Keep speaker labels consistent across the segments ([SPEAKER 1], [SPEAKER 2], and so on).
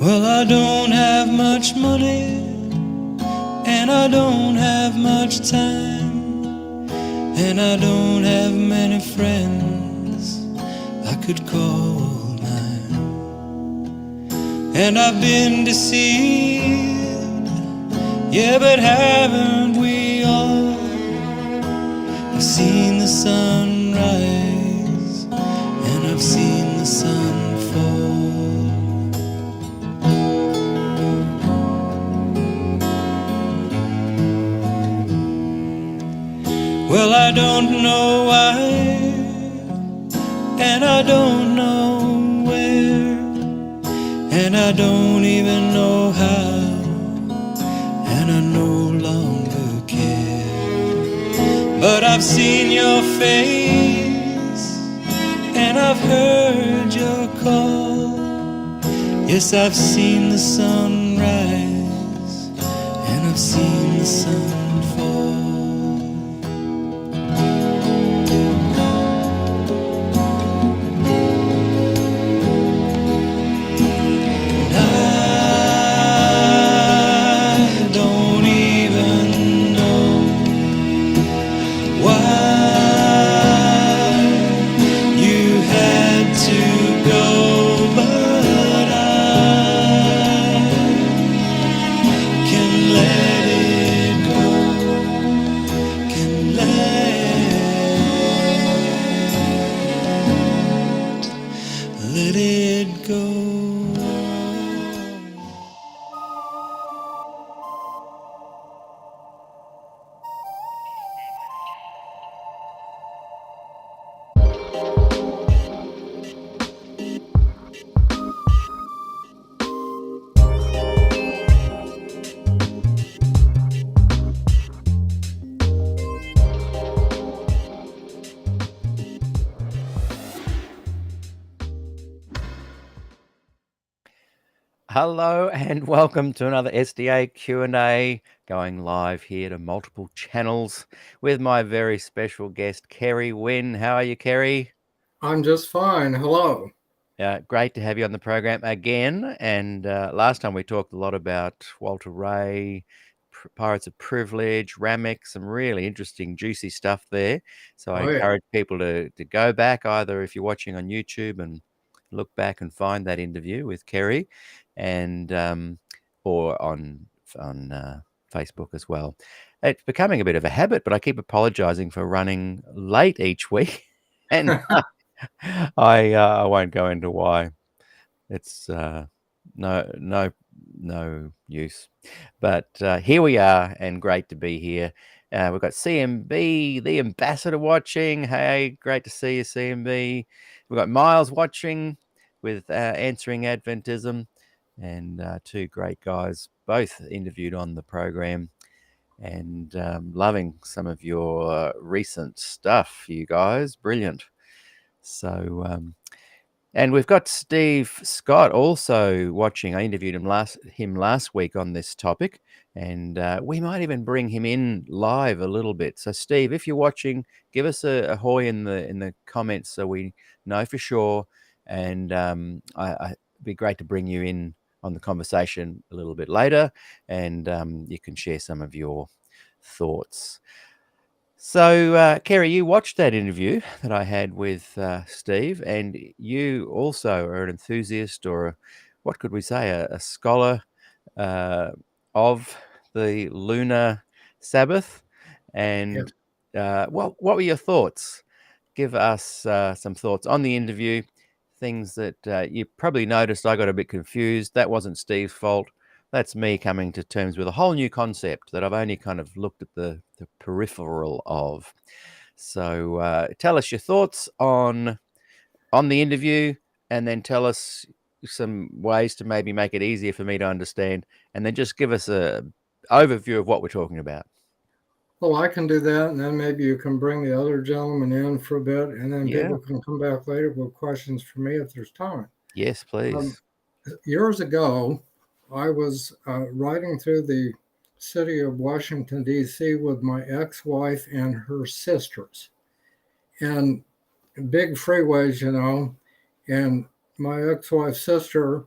[SPEAKER 1] Well, I don't have much money, and I don't have much time, and I don't have many friends I could call mine. And I've been deceived, yeah, but haven't we all? I've seen the sun rise, and I've seen the sun fall. Well, I don't know why, and I don't know where, and I don't even know how, and I no longer care. But I've seen your face, and I've heard your call. Yes, I've seen the sun rise, and I've seen the sun fall.
[SPEAKER 2] Hello and welcome to another SDAQ&A, going live here to multiple channels with my very special guest, Kerry Wynne. How are you, Kerry?
[SPEAKER 3] I'm just fine. Hello.
[SPEAKER 2] Great to have you on the program again. And last time we talked a lot about Walter Ray, Pirates of Privilege, Ramek, some really interesting, juicy stuff there. So I encourage people to go back, either if you're watching on YouTube and look back and find that interview with Kerry, and or on Facebook as well. It's becoming a bit of a habit, but I keep apologizing for running late each week, and I won't go into why. It's no use, but here we are, and great to be here. We've got CMB, the ambassador, watching. Hey, great to see you, CMB. We've got Miles watching with Answering Adventism, and two great guys, both interviewed on the program, and loving some of your recent stuff, you guys. Brilliant. So, and we've got Steve Scott also watching. I interviewed him last week on this topic, and we might even bring him in live a little bit. So, Steve, if you're watching, give us a hoy in the comments so we know for sure. And it'd be great to bring you in on the conversation a little bit later, and you can share some of your thoughts. So, Kerry, you watched that interview that I had with Steve, and you also are an enthusiast, or what could we say, a scholar of the Lunar Sabbath. And what were your thoughts? Give us some thoughts on the interview, things that you probably noticed I got a bit confused. That wasn't Steve's fault. That's me coming to terms with a whole new concept that I've only kind of looked at the peripheral of. So tell us your thoughts on the interview, and then tell us some ways to maybe make it easier for me to understand, and then just give us a overview of what we're talking about.
[SPEAKER 3] Well, I can do that, and then maybe you can bring the other gentleman in for a bit, and then people can come back later with questions for me if there's time.
[SPEAKER 2] Yes, please.
[SPEAKER 3] Years ago, I was riding through the city of Washington, D.C. with my ex-wife and her sisters. And big freeways, and my ex-wife's sister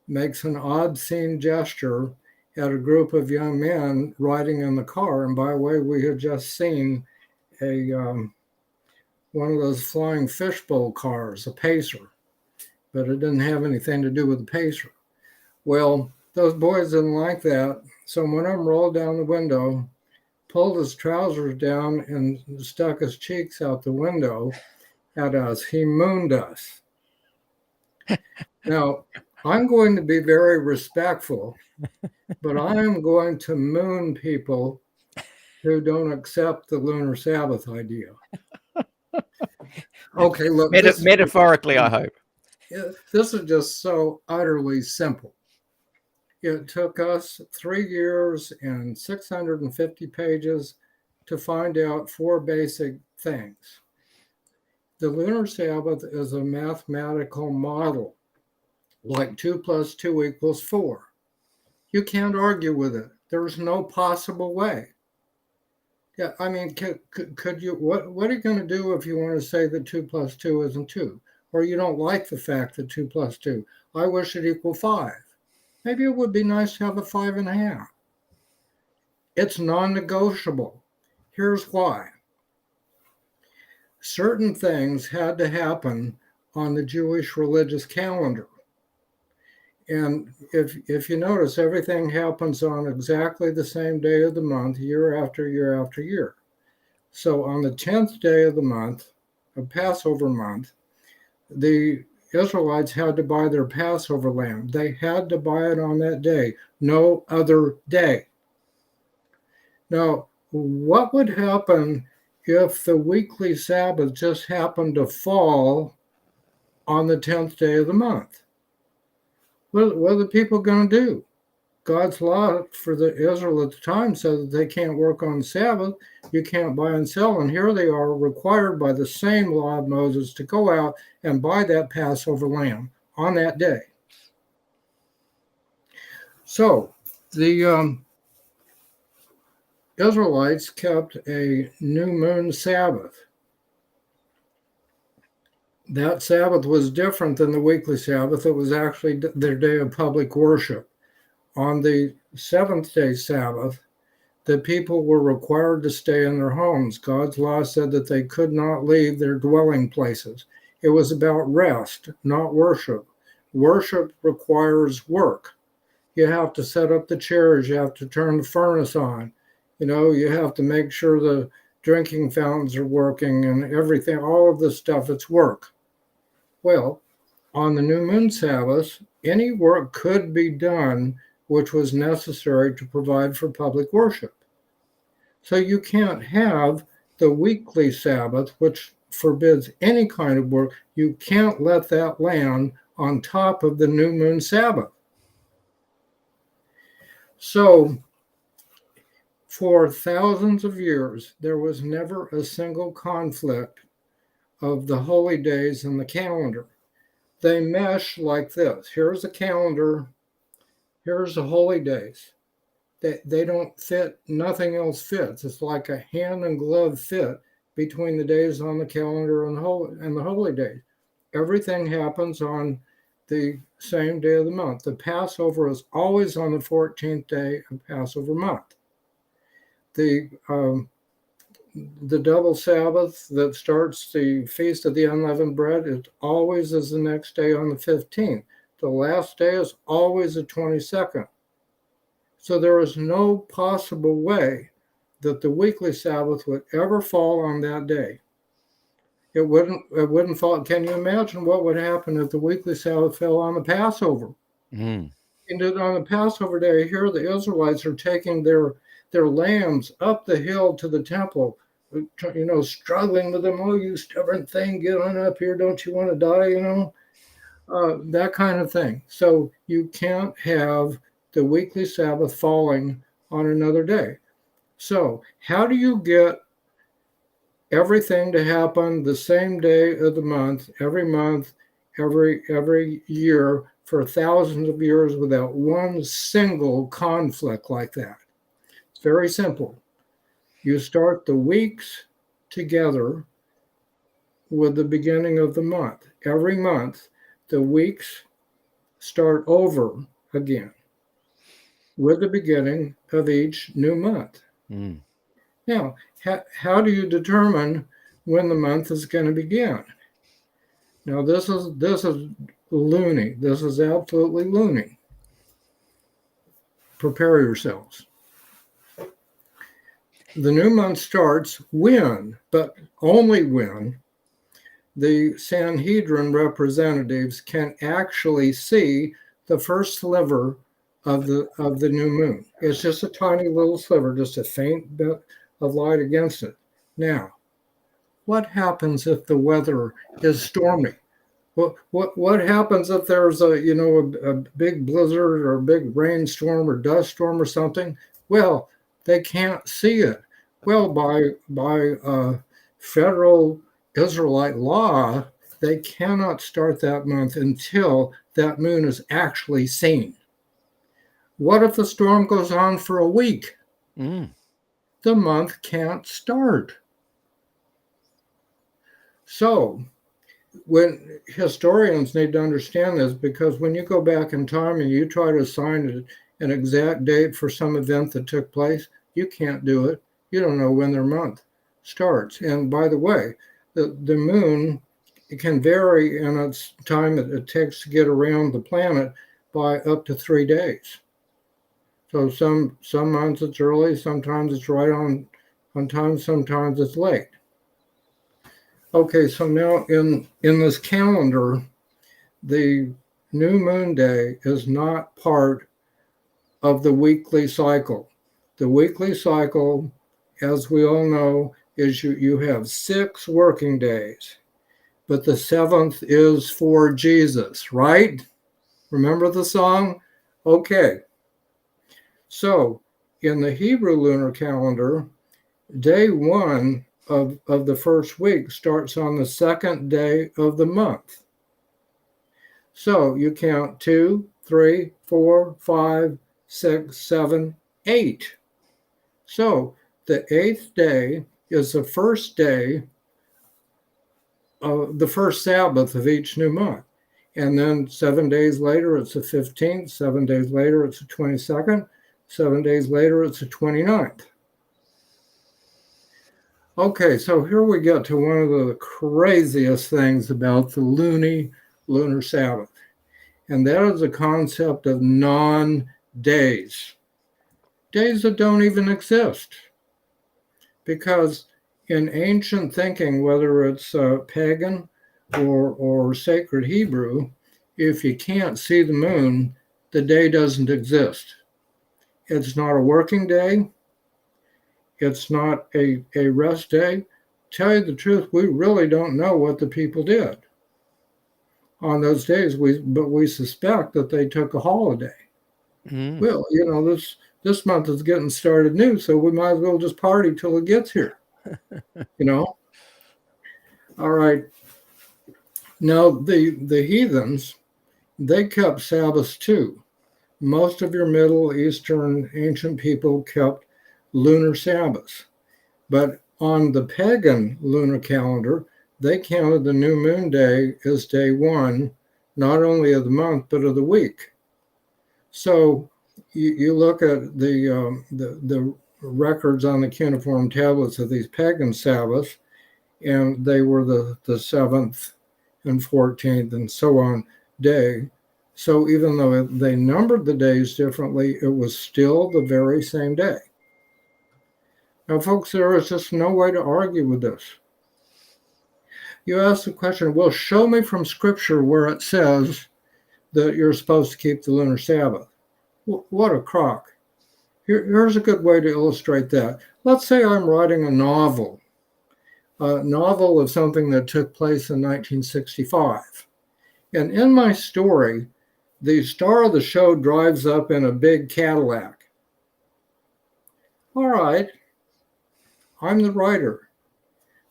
[SPEAKER 3] makes an obscene gesture at a group of young men riding in the car. And by the way, we had just seen a one of those flying fishbowl cars, a pacer, but it didn't have anything to do with the pacer. Well, those boys didn't like that. So one of them rolled down the window, pulled his trousers down, and stuck his cheeks out the window at us. He mooned us. Now, I'm going to be very respectful, but I am going to moon people who don't accept the Lunar Sabbath idea. Okay, look.
[SPEAKER 2] Metaphorically, I hope.
[SPEAKER 3] This is just so utterly simple. It took us 3 years and 650 pages to find out 4 basic things. The Lunar Sabbath is a mathematical model, like 2 + 2 = 4. You can't argue with it. There's no possible way. Yeah, I mean, could you? What are you going to do if you want to say that 2 + 2 isn't 2, or you don't like the fact that 2 + 2? I wish it equaled 5. Maybe it would be nice to have a 5.5. It's non-negotiable. Here's why. Certain things had to happen on the Jewish religious calendar. And if you notice, everything happens on exactly the same day of the month, year after year after year. So on the 10th day of the month, a Passover month, the Israelites had to buy their Passover lamb. They had to buy it on that day, no other day. Now, what would happen if the weekly Sabbath just happened to fall on the 10th day of the month? What are the people going to do? God's law for the Israel at the time said that they can't work on Sabbath. You can't buy and sell. And here they are required by the same law of Moses to go out and buy that Passover lamb on that day. So the Israelites kept a new moon Sabbath. That Sabbath was different than the weekly Sabbath. It was actually their day of public worship. On the 7th day Sabbath, the people were required to stay in their homes. God's law said that they could not leave their dwelling places. It was about rest, not worship. Worship requires work. You have to set up the chairs. You have to turn the furnace on. You have to make sure the drinking fountains are working and everything, all of this stuff, it's work. Well, on the new moon Sabbath, any work could be done which was necessary to provide for public worship. So you can't have the weekly Sabbath, which forbids any kind of work. You can't let that land on top of the new moon Sabbath. So for thousands of years, there was never a single conflict of the holy days in the calendar. They mesh like this. Here's a calendar. Here's the holy days. They don't fit. Nothing else fits. It's like a hand and glove fit between the days on the calendar and the holy days. Everything happens on the same day of the month. The Passover is always on the 14th day of Passover month. The double Sabbath that starts the Feast of the Unleavened Bread, it always is the next day on the 15th. The last day is always the 22nd. So there is no possible way that the weekly Sabbath would ever fall on that day. It wouldn't fall. Can you imagine what would happen if the weekly Sabbath fell on the Passover?
[SPEAKER 2] Mm.
[SPEAKER 3] And on the Passover day, here the Israelites are taking their lambs up the hill to the temple, struggling with them. Oh, you stubborn thing, get on up here. Don't you want to die? That kind of thing. So you can't have the weekly Sabbath falling on another day. So how do you get everything to happen the same day of the month, every year for thousands of years without one single conflict like that? It's very simple. You start the weeks together with the beginning of the month. Every month, the weeks start over again with the beginning of each new month.
[SPEAKER 2] Mm.
[SPEAKER 3] Now, how do you determine when the month is going to begin? Now, this is loony. This is absolutely loony. Prepare yourselves. The new month starts when, but only when, the Sanhedrin representatives can actually see the first sliver of the new moon. It's just a tiny little sliver, just a faint bit of light against it. Now, what happens if the weather is stormy? What happens if there's a big blizzard or a big rainstorm or dust storm or something? Well, they can't see it. Well, by federal Israelite law, they cannot start that month until that moon is actually seen. What if the storm goes on for a week?
[SPEAKER 2] Mm.
[SPEAKER 3] The month can't start. So, when historians need to understand this, because when you go back in time and you try to assign an exact date for some event that took place, you can't do it. You don't know when their month starts. And by the way, the moon, it can vary in its time it takes to get around the planet by up to 3 days. So some months it's early, sometimes it's right on time, sometimes it's late. Okay, so now in this calendar, the new moon day is not part of the weekly cycle. The weekly cycle, as we all know, is you have 6 working days, but the 7th is for Jesus, right? Remember the song? Okay. So in the Hebrew lunar calendar, day 1 of the first week starts on the 2nd day of the month. So you count 2, 3, 4, 5, 6, 7, 8. So the 8th day is the first day of the first Sabbath of each new month. And then 7 days later, it's the 15th. 7 days later, it's the 22nd. 7 days later, it's the 29th. Okay, so here we get to one of the craziest things about the Lunar Sabbath, and that is the concept of non-days. Days that don't even exist. Because in ancient thinking, whether it's pagan or sacred Hebrew, if you can't see the moon, the day doesn't exist. It's not a working day. It's not a rest day. Tell you the truth, we really don't know what the people did on those days. But we suspect that they took a holiday.
[SPEAKER 2] Mm.
[SPEAKER 3] Well, this month is getting started new, so we might as well just party till it gets here. All right. Now the heathens, they kept Sabbaths too. Most of your Middle Eastern ancient people kept lunar Sabbaths. But on the pagan lunar calendar, they counted the new moon day as day 1, not only of the month, but of the week. So you look at the records on the cuneiform tablets of these pagan Sabbaths, and they were the 7th and 14th and so on day. So even though they numbered the days differently, it was still the very same day. Now, folks, there is just no way to argue with this. You ask the question, well, show me from Scripture where it says that you're supposed to keep the lunar Sabbath. What a crock. Here's a good way to illustrate that. Let's say I'm writing a novel of something that took place in 1965. And in my story, the star of the show drives up in a big Cadillac. All right. I'm the writer.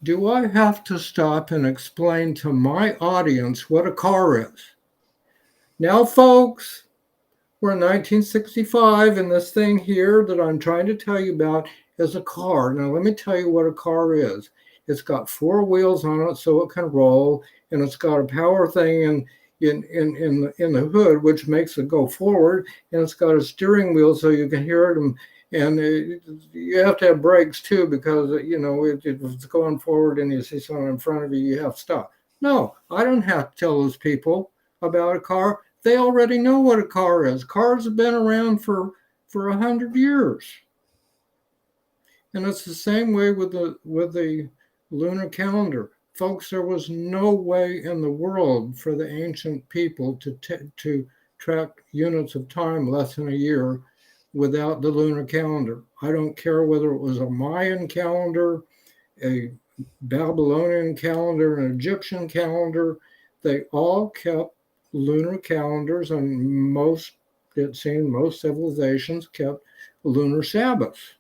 [SPEAKER 3] Do I have to stop and explain to my audience what a car is? Now, folks, we're in 1965, and this thing here that I'm trying to tell you about is a car. Now, let me tell you what a car is. It's got 4 wheels on it so it can roll, and it's got a power thing in the hood, which makes it go forward, and it's got a steering wheel so you can hear it, and you have to have brakes too, because if it's going forward and you see someone in front of you, you have to stop. No, I don't have to tell those people about a car. They already know what a car is. Cars have been around for 100 years. And it's the same way with the lunar calendar. Folks, there was no way in the world for the ancient people to track units of time less than a year without the lunar calendar. I don't care whether it was a Mayan calendar, a Babylonian calendar, an Egyptian calendar. They all kept lunar calendars, and most civilizations kept lunar Sabbaths.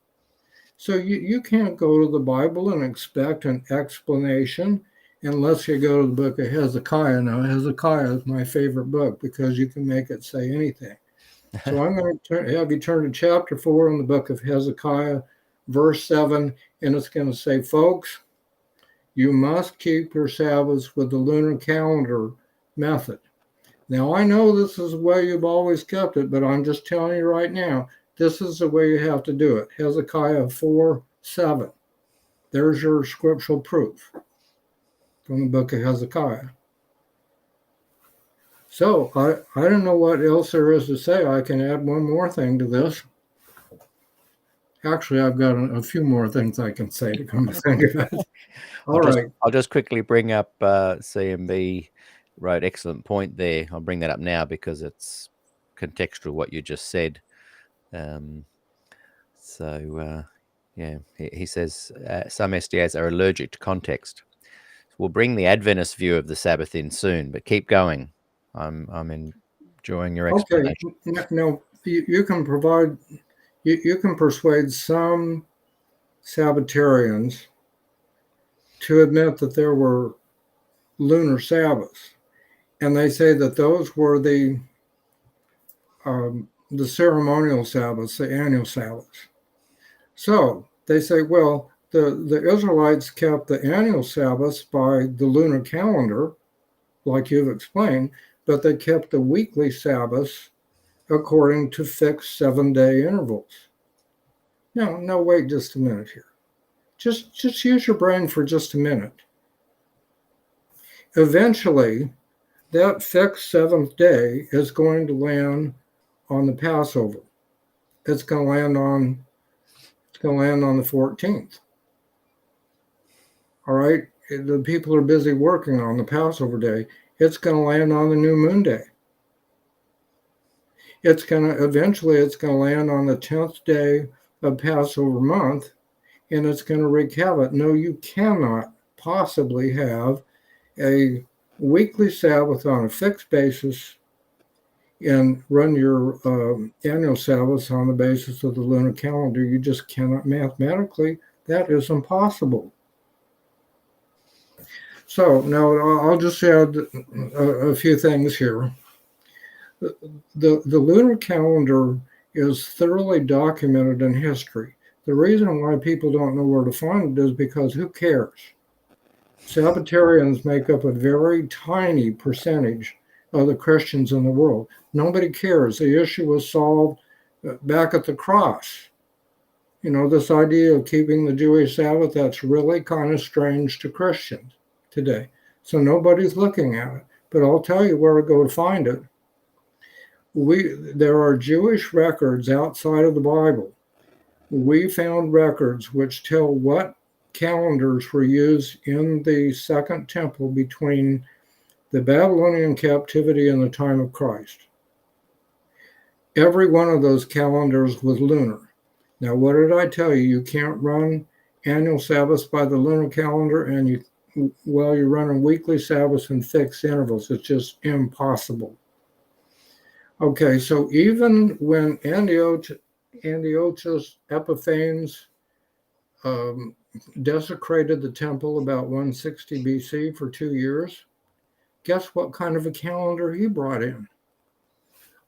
[SPEAKER 3] So you can't go to the Bible and expect an explanation unless you go to the book of Hezekiah. Now, Hezekiah is my favorite book because you can make it say anything. So I'm going to have you turn to chapter 4 in the book of Hezekiah, verse 7, and it's going to say, folks, you must keep your Sabbaths with the lunar calendar method. Now, I know this is the way you've always kept it, but I'm just telling you right now, this is the way you have to do it. Hezekiah 4:7. There's your scriptural proof from the book of Hezekiah. So I don't know what else there is to say. I can add one more thing to this. Actually, I've got a few more things I can say to come to think of it.
[SPEAKER 2] I'll just quickly bring up CMB wrote excellent point there. I'll bring that up now because it's contextual what you just said. He says some SDAs are allergic to context. We'll bring the Adventist view of the Sabbath in soon, but keep going. I'm enjoying your explanation.
[SPEAKER 3] Okay, now you can persuade some Sabbatarians to admit that there were lunar Sabbaths, and they say that those were the ceremonial Sabbaths, the annual Sabbaths. So they say, well, the Israelites kept the annual Sabbaths by the lunar calendar, like you've explained, but they kept the weekly Sabbaths according to fixed 7-day intervals. No, wait just a minute here. Just use your brain for just a minute. Eventually, that fixed seventh day is going to land on the Passover. It's going to land on the 14th. All right, the people are busy working on the Passover day. It's going to land on the new moon day. Eventually it's going to land on the 10th day of Passover month, and it's going to wreak havoc. No, you cannot possibly have a weekly Sabbath on a fixed basis and run your annual Sabbaths on the basis of the lunar calendar. You just cannot mathematically. That is impossible. So now I'll just add a few things here. The lunar calendar is thoroughly documented in history. The reason why people don't know where to find it is because who cares? Sabbatarians make up a very tiny percentage of the Christians in the world. Nobody cares. The issue was solved back at the cross. This idea of keeping the Jewish Sabbath, that's really kind of strange to Christians today. So nobody's looking at it. But I'll tell you where to go to find it. There are Jewish records outside of the Bible. We found records which tell what calendars were used in the Second Temple between the Babylonian captivity and the time of Christ. Every one of those calendars was lunar. Now, what did I tell you? You can't run annual Sabbaths by the lunar calendar, and you're running weekly Sabbaths in fixed intervals. It's just impossible. Okay, so even when Antiochus Epiphanes desecrated the temple about 160 BC for 2 years, guess what kind of a calendar he brought in?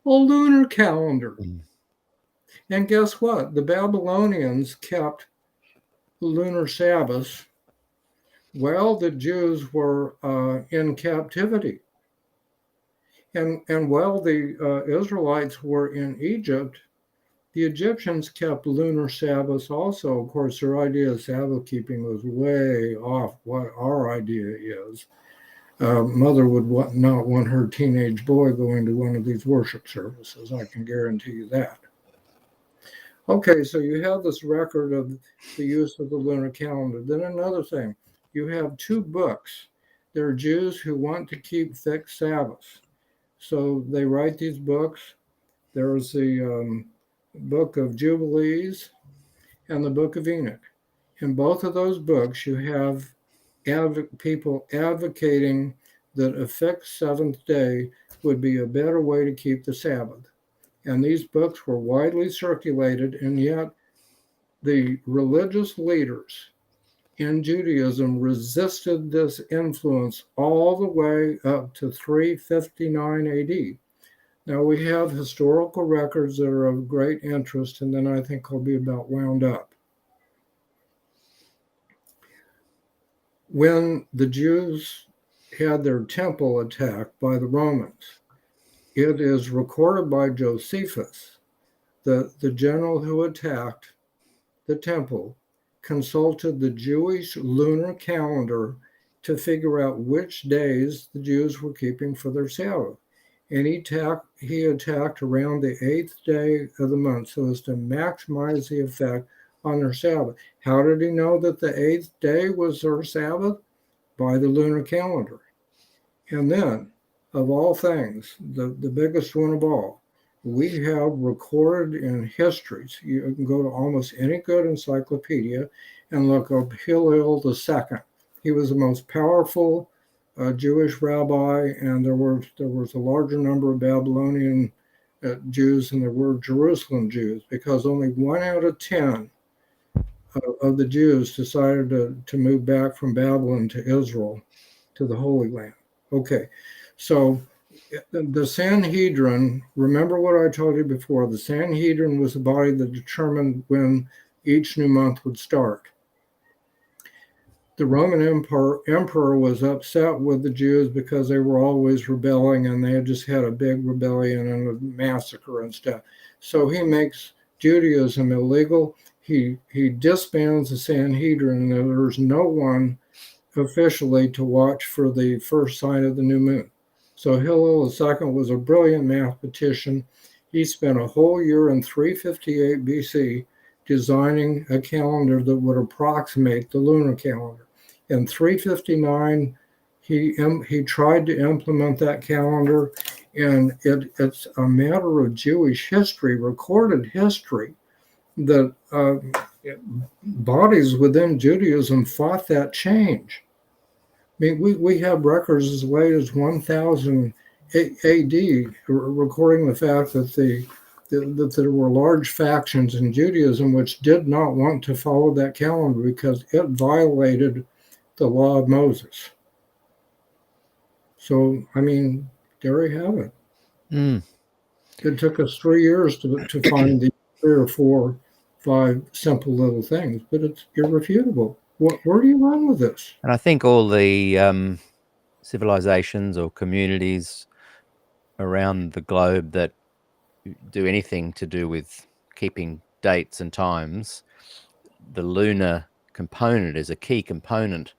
[SPEAKER 3] A lunar calendar. And guess what? The Babylonians kept lunar Sabbaths while the Jews were in captivity. And while the Israelites were in Egypt, the Egyptians kept lunar Sabbaths also. Of course, their idea of Sabbath keeping was way off what our idea is. Mother would not want her teenage boy going to one of these worship services. I can guarantee you that. Okay, so you have this record of the use of the lunar calendar. Then another thing, you have two books. There are Jews who want to keep fixed Sabbaths. So they write these books. There's the book of Jubilees and the book of Enoch. In both of those books, you have people advocating that a fixed seventh day would be a better way to keep the Sabbath. And these books were widely circulated, and yet the religious leaders in Judaism resisted this influence all the way up to 359 AD. Now, we have historical records that are of great interest, and then I think I'll be about wound up. When the Jews had their temple attacked by the Romans, it is recorded by Josephus that the general who attacked the temple consulted the Jewish lunar calendar to figure out which days the Jews were keeping for their Sabbath. And he attacked around the 8th day of the month so as to maximize the effect on their Sabbath. How did he know that the 8th day was their Sabbath? By the lunar calendar. And then, of all things, the biggest one of all, we have recorded in histories. You can go to almost any good encyclopedia and look up Hillel II. He was the most powerful Jewish rabbi, and there was a larger number of Babylonian Jews than there were Jerusalem Jews, because only 1 out of 10 of the Jews decided to move back from Babylon to Israel, to the Holy Land. Okay, so the Sanhedrin, remember what I told you before, the Sanhedrin was the body that determined when each new month would start. The Roman emperor was upset with the Jews because they were always rebelling, and they had just had a big rebellion and a massacre and stuff. So he makes Judaism illegal. He disbands the Sanhedrin, and there's no one officially to watch for the first sign of the new moon. So Hillel II was a brilliant mathematician. He spent a whole year in 358 BC designing a calendar that would approximate the lunar calendar. In 359, he tried to implement that calendar, and it's a matter of Jewish history, recorded history, that bodies within Judaism fought that change. I mean, we have records as late as 1000 AD recording the fact that that there were large factions in Judaism which did not want to follow that calendar because it violated the law of Moses. So, I mean, there you have it.
[SPEAKER 2] Mm.
[SPEAKER 3] It took us 3 years to find the 3 or 4, 5 simple little things, but it's irrefutable. Where do you run with this?
[SPEAKER 2] And I think all the civilizations or communities around the globe that do anything to do with keeping dates and times, the lunar component is a key component,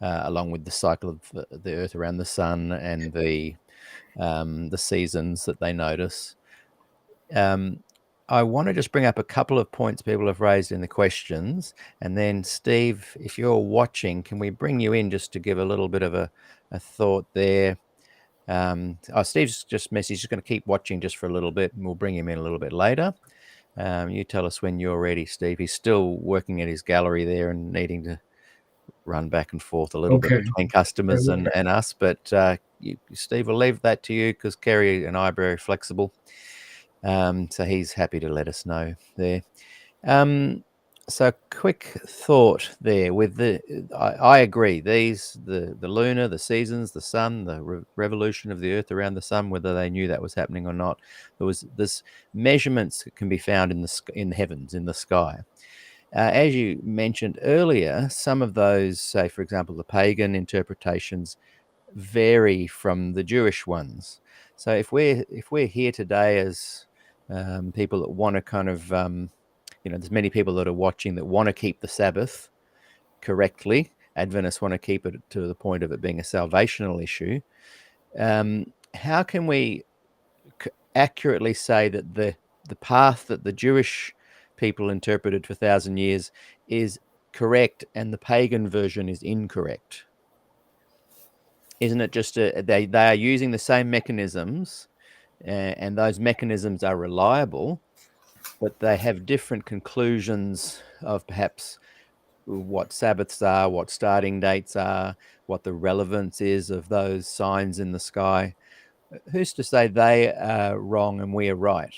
[SPEAKER 2] along with the cycle of the Earth around the sun and the seasons that they notice. I want to just bring up a couple of points people have raised in the questions, and then Steve, if you're watching, can we bring you in just to give a little bit of a thought there? Steve's just messaged, he's going to keep watching just for a little bit, and we'll bring him in a little bit later. You tell us when you're ready, Steve. He's still working at his gallery there and needing to run back and forth a little bit between customers and us, but Steve, we'll leave that to you because Kerry and I are very flexible. So he's happy to let us know there. So quick thought there with I agree. The lunar, the seasons, the sun, the revolution of the Earth around the sun, whether they knew that was happening or not, there was this measurements can be found in the heavens, in the sky. As you mentioned earlier, some of those, say for example, the pagan interpretations vary from the Jewish ones. So if we're here today as people that want to kind of, there's many people that are watching that want to keep the Sabbath correctly. Adventists want to keep it to the point of it being a salvational issue. How can we accurately say that the path that the Jewish people interpreted for 1,000 years is correct and the pagan version is incorrect? Isn't it just they are using the same mechanisms, and those mechanisms are reliable, but they have different conclusions of perhaps what Sabbaths are, what starting dates are, what the relevance is of those signs in the sky. Who's to say they are wrong and we are right?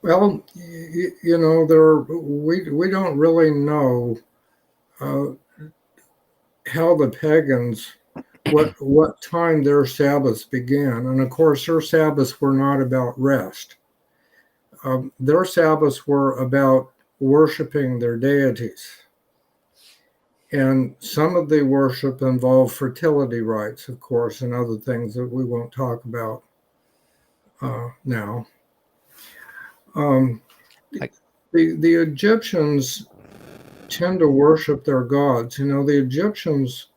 [SPEAKER 3] Well, we don't really know how the pagans, what time their Sabbaths began. And of course, their Sabbaths were not about rest. Their Sabbaths were about worshiping their deities. And some of the worship involved fertility rites, of course, and other things that we won't talk about now. The Egyptians tend to worship their gods. The Egyptians,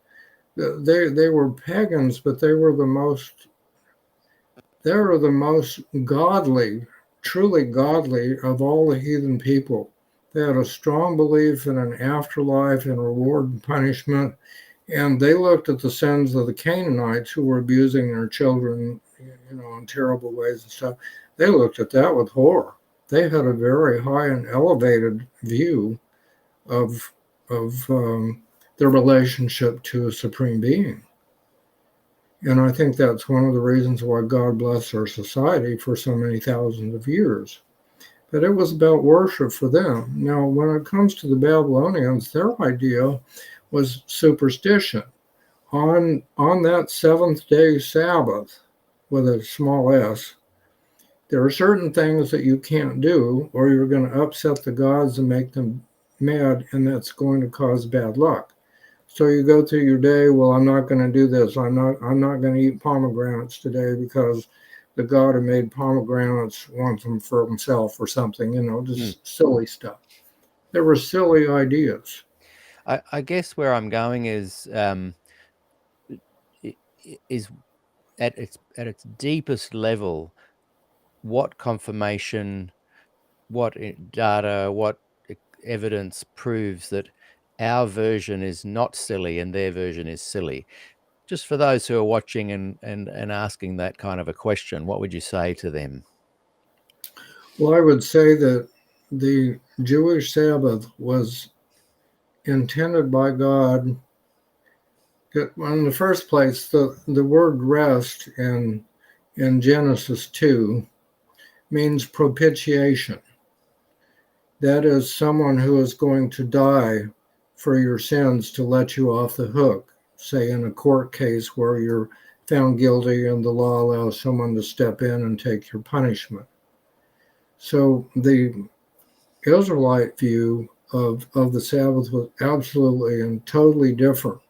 [SPEAKER 3] they were pagans, but they were the most godly, truly godly of all the heathen people. They had a strong belief in an afterlife and reward and punishment, and they looked at the sins of the Canaanites who were abusing their children, in terrible ways and stuff. They looked at that with horror. They had a very high and elevated view of their relationship to a supreme being. And I think that's one of the reasons why God blessed our society for so many thousands of years. But it was about worship for them. Now, when it comes to the Babylonians, their idea was superstition. On that seventh day Sabbath, with a small s, there are certain things that you can't do, or you're going to upset the gods and make them mad, and that's going to cause bad luck. So you go through your day, well, I'm not going to do this. I'm not going to eat pomegranates today because the god who made pomegranates wants them for himself or something, just silly stuff. There were silly ideas.
[SPEAKER 2] I guess where I'm going is at its deepest level, what confirmation, what data, what evidence proves that our version is not silly and their version is silly? Just for those who are watching and asking that kind of a question, what would you say to them?
[SPEAKER 3] Well, I would say that the Jewish Sabbath was intended by God. In the first place, the word rest in Genesis 2 means propitiation. That is someone who is going to die for your sins to let you off the hook, say in a court case where you're found guilty and the law allows someone to step in and take your punishment. So the Israelite view of the Sabbath was absolutely and totally different.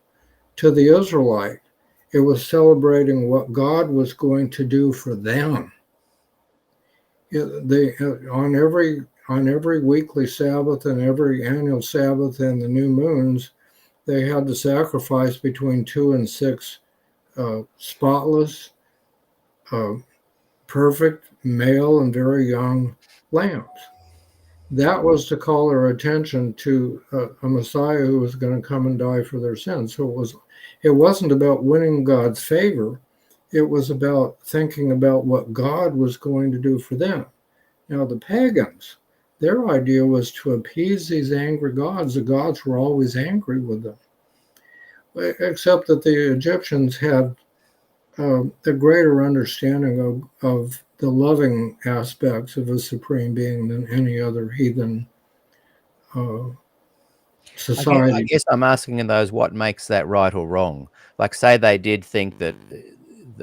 [SPEAKER 3] To the Israelite, it was celebrating what God was going to do for them. On every weekly Sabbath and every annual Sabbath and the new moons, they had to sacrifice between 2 and 6 spotless, perfect, male and very young lambs. That was to call their attention to a Messiah who was going to come and die for their sins. So it wasn't about winning God's favor. It was about thinking about what God was going to do for them. Now, the pagans, their idea was to appease these angry gods. The gods were always angry with them, except that the Egyptians had a greater understanding of the loving aspects of a supreme being than any other heathen society.
[SPEAKER 2] I guess I'm asking in those, what makes that right or wrong? Like, say they did think that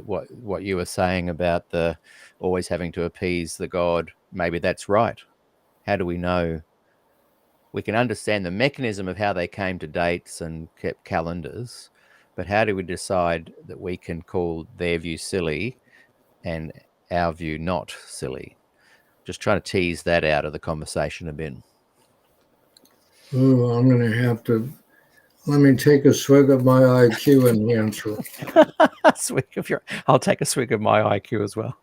[SPEAKER 2] what you were saying about the always having to appease the god, maybe that's right. How do we know? We can understand the mechanism of how they came to dates and kept calendars, But how do we decide that we can call their view silly and our view not silly? Just trying to tease that out of the conversation a bit.
[SPEAKER 3] Ooh, I'm going to have to. Let me take a swig of my IQ enhancer.
[SPEAKER 2] I'll take a swig of my IQ as well.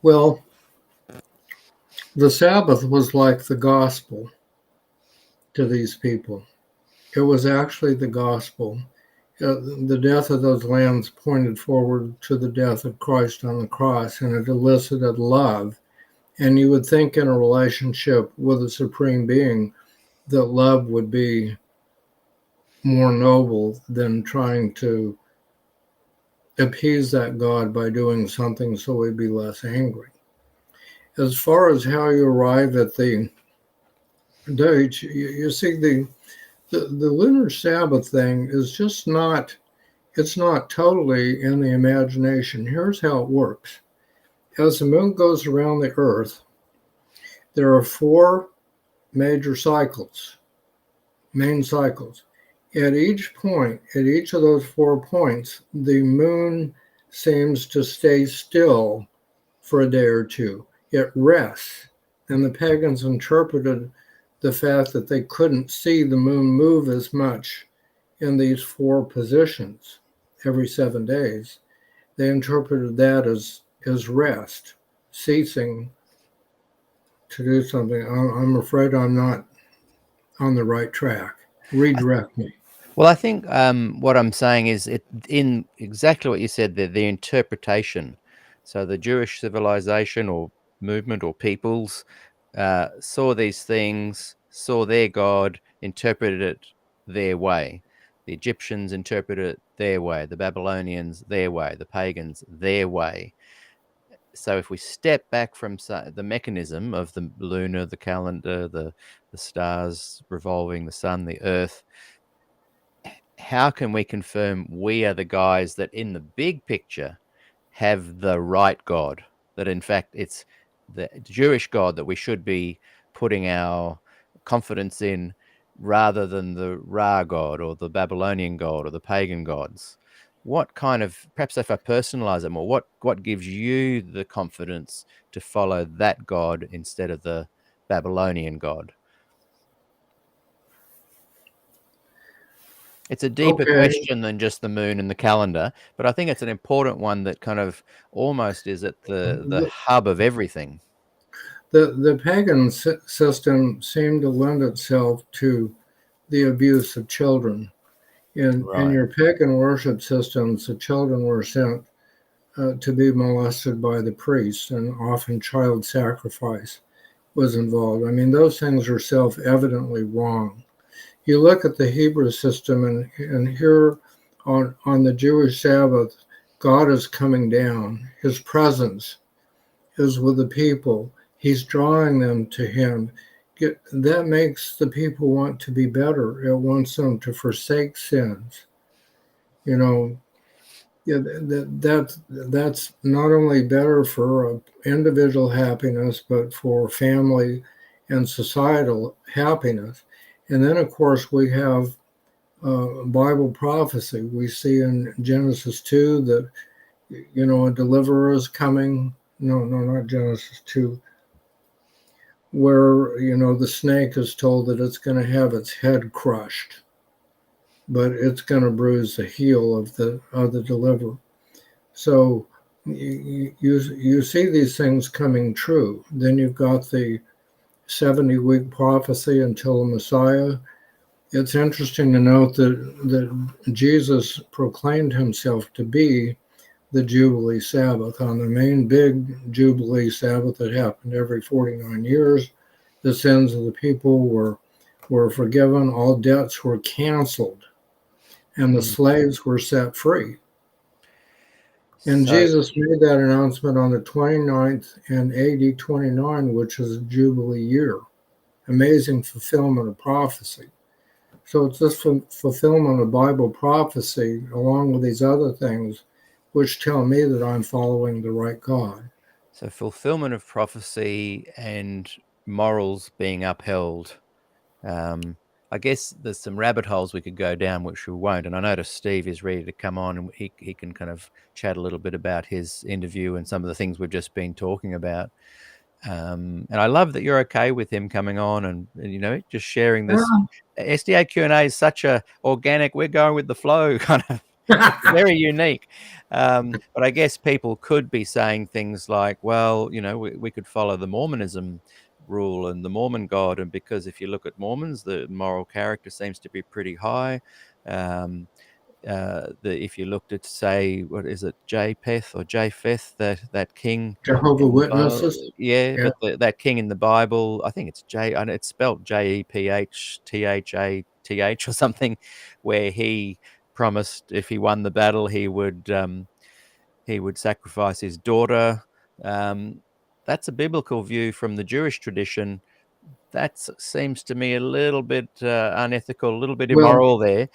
[SPEAKER 3] Well, the Sabbath was like the gospel to these people. It was actually the gospel. The death of those lambs pointed forward to the death of Christ on the cross, and it elicited love. And you would think in a relationship with a supreme being that love would be more noble than trying to appease that God by doing something so we'd be less angry. As far as how you arrive at the date, you see the Lunar Sabbath thing is just not, it's not totally in the imagination. Here's how it works. As the moon goes around the Earth, there are 4 major cycles, main cycles. At each point, at each of those 4 points, the moon seems to stay still for a day or two. It rests. And the pagans interpreted the fact that they couldn't see the moon move as much in these 4 positions every 7 days. They interpreted that as rest, ceasing to do something. I'm afraid I'm not on the right track. Redirect me.
[SPEAKER 2] Well, I think what I'm saying is in exactly what you said there, the interpretation. So the Jewish civilization or movement or peoples saw these things, saw their God, interpreted it their way. The Egyptians interpreted it their way, the Babylonians their way, the pagans their way. So if we step back from the mechanism of the lunar, the calendar, the stars revolving, the sun, the earth, how can we confirm we are the guys that in the big picture have the right God, that in fact it's the Jewish God that we should be putting our confidence in rather than the Ra God or the Babylonian God or the pagan gods? What kind of, perhaps if I personalize it more, what gives you the confidence to follow that God instead of the Babylonian God? It's a deeper question than just the moon and the calendar, but I think it's an important one that kind of almost is at the hub of everything.
[SPEAKER 3] The pagan system seemed to lend itself to the abuse of children. In your pagan worship systems, the children were sent to be molested by the priests, and often child sacrifice was involved. I mean, those things are self-evidently wrong. You look at the Hebrew system, and here on the Jewish Sabbath, God is coming down. His presence is with the people. He's drawing them to him. That makes the people want to be better. It wants them to forsake sins. You know, that's not only better for individual happiness, but for family and societal happiness. And then, of course, we have Bible prophecy. We see in Genesis 2 that, you know, a deliverer is coming. No, not Genesis 2. Where, you know, the snake is told that it's going to have its head crushed, but it's going to bruise the heel of the deliverer. So you see these things coming true. Then you've got the 70-week prophecy until the Messiah. It's interesting to note that Jesus proclaimed himself to be the Jubilee Sabbath. On the main big Jubilee Sabbath that happened every 49 years, the sins of the people were forgiven, all debts were canceled, and the slaves were set free. And Jesus made that announcement on the 29th in AD 29, which is a Jubilee year. Amazing fulfillment of prophecy. So it's this fulfillment of Bible prophecy, along with these other things, which tell me that I'm following the right God.
[SPEAKER 2] So fulfillment of prophecy and morals being upheld I guess there's some rabbit holes we could go down, which we won't. And I noticed Steve is ready to come on, and he can kind of chat a little bit about his interview and some of the things we've just been talking about. And I love that you're okay with him coming on and just sharing this. SDAQ&A is such a organic, we're going with the flow kind of. Very unique. But I guess people could be saying things like, well, we could follow the Mormonism rule and the Mormon God. And because if you look at Mormons, the moral character seems to be pretty high. If you looked at, say, what is it, Japheth or Japheth, that king,
[SPEAKER 3] Jehovah Witnesses.
[SPEAKER 2] but that king in the Bible, I think it's it's spelled Jephthath or something, where he promised if he won the battle he would sacrifice his daughter. That's a biblical view. From the Jewish tradition, that seems to me a little bit unethical, a little bit immoral there.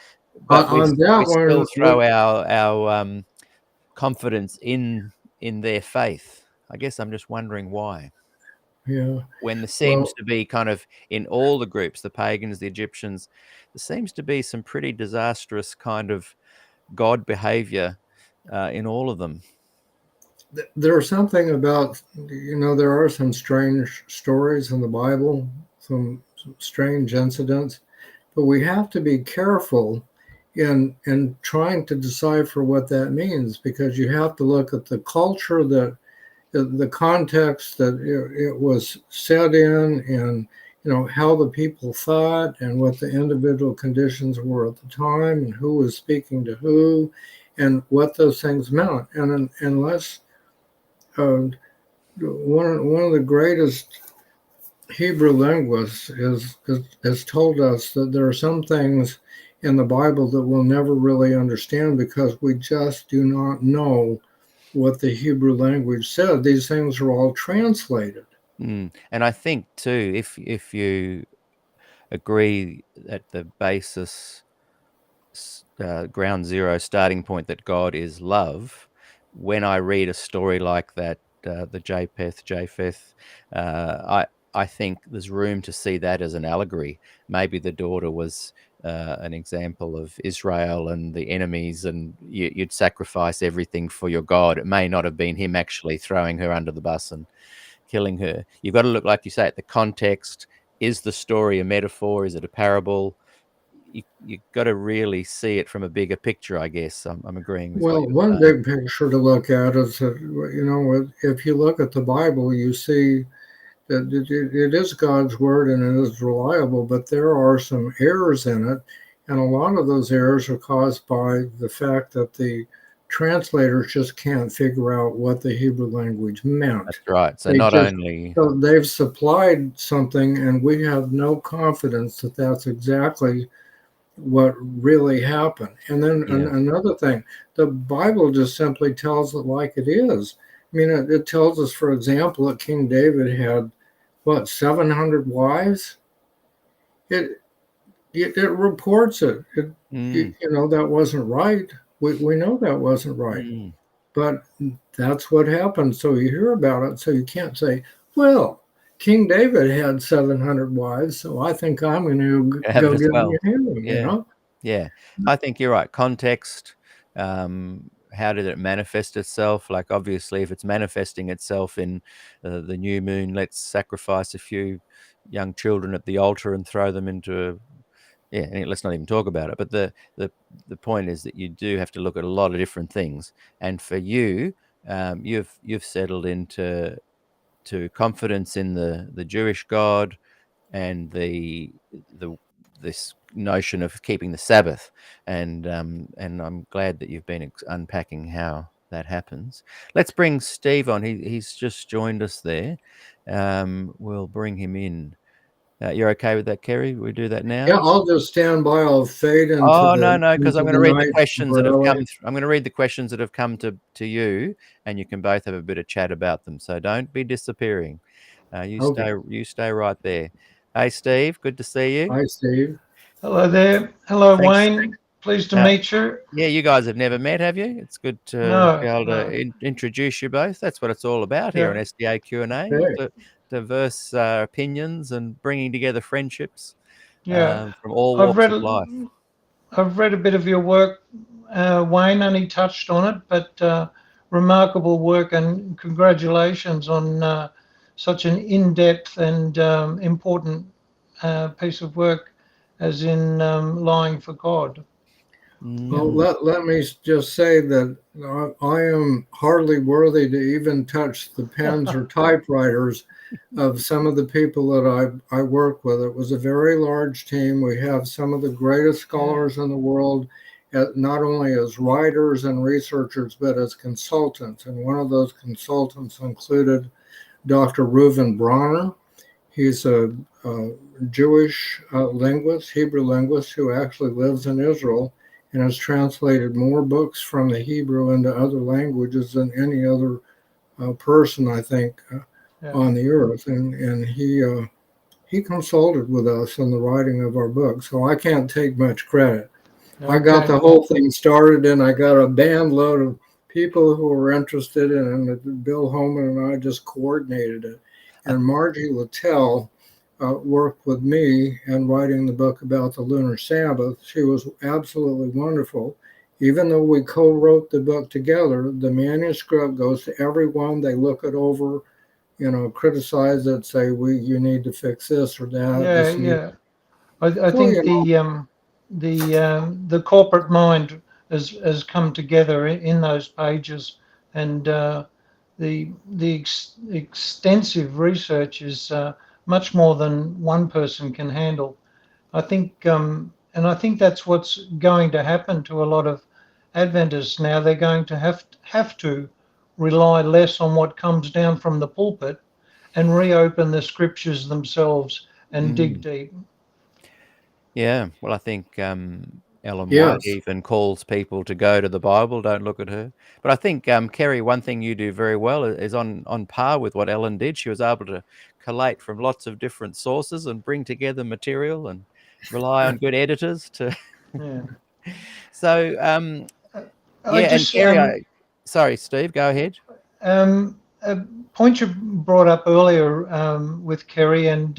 [SPEAKER 2] But we still throw our confidence in their faith. I guess I'm just wondering why.
[SPEAKER 3] Yeah.
[SPEAKER 2] When there seems to be kind of in all the groups, the pagans, the Egyptians, there seems to be some pretty disastrous kind of God behavior in all of them.
[SPEAKER 3] There's something about, there are some strange stories in the Bible, some strange incidents, but we have to be careful in trying to decipher what that means, because you have to look at the culture, the context that it was said in, and how the people thought and what the individual conditions were at the time and who was speaking to who and what those things meant. And unless one of the greatest Hebrew linguists has told us that there are some things in the Bible that we'll never really understand because we just do not know what the Hebrew language said. These things are all translated.
[SPEAKER 2] And I think too, if you agree at the basis, ground zero starting point, that God is love, when I read a story like that, the Japheth, I think there's room to see that as an allegory. Maybe the daughter was an example of Israel and the enemies, and you'd sacrifice everything for your God. It may not have been him actually throwing her under the bus and killing her. You've got to look, like you say, at the context. Is the story a metaphor? Is it a parable? You've got to really see it from a bigger picture, I guess. I'm agreeing with what you're
[SPEAKER 3] one
[SPEAKER 2] saying.
[SPEAKER 3] big picture to look at is that, if you look at the Bible, you see that it is God's word and it is reliable, but there are some errors in it. And a lot of those errors are caused by the fact that the translators just can't figure out what the Hebrew language meant.
[SPEAKER 2] That's right. So
[SPEAKER 3] so they've supplied something, and we have no confidence that that's exactly what really happened. And then another thing, the Bible just simply tells it like it is. I mean, it tells us, for example, that King David had 700 wives. It reports it. That wasn't right. We know that wasn't right. But that's what happened. So you hear about it. So you can't say, well, King David had 700 wives, so I think I'm going to go get him.
[SPEAKER 2] Yeah, I think you're right. Context. How did it manifest itself? Like, obviously, if it's manifesting itself in the new moon, let's sacrifice a few young children at the altar and throw them into let's not even talk about it. But the point is that you do have to look at a lot of different things. And for you, you've settled into confidence in the Jewish God and this notion of keeping the Sabbath, and I'm glad that you've been unpacking how that happens. Let's bring Steve on. He's just joined us there. We'll bring him in. You're okay with that, Kerry? We do that now?
[SPEAKER 3] Yeah, I'll just stand by. I'll fade into
[SPEAKER 2] no, because I'm going to read the questions that have come. I'm going to read the questions that have come to you, and you can both have a bit of chat about them. So don't be disappearing. You stay right there. Hey, Steve, good to see you.
[SPEAKER 3] Hi, Steve.
[SPEAKER 4] Hello there. Hello, Wayne. Pleased to meet you.
[SPEAKER 2] Yeah, you guys have never met, have you? It's good to be able to introduce you both. That's what it's all about here on SDAQ&A.
[SPEAKER 3] Okay.
[SPEAKER 2] Diverse opinions and bringing together friendships.
[SPEAKER 4] Yeah.
[SPEAKER 2] from all
[SPEAKER 4] I've
[SPEAKER 2] walks
[SPEAKER 4] read
[SPEAKER 2] of life.
[SPEAKER 4] I've read a bit of your work. Wayne only touched on it, but remarkable work, and congratulations on such an in-depth and important piece of work, as in lying for God.
[SPEAKER 3] Well,
[SPEAKER 2] Mm.
[SPEAKER 3] let me just say that I am hardly worthy to even touch the pens or typewriters of some of the people that I work with. It was a very large team. We have some of the greatest scholars in the world, not only as writers and researchers, but as consultants. And one of those consultants included Dr. Reuven Bronner. He's a Jewish linguist, Hebrew linguist, who actually lives in Israel and has translated more books from the Hebrew into other languages than any other person, I think, on the earth. And he consulted with us in the writing of our book, so I can't take much credit.
[SPEAKER 4] Okay.
[SPEAKER 3] I got the whole thing started, and I got a band load of people who were interested in it. Bill Holman and I just coordinated it. And Margie Littell worked with me in writing the book about the Lunar Sabbath. She was absolutely wonderful. Even though we co-wrote the book together, the manuscript goes to everyone. They look it over, criticize it, say, you need to fix this or that.
[SPEAKER 4] Yeah. I think the corporate mind has come together in those pages, and the extensive research is much more than one person can handle. I think, and I think that's what's going to happen to a lot of Adventists now. They're going to have to rely less on what comes down from the pulpit and reopen the scriptures themselves and dig deep.
[SPEAKER 2] Yeah, well, I think Ellen White
[SPEAKER 3] Yes.
[SPEAKER 2] even calls people to go to the Bible, don't look at her. But I think, Kerry, one thing you do very well is on par with what Ellen did. She was able to collate from lots of different sources and bring together material and rely on good editors to.
[SPEAKER 4] Yeah.
[SPEAKER 2] So,
[SPEAKER 4] I
[SPEAKER 2] and
[SPEAKER 4] just
[SPEAKER 2] Kerry, sorry, Steve, go ahead.
[SPEAKER 4] a point you brought up earlier with Kerry, and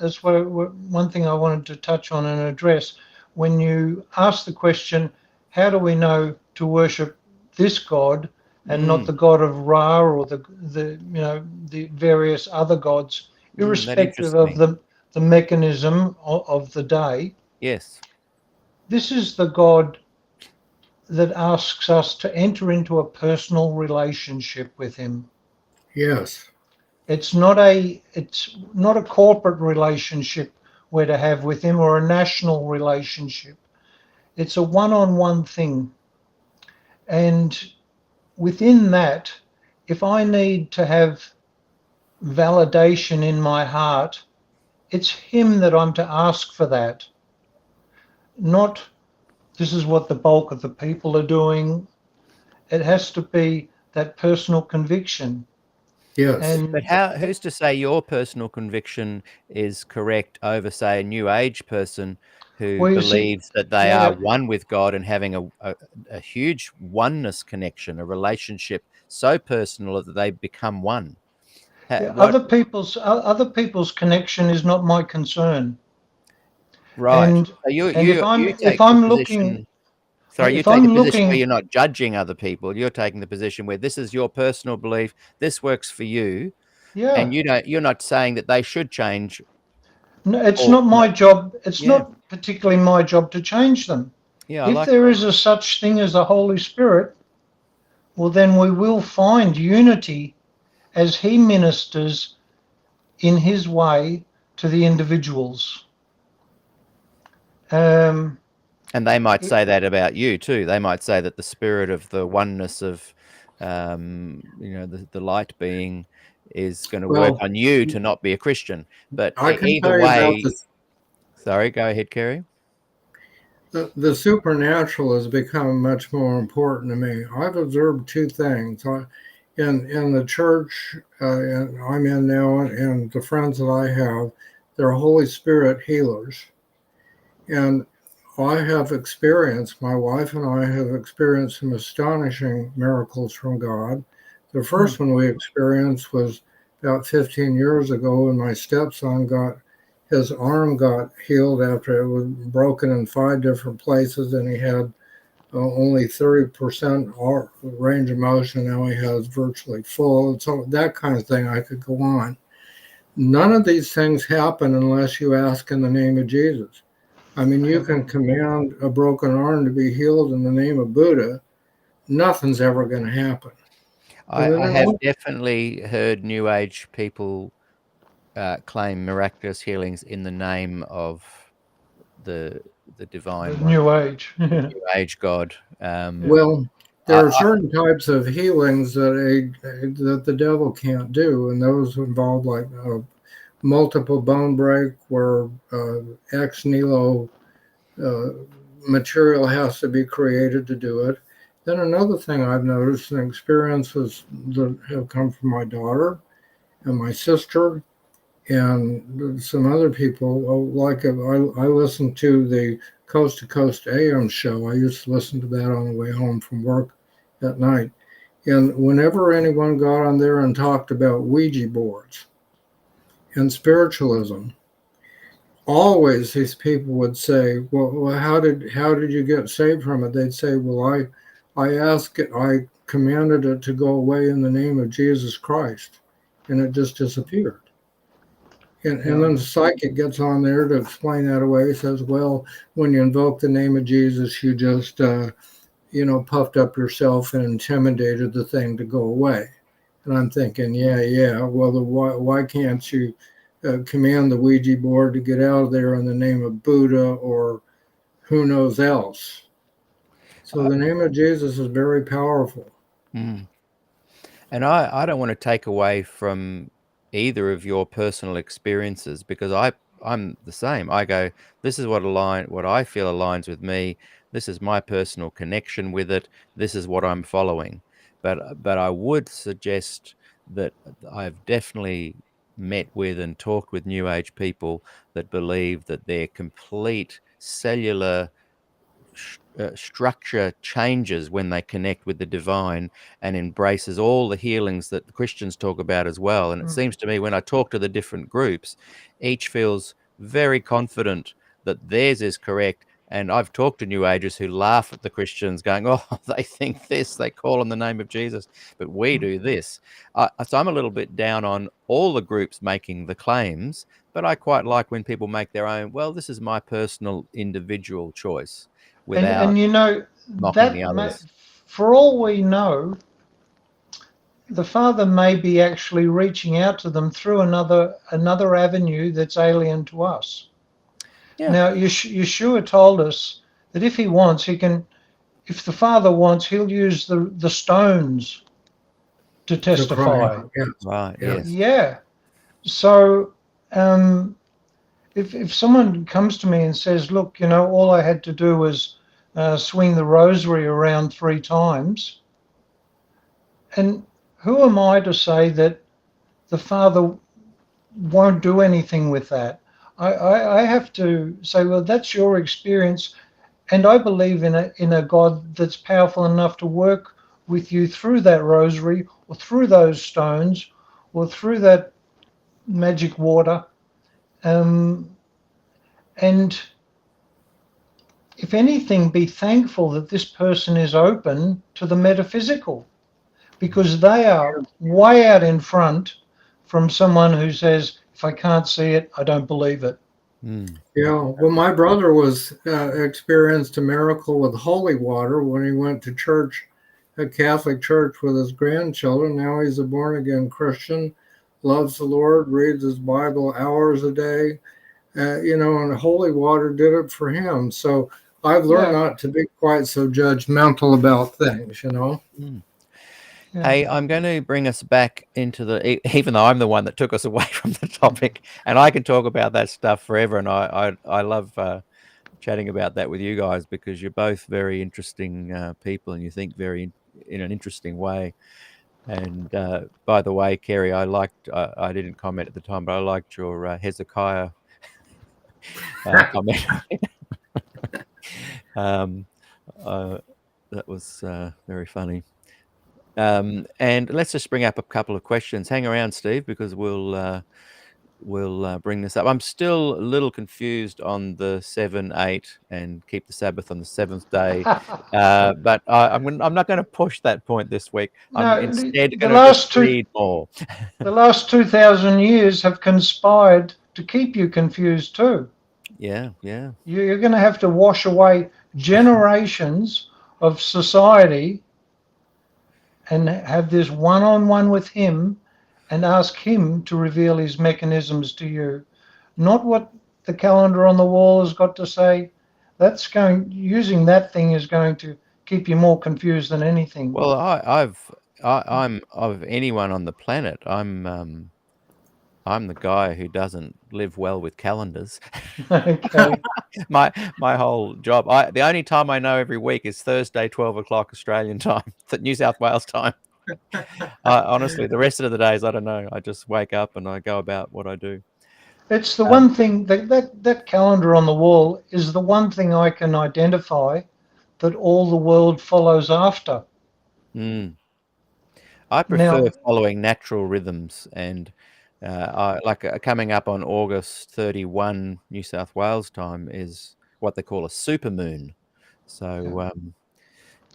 [SPEAKER 4] that's one thing I wanted to touch on and address. When you ask the question, how do we know to worship this God and not the God of Ra or the various other gods,
[SPEAKER 2] That
[SPEAKER 4] irrespective
[SPEAKER 2] interests
[SPEAKER 4] of
[SPEAKER 2] me.
[SPEAKER 4] the mechanism of the day?
[SPEAKER 2] Yes.
[SPEAKER 4] This is the God that asks us to enter into a personal relationship with him.
[SPEAKER 3] Yes.
[SPEAKER 4] It's not a corporate relationship we're to have with him, or a national relationship. It's a one-on-one thing. And within that, if I need to have validation in my heart, it's him that I'm to ask for that. Not, this is what the bulk of the people are doing. It has to be that personal conviction.
[SPEAKER 3] Yes.
[SPEAKER 2] But
[SPEAKER 4] And
[SPEAKER 2] who's to say your personal conviction is correct over, say, a New Age person who
[SPEAKER 4] well, you see,
[SPEAKER 2] believes that they are
[SPEAKER 4] yeah,
[SPEAKER 2] one with God and having a huge oneness connection, a relationship so personal that they become one? What?
[SPEAKER 4] other people's connection is not my concern.
[SPEAKER 2] Right.
[SPEAKER 4] And
[SPEAKER 2] So
[SPEAKER 4] and
[SPEAKER 2] you
[SPEAKER 4] if
[SPEAKER 2] take the
[SPEAKER 4] I'm looking
[SPEAKER 2] position. Sorry, you
[SPEAKER 4] if
[SPEAKER 2] take the
[SPEAKER 4] I'm
[SPEAKER 2] position where
[SPEAKER 4] looking,
[SPEAKER 2] you're not judging other people. You're taking the position where this is your personal belief. This works for you, and
[SPEAKER 4] yeah,
[SPEAKER 2] you're not saying that they should change
[SPEAKER 4] no, it's
[SPEAKER 2] or
[SPEAKER 4] not
[SPEAKER 2] not.
[SPEAKER 4] my job. It's
[SPEAKER 2] Yeah.
[SPEAKER 4] not particularly my job to change them.
[SPEAKER 2] Yeah, I
[SPEAKER 4] If
[SPEAKER 2] like
[SPEAKER 4] there
[SPEAKER 2] that.
[SPEAKER 4] is a such thing as the Holy Spirit, well, then we will find unity as He ministers in His way to the individuals. Um,
[SPEAKER 2] And they might
[SPEAKER 4] it-
[SPEAKER 2] say that about you too. They might say that the spirit of the oneness of, the light being is going to work
[SPEAKER 3] Well,
[SPEAKER 2] on you to not be a Christian. But
[SPEAKER 3] I can
[SPEAKER 2] either
[SPEAKER 3] tell you about
[SPEAKER 2] way, sorry, go ahead, Kerry.
[SPEAKER 3] the supernatural has become much more important to me. I've observed two things. In the church I'm in now, and the friends that I have, they're Holy Spirit healers. And I have experienced, my wife and I have experienced some astonishing miracles from God. The first one we experienced was about 15 years ago when my stepson his arm got healed after it was broken in 5 different places, and he had only 30% range of motion. Now he has virtually full. So that kind of thing, I could go on. None of these things happen unless you ask in the name of Jesus. I mean, you can command a broken arm to be healed in the name of Buddha. Nothing's ever going to happen.
[SPEAKER 2] I have definitely heard New Age people claim miraculous healings in the name of the divine one,
[SPEAKER 4] New Age.
[SPEAKER 2] New Age God.
[SPEAKER 3] Well, there are certain types of healings that the devil can't do, and those involve like multiple bone break, where ex nihilo material has to be created to do it. Then another thing I've noticed, and experiences that have come from my daughter and my sister and some other people, like I listened to the Coast to Coast AM show. I used to listen to that on the way home from work at night. And whenever anyone got on there and talked about Ouija boards and spiritualism, always these people would say, well, how did you get saved from it? They'd say, well, I commanded it to go away in the name of Jesus Christ, and it just disappeared. And then the psychic gets on there to explain that away. He says, well, when you invoke the name of Jesus, you just, puffed up yourself and intimidated the thing to go away. And I'm thinking, yeah. Well, why can't you command the Ouija board to get out of there in the name of Buddha or who knows else? So the name of Jesus is very powerful.
[SPEAKER 2] And I don't want to take away from either of your personal experiences, because I'm the same. I go, this is what I feel aligns with me. This is my personal connection with it. This is what I'm following. But I would suggest that I've definitely met with and talked with New Age people that believe that their complete cellular structure changes when they connect with the divine and embraces all the healings that the Christians talk about as well. And it seems to me, when I talk to the different groups, each feels very confident that theirs is correct. And I've talked to New Agers who laugh at the Christians, going, oh, they think this, they call on the name of Jesus, but we do this. So I'm a little bit down on all the groups making the claims, but I quite like when people make their own, well, this is my personal individual choice, without
[SPEAKER 4] And
[SPEAKER 2] mocking the others.
[SPEAKER 4] for all we know, the Father may be actually reaching out to them through another avenue that's alien to us. Yeah. Now, Yeshua told us that if he wants, if the Father wants, he'll use the stones to testify.
[SPEAKER 2] Right, yes.
[SPEAKER 4] Yeah. So if someone comes to me and says, look, all I had to do was swing the rosary around 3 times, and who am I to say that the Father won't do anything with that? I have to say, well, that's your experience, and I believe in a God that's powerful enough to work with you through that rosary, or through those stones, or through that magic water. And if anything, be thankful that this person is open to the metaphysical, because they are way out in front from someone who says, if I can't see it, I don't believe it.
[SPEAKER 3] Yeah, well, my brother experienced a miracle with holy water when he went to church, a Catholic church, with his grandchildren. Now he's a born-again Christian, loves the Lord, reads his Bible hours a day, and holy water did it for him. So I've learned not to be quite so judgmental about things,
[SPEAKER 2] Yeah. Hey, I'm going to bring us back into even though I'm the one that took us away from the topic, and I can talk about that stuff forever, and I love chatting about that with you guys, because you're both very interesting people, and you think in an interesting way. And by the way, Kerry, I didn't comment at the time, but I liked your Hezekiah comment. That was very funny. And let's just bring up a couple of questions. Hang around, Steve, because we'll we'll bring this up. I'm still a little confused on the 7, 8, and keep the Sabbath on the 7th day. But I'm not going to push that point this week. I'm
[SPEAKER 4] No,
[SPEAKER 2] instead
[SPEAKER 4] the
[SPEAKER 2] going to just
[SPEAKER 4] last
[SPEAKER 2] read more.
[SPEAKER 4] the last 2,000 years have conspired to keep you confused too.
[SPEAKER 2] Yeah.
[SPEAKER 4] You're going to have to wash away generations of society and have this one-on-one with him and ask him to reveal his mechanisms to you, not what the calendar on the wall has got to say. Using that thing is going to keep you more confused than anything.
[SPEAKER 2] Well, I'm of anyone on the planet. I'm the guy who doesn't live well with calendars.
[SPEAKER 4] Okay.
[SPEAKER 2] My whole job. The only time I know every week is Thursday, 12 o'clock Australian time, New South Wales time. Honestly, the rest of the days I don't know. I just wake up and I go about what I do.
[SPEAKER 4] It's the one thing that calendar on the wall is the one thing I can identify that all the world follows after.
[SPEAKER 2] I prefer
[SPEAKER 4] Now,
[SPEAKER 2] following natural rhythms, and coming up on August 31 New South Wales time is what they call a supermoon. So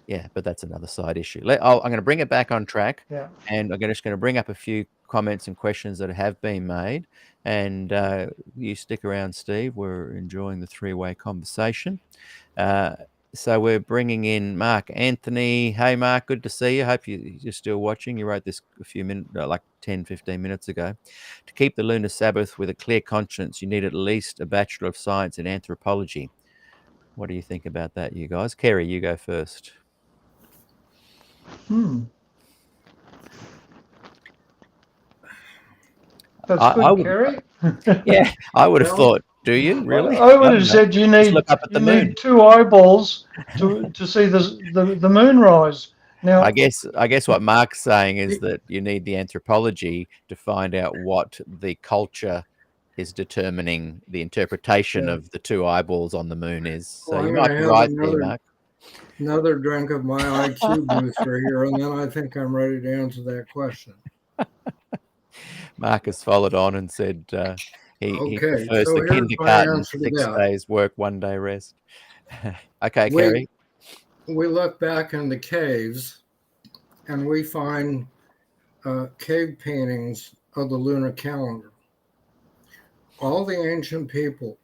[SPEAKER 2] yeah, but that's another side issue. I'm going to bring it back on track,
[SPEAKER 4] yeah.
[SPEAKER 2] and I'm just going to bring up a few comments and questions that have been made. And you stick around, Steve. We're enjoying the three-way conversation. So we're bringing in Mark Anthony. Hey, Mark, good to see you. Hope you're still watching. You wrote this a few minutes, like 10, 15 minutes ago. To keep the Lunar Sabbath with a clear conscience, you need at least a Bachelor of Science in Anthropology. What do you think about that, you guys? Kerry, you go first.
[SPEAKER 4] That's good, Kerry.
[SPEAKER 2] Yeah, I would have thought. Do you really?
[SPEAKER 4] I would have said you need
[SPEAKER 2] look up at the moon.
[SPEAKER 4] need 2 eyeballs to see the moon rise. Now,
[SPEAKER 2] I guess what Mark's saying is that you need the anthropology to find out what the culture is determining the interpretation of the 2 eyeballs on the moon is. So you might be right there, Mark.
[SPEAKER 3] Another drink of my IQ booster here, and then I think I'm ready to answer that question.
[SPEAKER 2] Mark has followed on and said he prefers
[SPEAKER 3] so
[SPEAKER 2] the
[SPEAKER 3] here's
[SPEAKER 2] kindergarten
[SPEAKER 3] my answer to
[SPEAKER 2] 6
[SPEAKER 3] that.
[SPEAKER 2] days work, 1 day rest. Okay,
[SPEAKER 3] We-
[SPEAKER 2] Kerry.
[SPEAKER 3] We look back in the caves and we find cave paintings of the lunar calendar. All the ancient peoples,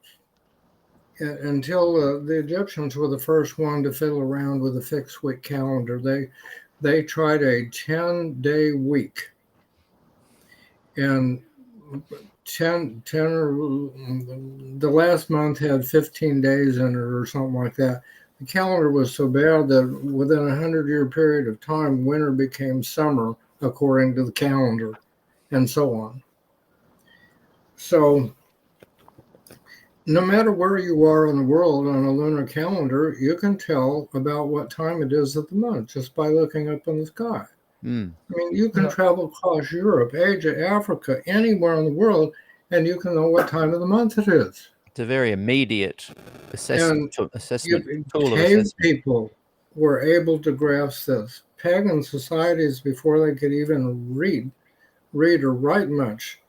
[SPEAKER 3] until the Egyptians were the first one to fiddle around with a fixed week calendar, they tried a 10-day week. And the last month had 15 days in it or something like that. The calendar was so bad that within a 100-year period of time, winter became summer according to the calendar, and so on. So no matter where you are in the world on a lunar calendar, you can tell about what time it is of the month just by looking up in the sky. I mean, you can travel across Europe, Asia, Africa, anywhere in the world, and you can know what time of the month it is.
[SPEAKER 2] It's a very immediate assessment tool of assessment.
[SPEAKER 3] Cave people were able to grasp this. Pagan societies, before they could even read or write much,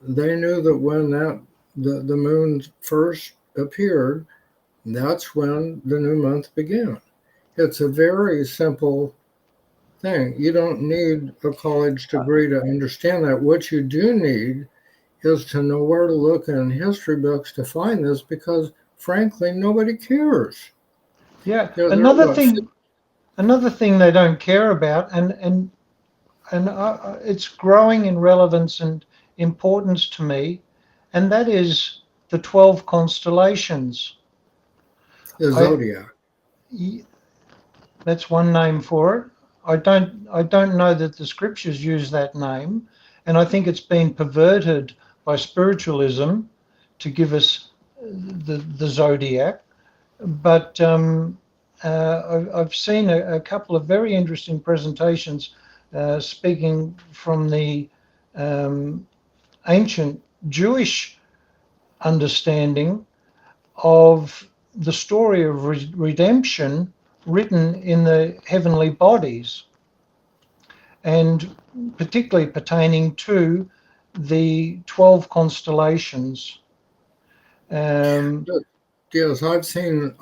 [SPEAKER 3] they knew that when the moon first appeared, that's when the new month began. It's a very simple thing. You don't need a college degree to understand that. What you do need is to know where to look in history books to find this, because frankly nobody cares.
[SPEAKER 4] Yeah, another thing they don't care about, and it's growing in relevance and importance to me, and that is the 12 constellations.
[SPEAKER 3] The zodiac.
[SPEAKER 4] That's one name for it. I don't know that the scriptures use that name, and I think it's been perverted by spiritualism to give us the zodiac. But I've seen a couple of very interesting presentations speaking from the ancient Jewish understanding of the story of redemption written in the heavenly bodies, and particularly pertaining to the 12 constellations.
[SPEAKER 3] Yes, I've seen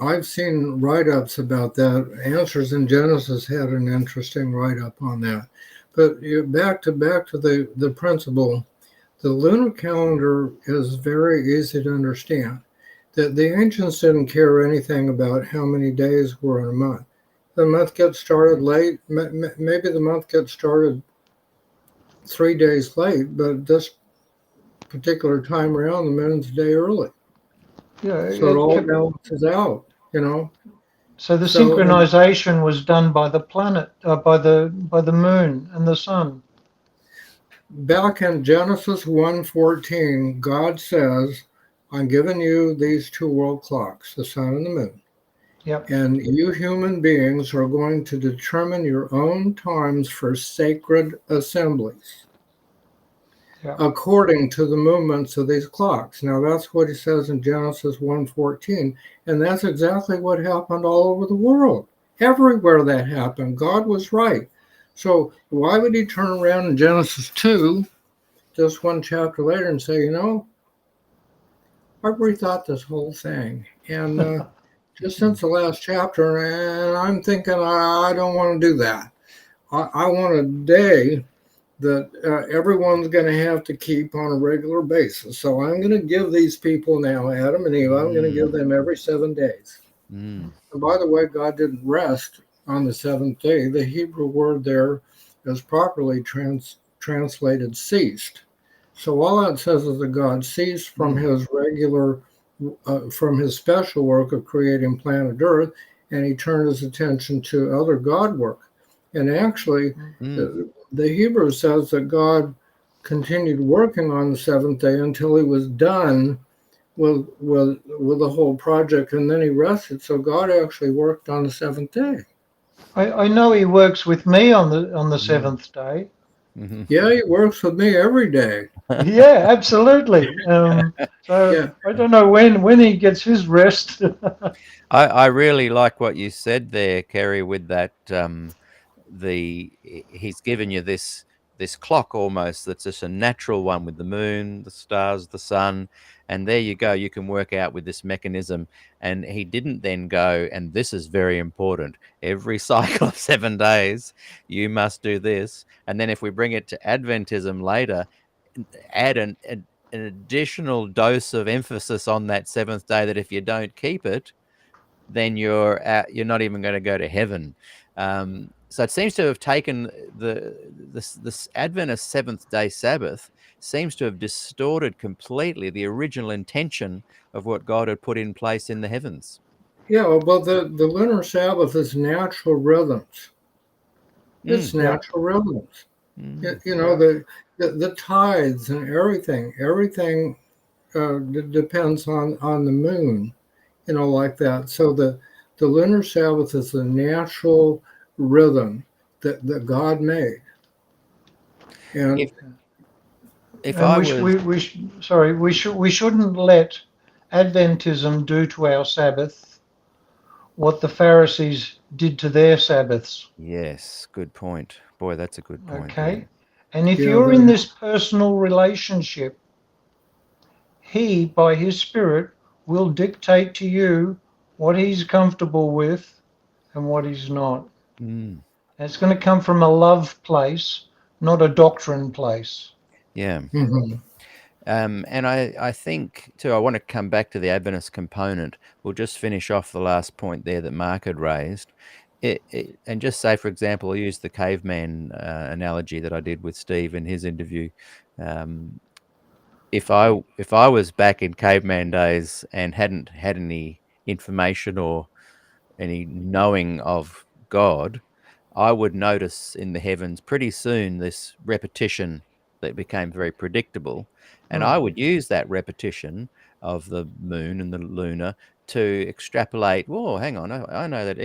[SPEAKER 3] write-ups about that. Answers in Genesis had an interesting write-up on that. But back to the principle, the lunar calendar is very easy to understand. That the ancients didn't care anything about how many days were in a month. The month gets started late. Maybe the month gets started 3 days late, but this particular time around, the moon's a day early.
[SPEAKER 4] Yeah,
[SPEAKER 3] So it all balances out, you know.
[SPEAKER 4] So the
[SPEAKER 3] So,
[SPEAKER 4] synchronization was done by the planet, by the moon and the sun.
[SPEAKER 3] back in Genesis 1:14, God says, I'm giving you these two world clocks, the sun and the moon.
[SPEAKER 4] Yep.
[SPEAKER 3] And you human beings are going to determine your own times for sacred assemblies according to the movements of these clocks. Now, that's what he says in Genesis 1:14. And that's exactly what happened all over the world. Everywhere that happened, God was right. So why would he turn around in Genesis 2, just one chapter later, and say, I've rethought this whole thing. And just since the last chapter, and I'm thinking I don't want to do that. I want a day that everyone's going to have to keep on a regular basis. So I'm going to give these people now, Adam and Eve, I'm going to give them every 7 days. And by the way, God didn't rest on the seventh day. The Hebrew word there is properly translated ceased. So all that says is that God ceased from his regular, from his special work of creating planet Earth, and he turned his attention to other God work. And actually, the Hebrew says that God continued working on the seventh day until he was done with the whole project, and then he rested. So God actually worked on the seventh day.
[SPEAKER 4] I know he works with me on the seventh day.
[SPEAKER 3] Yeah, he works with me every day.
[SPEAKER 4] Yeah, absolutely. So I don't know when he gets his rest.
[SPEAKER 2] I really like what you said there, Kerry, with that he's given you this clock almost that's just a natural one with the moon, the stars, the sun, and there you go. You can work out with this mechanism. And he didn't then go, and this is very important, every cycle of 7 days you must do this. And then if we bring it to Adventism later, add an additional dose of emphasis on that seventh day, that if you don't keep it, then you're not even going to go to heaven. So it seems to have taken this Adventist seventh day Sabbath seems to have distorted completely the original intention of what God had put in place in the heavens.
[SPEAKER 3] Yeah, well, the lunar Sabbath is natural rhythms. It's natural rhythms. The tides and everything depends on the moon, like that. So the lunar Sabbath is a natural rhythm that God made. And
[SPEAKER 4] we shouldn't let Adventism do to our Sabbath what the Pharisees did to their Sabbaths.
[SPEAKER 2] Yes, good point. Boy, that's a good point.
[SPEAKER 4] Okay.
[SPEAKER 2] Yeah.
[SPEAKER 4] And if you're in this personal relationship, he, by his Spirit, will dictate to you what he's comfortable with and what he's not. And it's going to come from a love place, not a doctrine place.
[SPEAKER 2] Yeah. And I think, too, I want to come back to the Adventist component. We'll just finish off the last point there that Mark had raised. And just say, for example, I'll use the caveman analogy that I did with Steve in his interview. If I was back in caveman days and hadn't had any information or any knowing of God, I would notice in the heavens pretty soon this repetition that became very predictable. And I would use that repetition of the moon and the lunar to extrapolate, whoa, hang on, I know that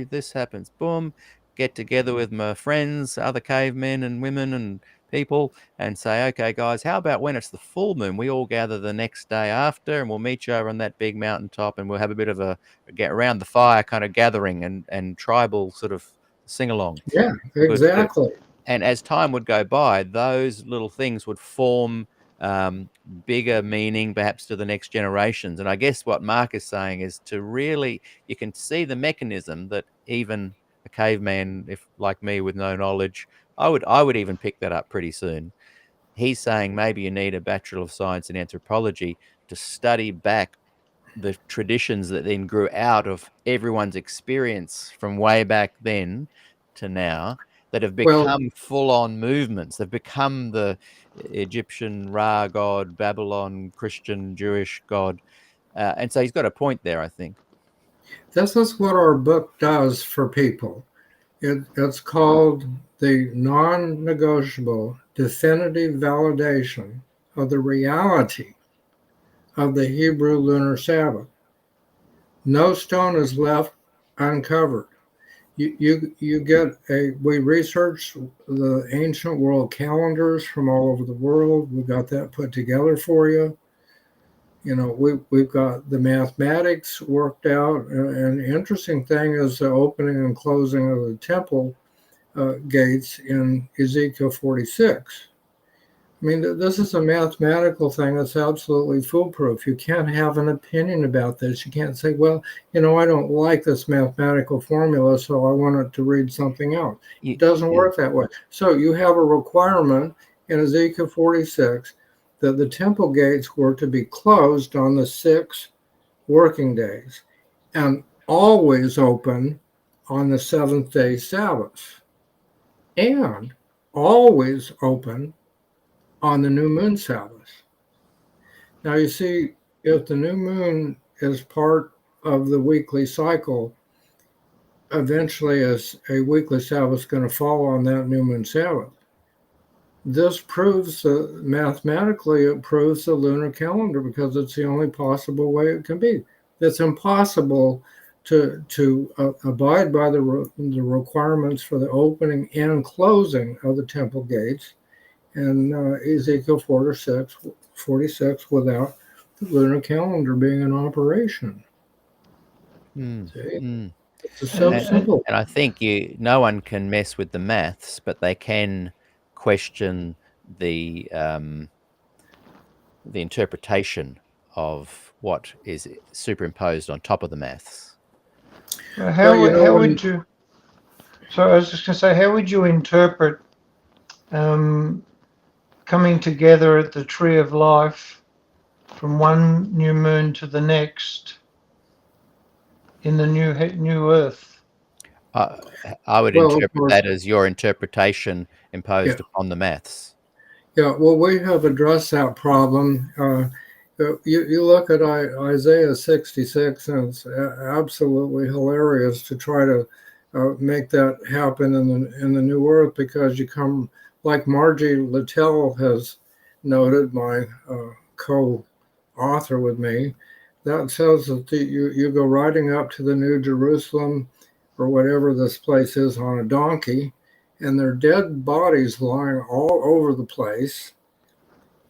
[SPEAKER 2] this happens, boom, get together with my friends, other cavemen and women and people, and say, okay, guys, how about when it's the full moon, we all gather the next day after, and we'll meet you over on that big mountaintop, and we'll have a bit of a get around the fire kind of gathering and tribal sort of sing along.
[SPEAKER 3] Yeah, exactly.
[SPEAKER 2] And as time would go by, those little things would form bigger meaning perhaps to the next generations. And I guess what Mark is saying is to really, you can see the mechanism that even a caveman, if like me with no knowledge, I would even pick that up pretty soon. He's saying maybe you need a Bachelor of Science in Anthropology to study back the traditions that then grew out of everyone's experience from way back then to now, that have
[SPEAKER 3] Well,
[SPEAKER 2] become full-on movements. They've become the Egyptian Ra god, Babylon, Christian, Jewish god. And so he's got a point there, I think.
[SPEAKER 3] this is what our book does for people. It's called the non-negotiable definitive validation of the reality of the Hebrew lunar Sabbath. No stone is left uncovered. You get we researched the ancient world calendars from all over the world. We got that put together for you. You know, we've got the mathematics worked out. And the interesting thing is the opening and closing of the temple gates in Ezekiel 46. I mean, this is a mathematical thing that's absolutely foolproof. You can't have an opinion about this. You can't say, well, you know, I don't like this mathematical formula, so I want it to read something else. It doesn't work that way. So you have a requirement in Ezekiel 46 that the temple gates were to be closed on the 6 working days and always open on the 7th-day Sabbath, and always open on the new moon Sabbath. Now you see, if the new moon is part of the weekly cycle, eventually as a weekly Sabbath is going to fall on that new moon Sabbath. This proves, mathematically, it proves the lunar calendar because it's the only possible way it can be. It's impossible to abide by the requirements for the opening and closing of the temple gates and Ezekiel 46 without the lunar calendar being in operation. It's so simple.
[SPEAKER 2] And I think no one can mess with the maths, but they can question the interpretation of what is superimposed on top of the maths.
[SPEAKER 4] How would you? So I was just going to say, how would you interpret coming together at the tree of life from one new moon to the next in the new earth?
[SPEAKER 2] I would interpret that as your interpretation imposed upon the maths.
[SPEAKER 3] Yeah, well, we have addressed that problem. You look at Isaiah 66, and it's absolutely hilarious to try to make that happen in the new earth, because you come, like Margie Littell has noted, my co-author with me, that says that you go riding up to the New Jerusalem or whatever this place is on a donkey, and there are dead bodies lying all over the place.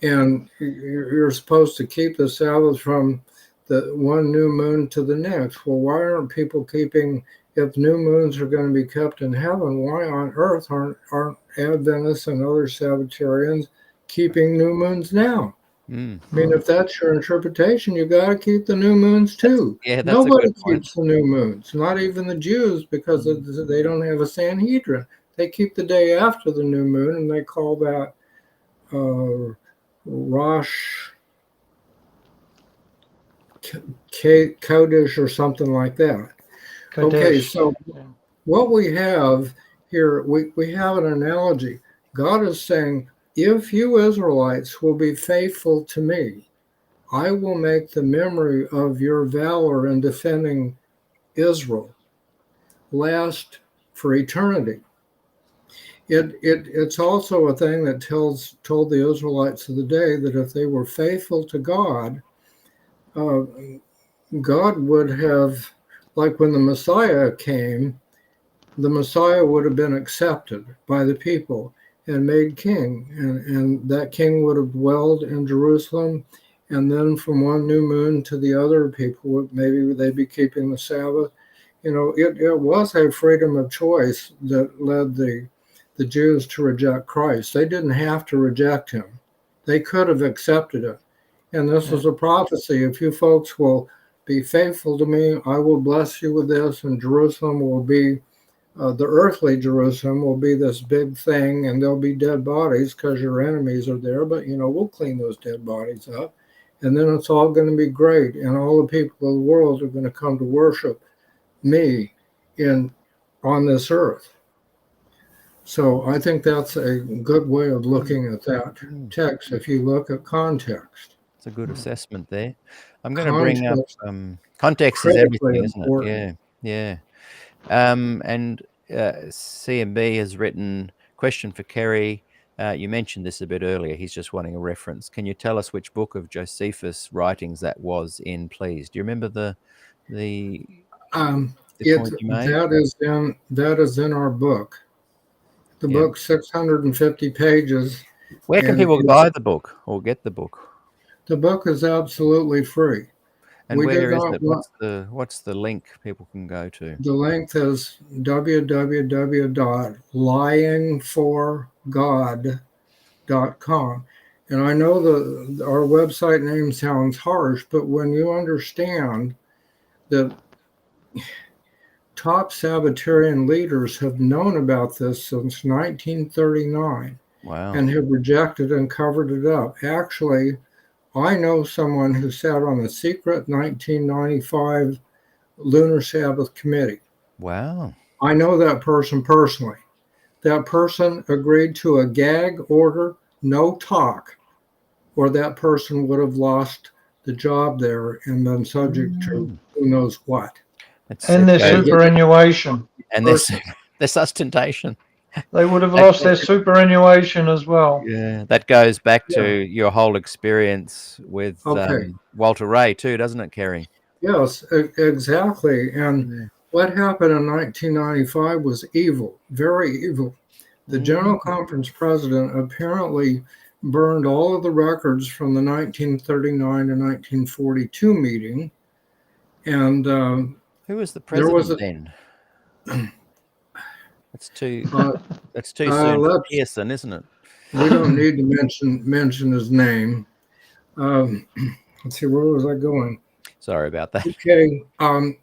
[SPEAKER 3] And you're supposed to keep the Sabbath from the one new moon to the next. Well, why aren't people keeping, if new moons are going to be kept in heaven, why on earth aren't Adventists and other Sabbatarians keeping new moons now? I mean, if that's your interpretation, you got to keep the new moons too. Nobody keeps the new moons, not even the Jews, because they don't have a Sanhedrin. They keep the day after the new moon, and they call that Rosh Kodesh or something like that. Kodesh. Okay, so what we have here, we have an analogy. God is saying, if you Israelites will be faithful to me, I will make the memory of your valor in defending Israel last for eternity. It's also a thing that told the Israelites of the day that if they were faithful to God, God would have, like when the Messiah came, the Messiah would have been accepted by the people and made king, and that king would have dwelled in Jerusalem, and then from one new moon to the other, people would, maybe they'd be keeping the Sabbath. You know, it was a freedom of choice that led the Jews to reject Christ. They didn't have to reject him. they could have accepted it. And this is a prophecy. If you folks will be faithful to me, I will bless you with this, and Jerusalem will be, the earthly Jerusalem will be this big thing, and there'll be dead bodies because your enemies are there, but, we'll clean those dead bodies up. And then it's all going to be great, and all the people of the world are going to come to worship me on this earth. So I think that's a good way of looking at that text if you look at context.
[SPEAKER 2] It's a good assessment there. I'm going to bring up context is
[SPEAKER 3] critically
[SPEAKER 2] everything, isn't it?
[SPEAKER 3] important.
[SPEAKER 2] Yeah. And CMB has written, question for Kerry. You mentioned this a bit earlier. He's just wanting a reference. Can you tell us which book of Josephus' writings that was in, please? Do you remember the point you made?
[SPEAKER 3] That is in our book. The book's 650 pages.
[SPEAKER 2] Where can people buy the book or get the book?
[SPEAKER 3] The book is absolutely free.
[SPEAKER 2] And where is it? What's the link people can go to?
[SPEAKER 3] The link is www.lyingforgod.com. And I know our website name sounds harsh, but when you understand that top Sabbatarian leaders have known about this since 1939 and have rejected and covered it up. Actually, I know someone who sat on the secret 1995 Lunar Sabbath committee.
[SPEAKER 2] Wow.
[SPEAKER 3] I know that person personally. That person agreed to a gag order, no talk, or that person would have lost the job there and been subject to who knows what.
[SPEAKER 4] And their superannuation.
[SPEAKER 2] And their sustentation.
[SPEAKER 4] They would have lost their superannuation as well.
[SPEAKER 2] Yeah, that goes back to your whole experience with Walter Ray too, doesn't it, Kerry?
[SPEAKER 3] Yes, exactly. And what happened in 1995 was evil, very evil. The General Conference president apparently burned all of the records from the 1939 to 1942 meeting. And
[SPEAKER 2] who was the president then? That's too soon. Pearson, isn't it?
[SPEAKER 3] We don't need to mention his name. Let's see, where was I going?
[SPEAKER 2] Sorry about that.
[SPEAKER 3] Okay,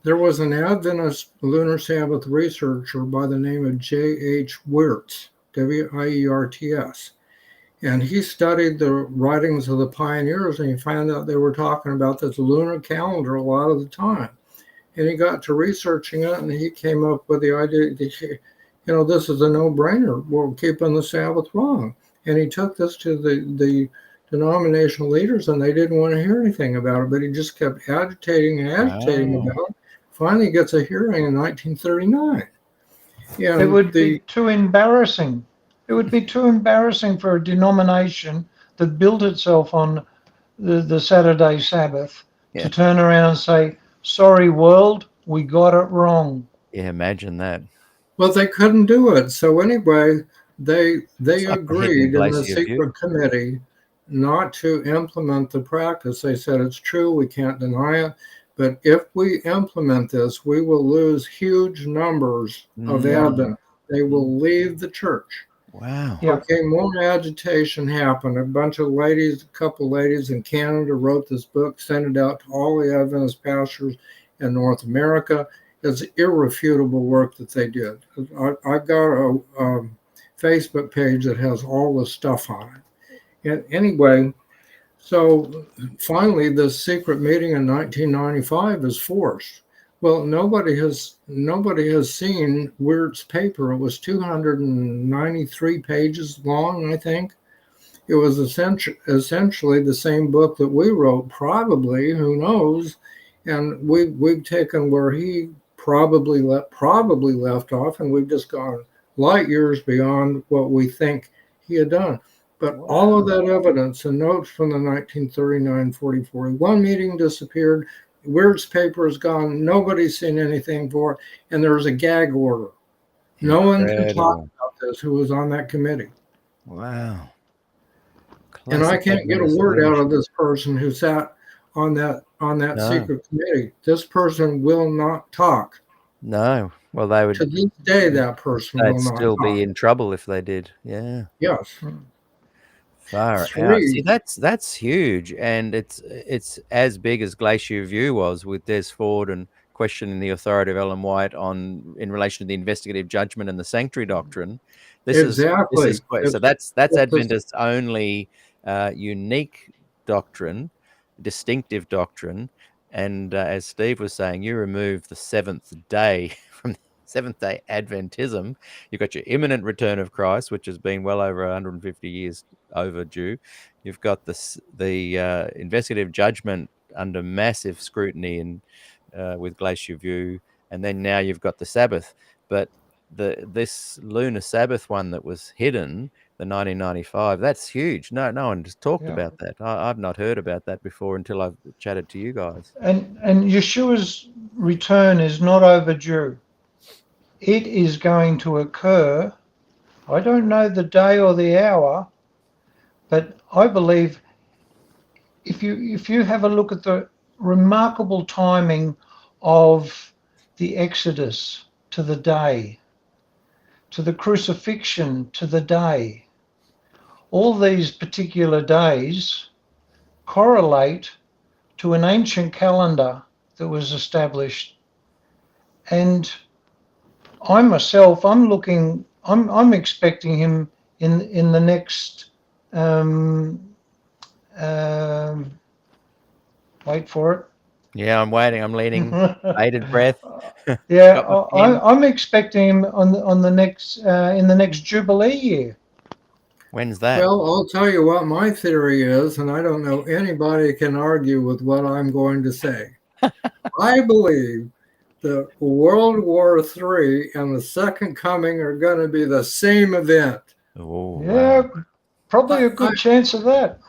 [SPEAKER 3] there was an Adventist Lunar Sabbath researcher by the name of J.H. Wirtz, W-I-E-R-T-S, and he studied the writings of the pioneers, and he found out they were talking about this lunar calendar a lot of the time. And he got to researching it, and he came up with the idea that, this is a no-brainer. We're keeping the Sabbath wrong. And he took this to the denominational leaders, and they didn't want to hear anything about it, but he just kept agitating about it. Finally gets a hearing in 1939.
[SPEAKER 4] It would be too embarrassing. It would be too embarrassing for a denomination that built itself on the Saturday Sabbath to turn around and say, sorry, world, we got it wrong.
[SPEAKER 2] Yeah, imagine that.
[SPEAKER 3] Well, they couldn't do it. So anyway, they agreed in the secret committee not to implement the practice. They said it's true, we can't deny it, but if we implement this, we will lose huge numbers of Adventists. They will leave the church.
[SPEAKER 2] Wow.
[SPEAKER 3] Okay, more agitation happened. A couple ladies in Canada wrote this book, sent it out to all the Adventist pastors in North America. It's irrefutable work that they did. I've got a Facebook page that has all the stuff on it. And anyway, so finally this secret meeting in 1995 is forced. Well, nobody has seen Wirt's paper. It was 293 pages long, I think. It was essentially the same book that we wrote, probably, who knows? And we've taken where he probably left off, and we've just gone light years beyond what we think he had done. But all of that evidence and notes from the 1939-40-41 meeting disappeared. Wirt's paper is gone. Nobody's seen anything for it, and there's a gag order. No one can talk about this who was on that committee.
[SPEAKER 2] Wow.
[SPEAKER 3] And I can't get a word out of this person who sat on that secret committee. This person will not talk.
[SPEAKER 2] No. Well, they would.
[SPEAKER 3] To this day, that person will not
[SPEAKER 2] still
[SPEAKER 3] talk.
[SPEAKER 2] be in trouble if they did. Yeah.
[SPEAKER 3] Yes.
[SPEAKER 2] Far out. See,
[SPEAKER 3] Three,
[SPEAKER 2] that's huge, and it's as big as Glacier View was with Des Ford and questioning the authority of Ellen White in relation to the investigative judgment and the sanctuary doctrine. This is
[SPEAKER 3] exactly.
[SPEAKER 2] so that's Adventist only unique doctrine, distinctive doctrine, and as Steve was saying, you remove the seventh day from Seventh Day Adventism. You've got your imminent return of Christ, which has been well over 150 years overdue. You've got the investigative judgment under massive scrutiny and with Glacier View, and then now you've got the Sabbath. But this Lunar Sabbath one that was hidden, the 1995, that's huge. No one just talked
[SPEAKER 4] Yeah.
[SPEAKER 2] about that. I've not heard about that before until I've chatted to you guys.
[SPEAKER 4] And Yeshua's return is not overdue. It is going to occur. I don't know the day or the hour, but I believe if you have a look at the remarkable timing of the Exodus to the day, to the crucifixion to the day, all these particular days correlate to an ancient calendar that was established. And I myself, I'm expecting him in the next wait for it.
[SPEAKER 2] Yeah, I'm waiting. I'm leaning, bated breath.
[SPEAKER 4] Yeah,
[SPEAKER 2] Got my pen.
[SPEAKER 4] I'm expecting him on the next in the next Jubilee year.
[SPEAKER 2] When's that?
[SPEAKER 3] well, I'll tell you what my theory is, and I don't know anybody can argue with what I'm going to say. I believe that World War III and the Second Coming are going to be the same event.
[SPEAKER 2] Oh,
[SPEAKER 4] Yeah,
[SPEAKER 2] wow.
[SPEAKER 4] probably a good chance of that.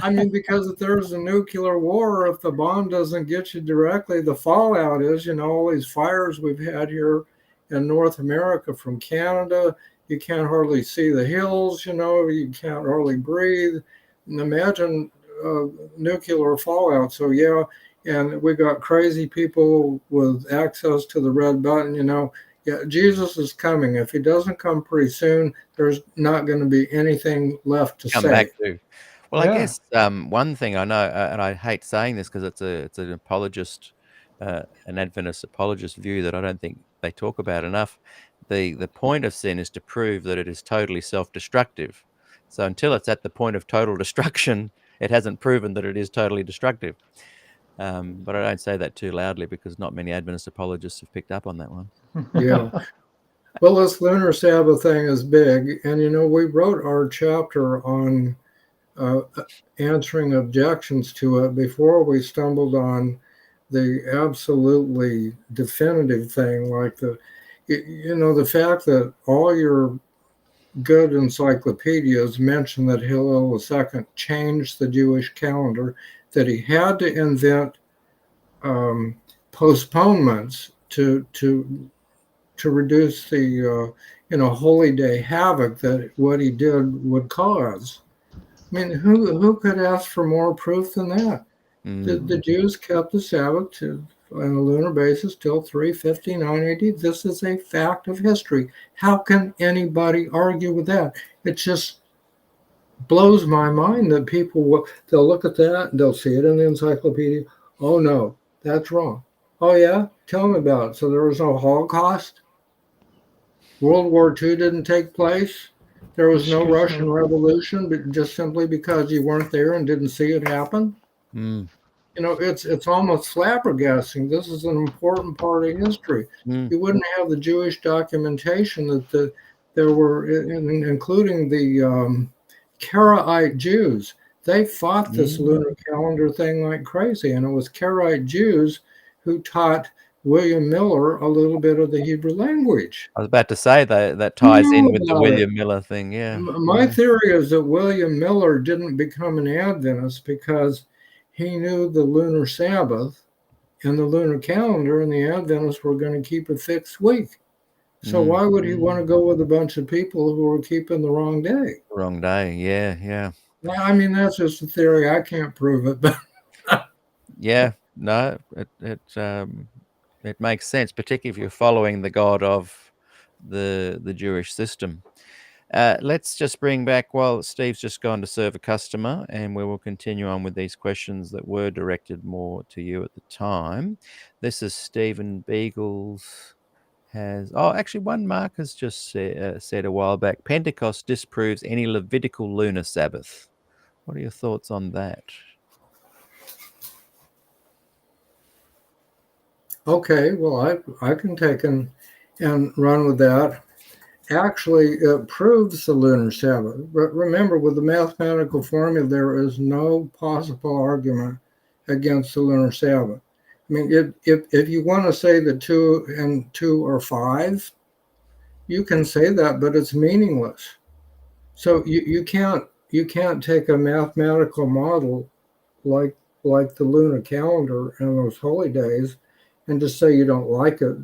[SPEAKER 3] I mean, because if there's a nuclear war, if the bomb doesn't get you directly, the fallout is, all these fires we've had here in North America from Canada. You can't hardly see the hills, you can't hardly breathe. And imagine nuclear fallout. So, yeah, and we got crazy people with access to the red button, Yeah, Jesus is coming. If he doesn't come pretty soon, there's not going to be anything left to
[SPEAKER 2] Come
[SPEAKER 3] say.
[SPEAKER 2] back to. Well, I
[SPEAKER 4] Yeah.
[SPEAKER 2] guess one thing I know, and I hate saying this because it's an apologist, an Adventist apologist view that I don't think they talk about enough. The point of sin is to prove that it is totally self-destructive. So until it's at the point of total destruction, it hasn't proven that it is totally destructive. But I don't say that too loudly because not many Adventist apologists have picked up on that one.
[SPEAKER 3] Yeah. Well, this Lunar Sabbath thing is big. And, we wrote our chapter on answering objections to it before we stumbled on the absolutely definitive thing, like the fact that all your good encyclopedias mention that Hillel II changed the Jewish calendar, that he had to invent postponements to reduce the holy day havoc that what he did would cause. I mean, who could ask for more proof than that? The Jews kept the Sabbath on a lunar basis till 359 AD. This is a fact of history. How can anybody argue with that? It just blows my mind that they'll look at that and they'll see it in the encyclopedia. Oh no, that's wrong. Oh yeah, tell me about it. So there was no Holocaust? World War II didn't take place? There was no Russian Revolution, but just simply because you weren't there and didn't see it happen? It's almost flabbergasting. This is an important part of history. You wouldn't have the Jewish documentation that there were, including the Karaite Jews. They fought this lunar calendar thing like crazy, and it was Karaite Jews who taught William Miller a little bit of the Hebrew language.
[SPEAKER 2] I was about to say that ties in with the William Miller thing. Yeah.
[SPEAKER 3] My theory is that William Miller didn't become an Adventist because he knew the lunar Sabbath and the lunar calendar, and the Adventists were going to keep a fixed week. So why would he want to go with a bunch of people who were keeping the wrong day?
[SPEAKER 2] Wrong day. Yeah.
[SPEAKER 3] I mean, that's just a theory. I can't prove it, but
[SPEAKER 2] yeah, no, it makes sense, particularly if you're following the God of the Jewish system. Let's just bring back, while Steve's just gone to serve a customer, and we will continue on with these questions that were directed more to you at the time. This is Stephen Beagles. Actually, one Mark has just said a while back, Pentecost disproves any Levitical lunar Sabbath. What are your thoughts on that?
[SPEAKER 3] Okay, well, I can take and run with that. Actually, it proves the lunar Sabbath. But remember, with the mathematical formula, there is no possible argument against the lunar Sabbath. I mean, if you want to say that 2 and 2 are 5, you can say that, but it's meaningless. So you can't take a mathematical model like the lunar calendar and those holy days and just say you don't like it.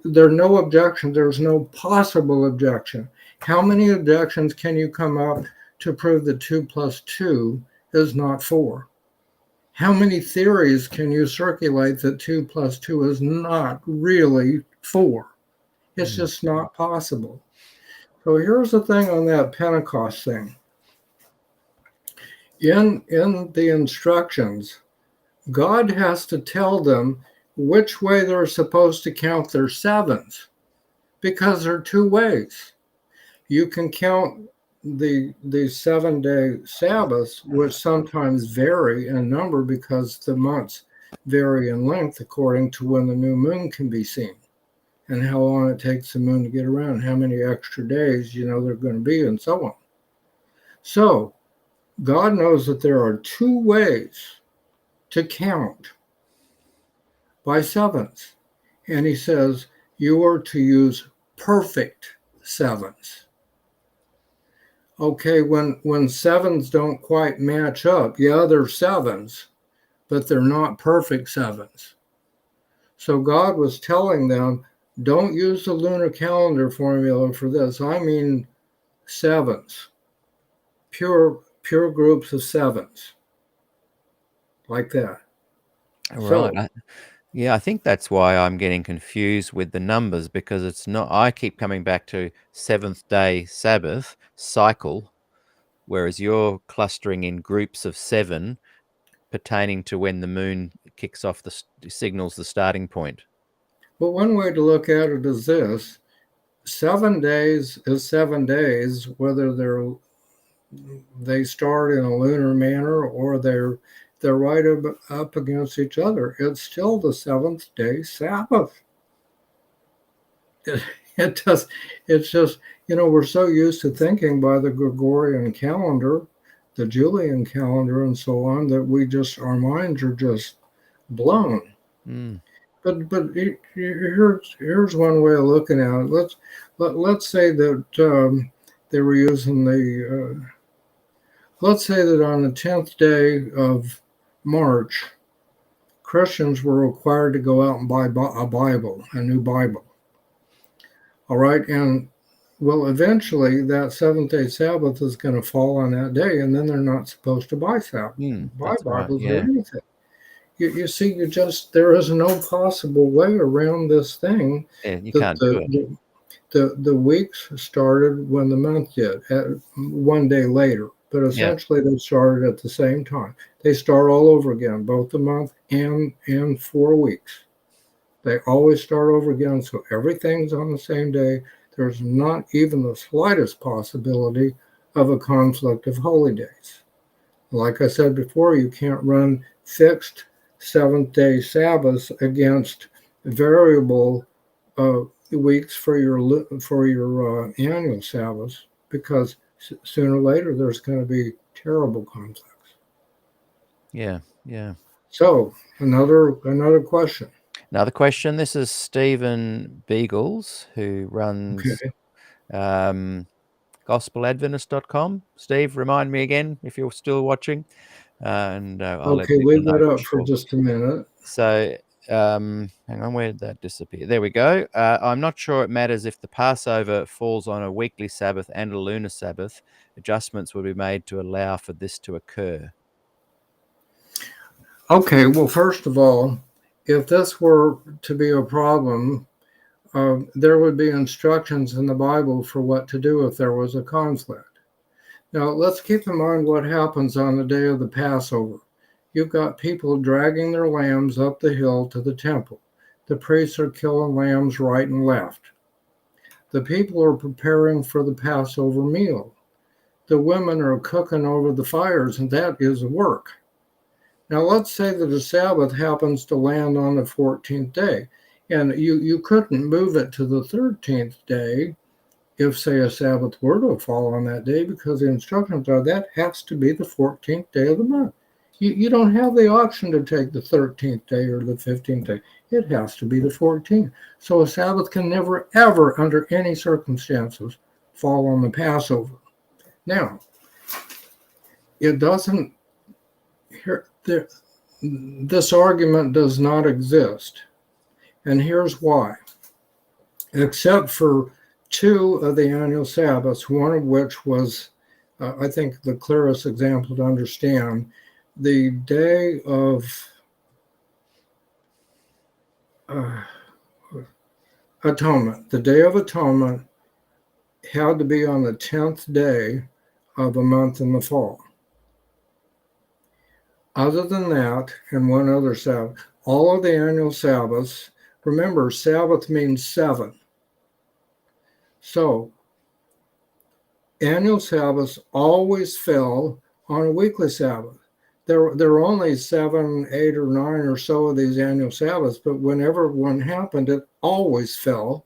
[SPEAKER 3] There are no objections. There's no possible objection. How many objections can you come up to prove that 2 plus 2 is not 4? How many theories can you circulate that 2 plus 2 is not really 4? It's just not possible. So here's the thing on that Pentecost thing. In the instructions, God has to tell them which way they're supposed to count their sevens, because there are 2 ways. You can count the 7-day Sabbaths, which sometimes vary in number because the months vary in length according to when the new moon can be seen and how long it takes the moon to get around, how many extra days there are going to be, and so on. So God knows that there are 2 ways to count by sevens. And he says, you are to use perfect sevens. Okay, when sevens don't quite match up, yeah, they're sevens, but they're not perfect sevens. So God was telling them, don't use the lunar calendar formula for this. I mean sevens, pure groups of sevens, like that.
[SPEAKER 2] Right.
[SPEAKER 3] So,
[SPEAKER 2] I think that's why I'm getting confused with the numbers, because it's not. I keep coming back to 7th-day Sabbath cycle, whereas you're clustering in groups of 7 pertaining to when the moon kicks off signals the starting point.
[SPEAKER 3] well, one way to look at it is this: 7 days is 7 days, whether they start in a lunar manner or they're right up against each other. It's still the 7th-day Sabbath. It does. It's just, we're so used to thinking by the Gregorian calendar, the Julian calendar, and so on, that our minds are just blown. But here's one way of looking at it. Let's say that they were using let's say that on the 10th day of March, Christians were required to go out and buy a Bible, a new Bible. All right, and well, eventually that 7th-day Sabbath is going to fall on that day, and then they're not supposed to buy Bibles
[SPEAKER 2] right,
[SPEAKER 3] or anything. You see, there is no possible way around this thing.
[SPEAKER 2] Yeah, you can't do it.
[SPEAKER 3] The weeks started when the month did, 1 day later, but essentially they started at the same time. They start all over again, both the month and 4 weeks. They always start over again, so everything's on the same day. There's not even the slightest possibility of a conflict of holy days. Like I said before, you can't run fixed 7th-day Sabbaths against variable weeks for your annual Sabbaths, because sooner or later there's going to be terrible conflicts.
[SPEAKER 2] Yeah.
[SPEAKER 3] So another question.
[SPEAKER 2] Another question. This is Stephen Beagles, who runs gospeladventist.com. Steve, remind me again if you're still watching. And I'll let people
[SPEAKER 3] leave
[SPEAKER 2] know
[SPEAKER 3] that up for just a minute.
[SPEAKER 2] So, hang on, where did that disappear? There we go. I'm not sure it matters if the Passover falls on a weekly Sabbath and a lunar Sabbath. Adjustments will be made to allow for this to occur.
[SPEAKER 3] Okay, well, first of all, if this were to be a problem, there would be instructions in the Bible for what to do if there was a conflict. Now, let's keep in mind what happens on the day of the Passover. You've got people dragging their lambs up the hill to the temple. The priests are killing lambs right and left. The people are preparing for the Passover meal. The women are cooking over the fires, and that is work. Now, let's say that a Sabbath happens to land on the 14th day, and you couldn't move it to the 13th day if, say, a Sabbath were to fall on that day, because the instructions are that has to be the 14th day of the month. You don't have the option to take the 13th day or the 15th day. It has to be the 14th. So a Sabbath can never, ever, under any circumstances, fall on the Passover. Now, it doesn't, this argument does not exist. And here's why. Except for 2 of the annual Sabbaths, one of which was, I think, the clearest example to understand, the Day of Atonement. The Day of Atonement had to be on the 10th day of a month in the fall. Other than that, and one other Sabbath, all of the annual Sabbaths, remember, Sabbath means 7. So, annual Sabbaths always fell on a weekly Sabbath. There were only 7, 8, or 9 or so of these annual Sabbaths, but whenever one happened, it always fell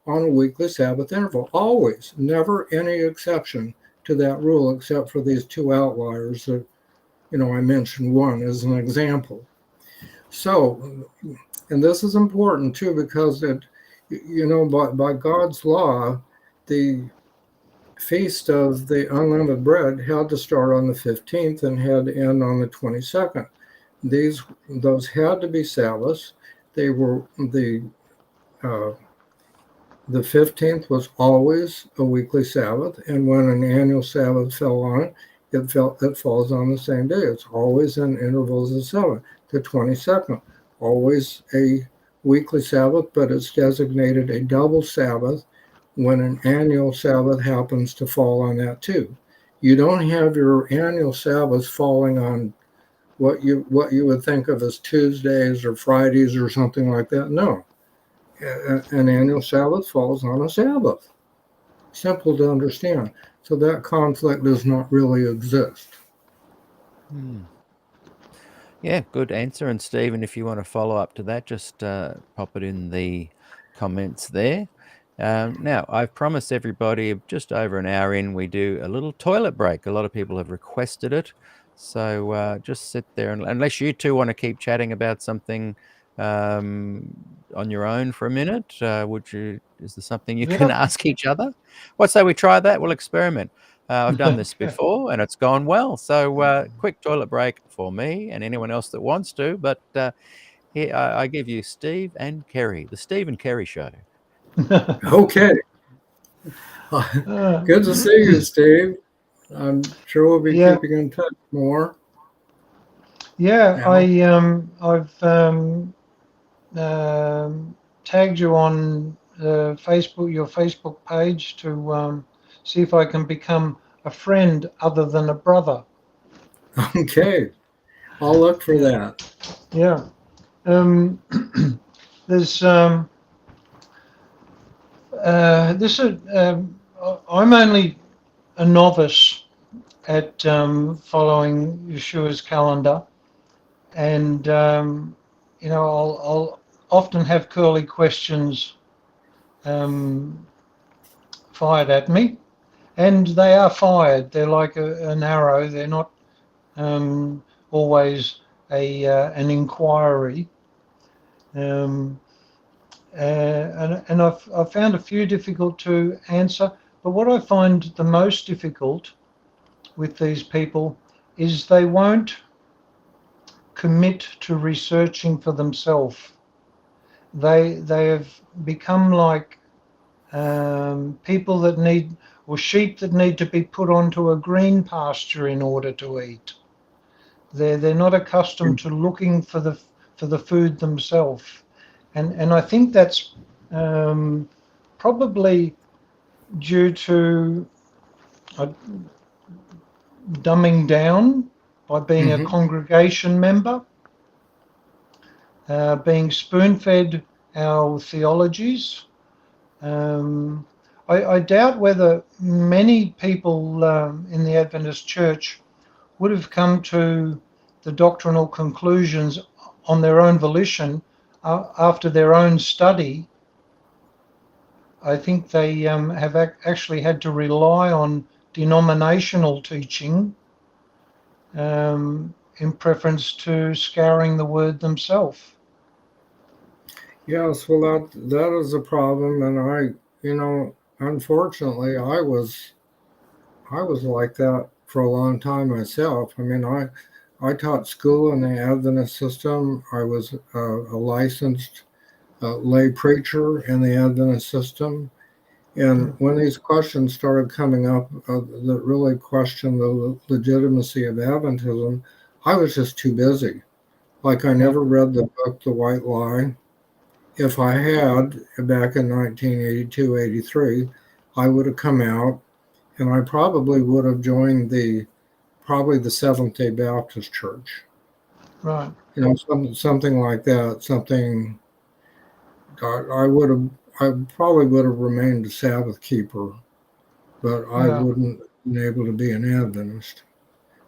[SPEAKER 3] on a weekly Sabbath interval. Always. Never any exception to that rule, except for these 2 outliers that, I mentioned one as an example. So, and this is important too, because by God's law, the Feast of the Unleavened Bread had to start on the 15th and had to end on the 22nd. Those had to be Sabbaths. They were the 15th was always a weekly Sabbath, and when an annual Sabbath fell on it, it falls on the same day. It's always in intervals of 7. The 22nd, always a weekly Sabbath, but it's designated a double Sabbath when an annual Sabbath happens to fall on that too. You don't have your annual Sabbath falling on what you would think of as Tuesdays or Fridays or something like that. No. An annual Sabbath falls on a Sabbath. Simple to understand. So that conflict does not really exist.
[SPEAKER 2] Yeah, good answer. And Stephen, if you want to follow up to that, just pop it in the comments there. Now, I've promised everybody just over an hour in, we do a little toilet break. A lot of people have requested it. So just sit there, and unless you two want to keep chatting about something on your own for a minute, is there something you can ask each other? What say we try that? We'll experiment. I've done this before and it's gone well. So quick toilet break for me and anyone else that wants to. But here I give you Steve and Kerry, the Steve and Kerry Show.
[SPEAKER 3] Okay. Good to see you, Steve. I'm sure we'll be keeping in touch more.
[SPEAKER 4] Yeah, I've tagged you on Facebook, your Facebook page, to see if I can become a friend other than a brother.
[SPEAKER 3] Okay, I'll look for that.
[SPEAKER 4] Yeah. There's I'm only a novice at following Yeshua's calendar, and I'll often have curly questions fired at me, and they are fired. They're like an arrow. They're not always an inquiry. And I've found a few difficult to answer, but what I find the most difficult with these people is they won't commit to researching for themselves. They have become like people that need, or sheep that need to be put onto a green pasture in order to eat. They're not accustomed to looking for the food themselves, and I think that's probably due to dumbing down by being a congregation member, being spoon-fed our theologies. I doubt whether many people in the Adventist Church would have come to the doctrinal conclusions on their own volition after their own study. I think they have actually had to rely on denominational teaching in preference to scouring the word themselves.
[SPEAKER 3] Yes, well, that is a problem, and unfortunately, I was like that for a long time myself. I mean, I taught school in the Adventist system. I was a licensed lay preacher in the Adventist system. And when these questions started coming up that really questioned the legitimacy of Adventism, I was just too busy. Like, I never read the book, The White Lie. If I had, back in 1982, 83, I would have come out and I probably would have joined the Seventh-day Baptist Church.
[SPEAKER 4] Right.
[SPEAKER 3] Something like that. Something I probably would have remained a Sabbath keeper, but I wouldn't have been able to be an Adventist.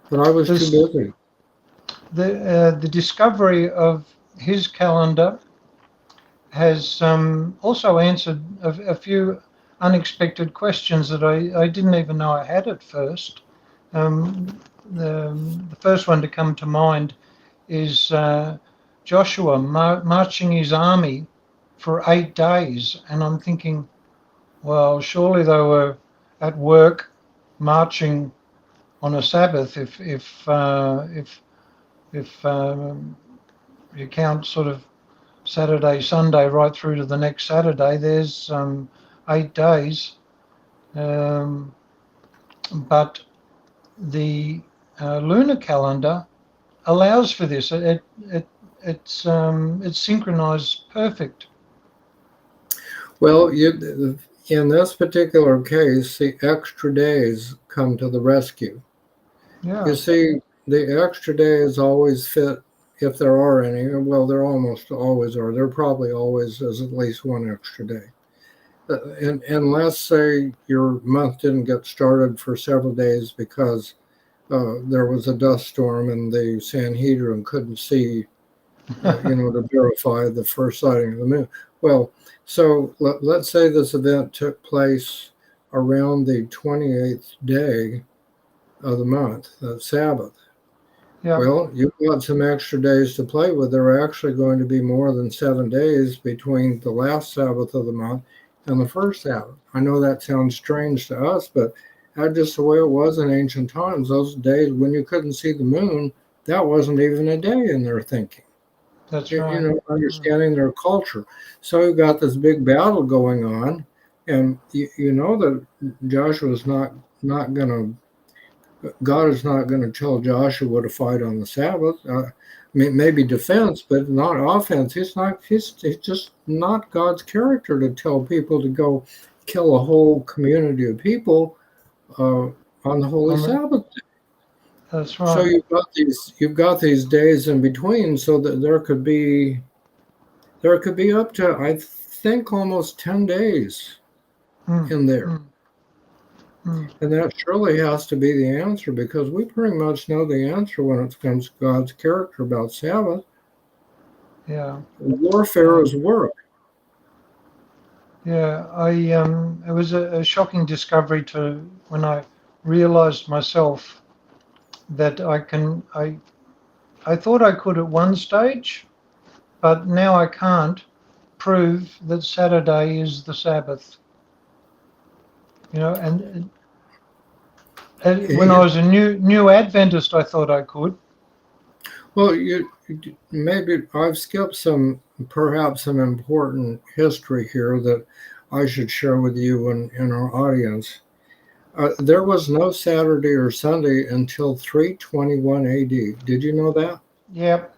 [SPEAKER 3] But I was too busy.
[SPEAKER 4] The discovery of his calendar has also answered a few unexpected questions that I didn't even know I had at first. The first one to come to mind is Joshua marching his army for 8 days, and I'm thinking, well, surely they were at work marching on a Sabbath. If you count sort of Saturday, Sunday, right through to the next Saturday, there's 8 days. But the lunar calendar allows for this. It's synchronized perfect.
[SPEAKER 3] Well, in this particular case, the extra days come to the rescue.
[SPEAKER 4] Yeah.
[SPEAKER 3] You see, the extra days always fit, if there are any. Well, there almost always are. There probably always is at least one extra day. And let's say your month didn't get started for several days because there was a dust storm and the Sanhedrin couldn't see, to verify the first sighting of the moon. Well, so let's say this event took place around the 28th day of the month, the Sabbath.
[SPEAKER 4] Yeah.
[SPEAKER 3] Well, you've got some extra days to play with. There are actually going to be more than 7 days between the last Sabbath of the month and the first Sabbath. I know that sounds strange to us, but that's just the way it was in ancient times. Those days when you couldn't see the moon, that wasn't even a day in their thinking.
[SPEAKER 4] That's right.
[SPEAKER 3] Understanding their culture. So you got this big battle going on, and you know that Joshua's not going to. God is not going to tell Joshua to fight on the Sabbath. Maybe defense, but not offense. He's just not God's character to tell people to go kill a whole community of people on the Holy Sabbath day.
[SPEAKER 4] That's right.
[SPEAKER 3] So you've got these days in between, so that there could be up to, I think, almost 10 days in there. And that surely has to be the answer, because we pretty much know the answer when it comes to God's character about Sabbath.
[SPEAKER 4] Yeah.
[SPEAKER 3] Warfare is work.
[SPEAKER 4] Yeah, it was a shocking discovery when I realized myself that I thought I could at one stage, but now I can't prove that Saturday is the Sabbath. And when I was a new Adventist, I thought I could.
[SPEAKER 3] Well, maybe I've skipped perhaps some important history here that I should share with you and our audience. There was no Saturday or Sunday until 321 AD. Did you know that?
[SPEAKER 4] Yep.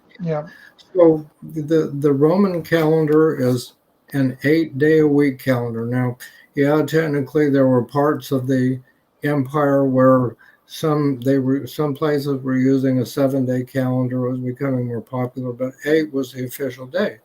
[SPEAKER 3] So the Roman calendar is an 8-day-a-week calendar. Now, yeah, technically there were parts of the empire where some places were using a 7-day calendar. It was becoming more popular, but 8 was the official day.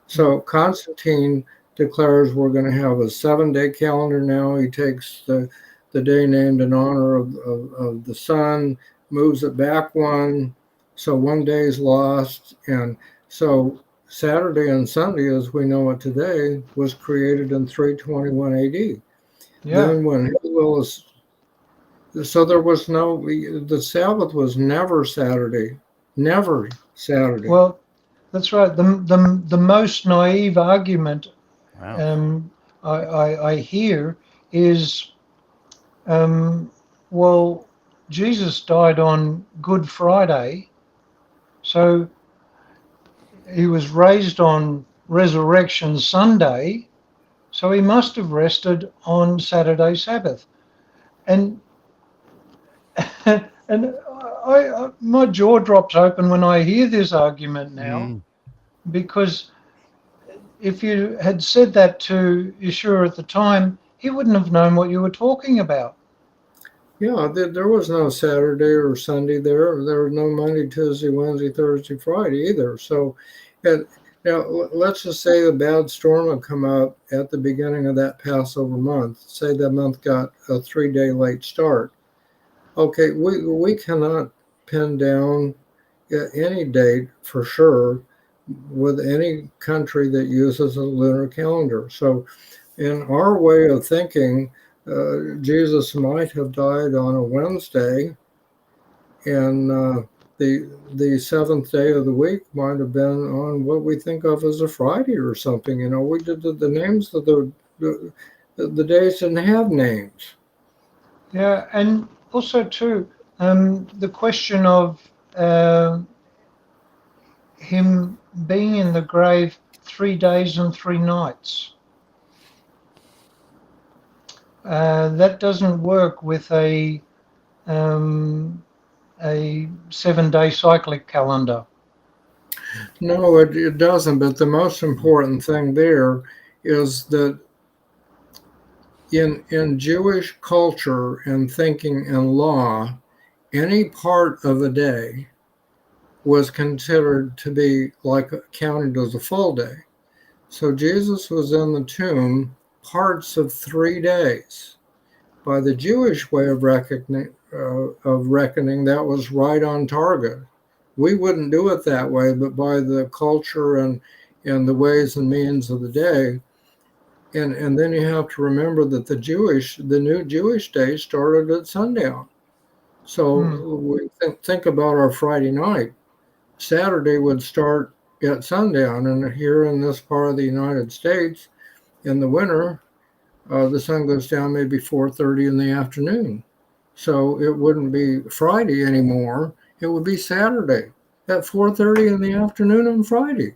[SPEAKER 3] So Constantine declares we're going to have a 7-day calendar now. He takes the day named in honor of the sun, moves it back one, so one day is lost. And so Saturday and Sunday, as we know it today, was created in 321 AD.
[SPEAKER 4] Yeah.
[SPEAKER 3] Then when Hillel is, so there was the Sabbath was never Saturday.
[SPEAKER 4] Well, that's right. The most naive argument
[SPEAKER 2] Wow.
[SPEAKER 4] I hear is, well, Jesus died on Good Friday, so he was raised on Resurrection Sunday, so he must have rested on Saturday Sabbath. And and my jaw drops open when I hear this argument now, because if you had said that to Yeshua at the time, he wouldn't have known what you were talking about.
[SPEAKER 3] Yeah, there was no Saturday or Sunday there. There was no Monday, Tuesday, Wednesday, Thursday, Friday either. So, now let's just say a bad storm would come up at the beginning of that Passover month. Say that month got a 3-day late start. Okay, we cannot pin down any date for sure with any country that uses a lunar calendar. So, in our way of thinking, Jesus might have died on a Wednesday, and the seventh day of the week might have been on what we think of as a Friday or something. You know, we did the names of the days didn't have names.
[SPEAKER 4] Yeah, and also too, the question of him being in the grave 3 days and 3 nights. That doesn't work with a 7-day cyclic calendar.
[SPEAKER 3] No, it doesn't. But the most important thing there is that in Jewish culture and thinking and law, any part of a day was considered to be like counted as a full day. So Jesus was in the tomb parts of 3 days. By the Jewish way of reckoning, that was right on target. We wouldn't do it that way, but by the culture and the ways and means of the day. And then you have to remember that the new Jewish day started at sundown. So we think about our Friday night. Saturday would start at sundown, and here in this part of the United States, in the winter, the sun goes down maybe 4:30 in the afternoon. So it wouldn't be Friday anymore. It would be Saturday at 4:30 in the afternoon on Friday.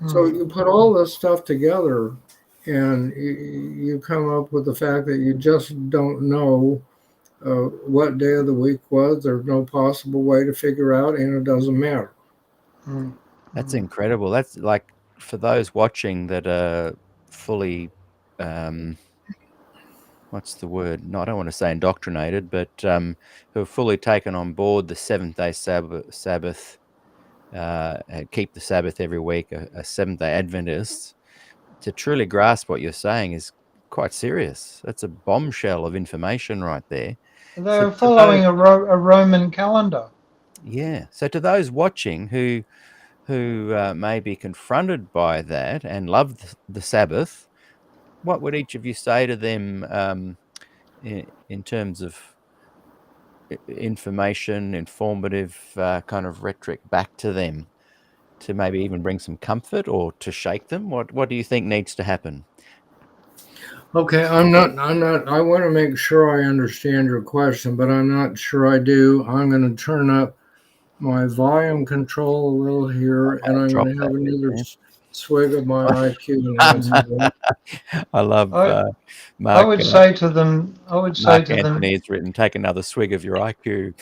[SPEAKER 3] So you put all this stuff together, and you come up with the fact that you just don't know what day of the week was. There's no possible way to figure out, and it doesn't matter.
[SPEAKER 2] That's incredible. That's like, for those watching that are fully, what's the word? No, I don't want to say indoctrinated, but who have fully taken on board the Seventh-day Sabbath, keep the Sabbath every week, a Seventh-day Adventist. To truly grasp what you're saying is quite serious. That's a bombshell of information right there.
[SPEAKER 4] They're following a Roman calendar.
[SPEAKER 2] Yeah. So to those watching who may be confronted by that and love the Sabbath, what would each of you say to them in terms of information, informative kind of rhetoric back to them, to maybe even bring some comfort or to shake them? What do you think needs to happen?
[SPEAKER 3] Okay, I'm not, I want to make sure I understand your question, but I'm not sure I do. I'm going to turn up my volume control a little here, and I'm going to have another swig of my IQ, Nancy.
[SPEAKER 2] I love
[SPEAKER 4] I
[SPEAKER 2] Mark.
[SPEAKER 4] would say to them,
[SPEAKER 2] Mark Anthony has written, "Take another swig of your IQ."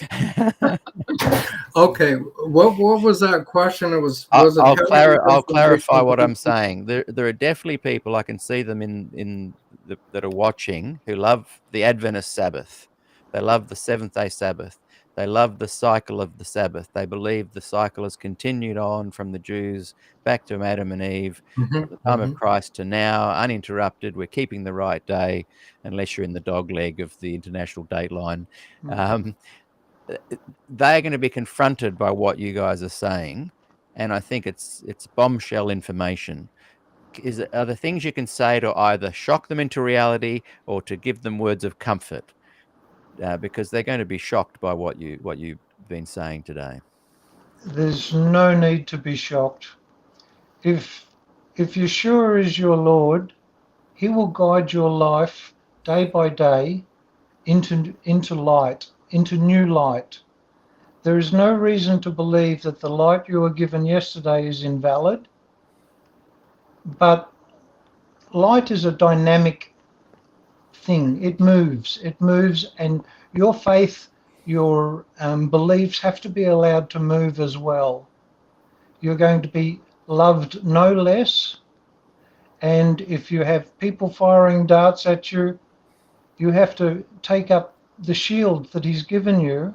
[SPEAKER 3] Okay, what was that question? It was
[SPEAKER 2] I'll,
[SPEAKER 3] it
[SPEAKER 2] I'll,
[SPEAKER 3] heavenly
[SPEAKER 2] I'll clarify
[SPEAKER 3] information?
[SPEAKER 2] what I'm saying. There are definitely people, I can see them that are watching, who love the Adventist Sabbath. They love the Seventh-day Sabbath. They love the cycle of the Sabbath. They believe the cycle has continued on from the Jews back to Adam and Eve, from the time of Christ to now, uninterrupted. We're keeping the right day, unless you're in the dog leg of the international dateline. They're going to be confronted by what you guys are saying, and I think it's bombshell information. Are there things you can say to either shock them into reality or to give them words of comfort? Because they're going to be shocked by what you've been saying today.
[SPEAKER 4] There's no need to be shocked. If Yeshua is your Lord, He will guide your life day by day into light, into new light. There is no reason to believe that the light you were given yesterday is invalid, but light is a dynamic thing. It moves, and your faith, your beliefs have to be allowed to move as well. You're going to be loved no less, and if you have people firing darts at you, you have to take up the shield that He's given you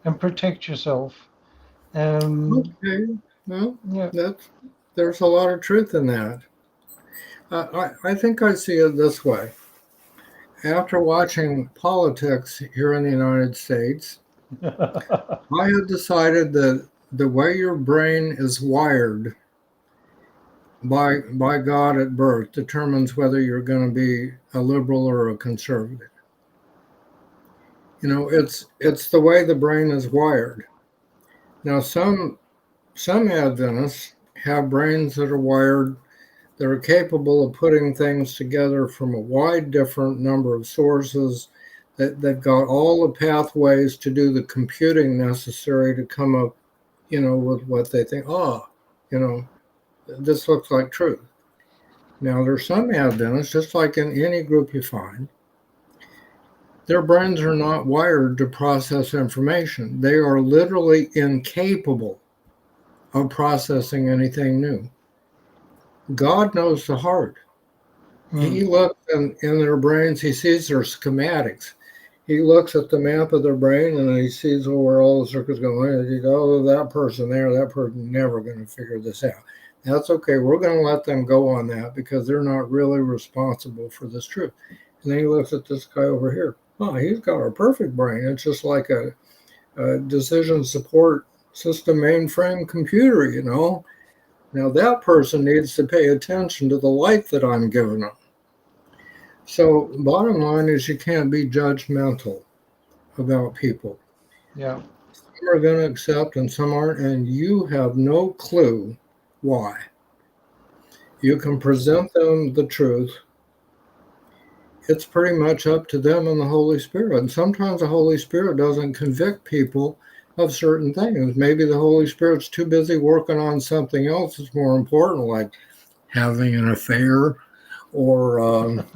[SPEAKER 4] and protect yourself.
[SPEAKER 3] Okay, well,
[SPEAKER 4] Yeah.
[SPEAKER 3] there's a lot of truth in that. I think I see it this way. After watching politics here in the United States, I have decided that the way your brain is wired by God at birth determines whether you're going to be a liberal or a conservative. You know, it's the way the brain is wired. Now, some Adventists have brains that are wired that are capable of putting things together from a wide different number of sources, that got all the pathways to do the computing necessary to come up, with what they think, this looks like truth. Now, there's some Adventists, just like in any group you find, their brains are not wired to process information. They are literally incapable of processing anything new. God knows the heart. He looks in their brains, He sees their schematics. He looks at the map of their brain and He sees where all the circuits go in. He goes, that person there, that person never going to figure this out. That's okay. We're going to let them go on that because they're not really responsible for this truth. And then He looks at this guy over here. Oh, he's got a perfect brain. It's just like a decision support system mainframe computer, Now that person needs to pay attention to the light that I'm giving them. So bottom line is you can't be judgmental about people.
[SPEAKER 4] Yeah.
[SPEAKER 3] Some are going to accept and some aren't, and you have no clue why. You can present them the truth. It's pretty much up to them and the Holy Spirit. And sometimes the Holy Spirit doesn't convict people of certain things. Maybe the Holy Spirit's too busy working on something else that's more important, like having an affair or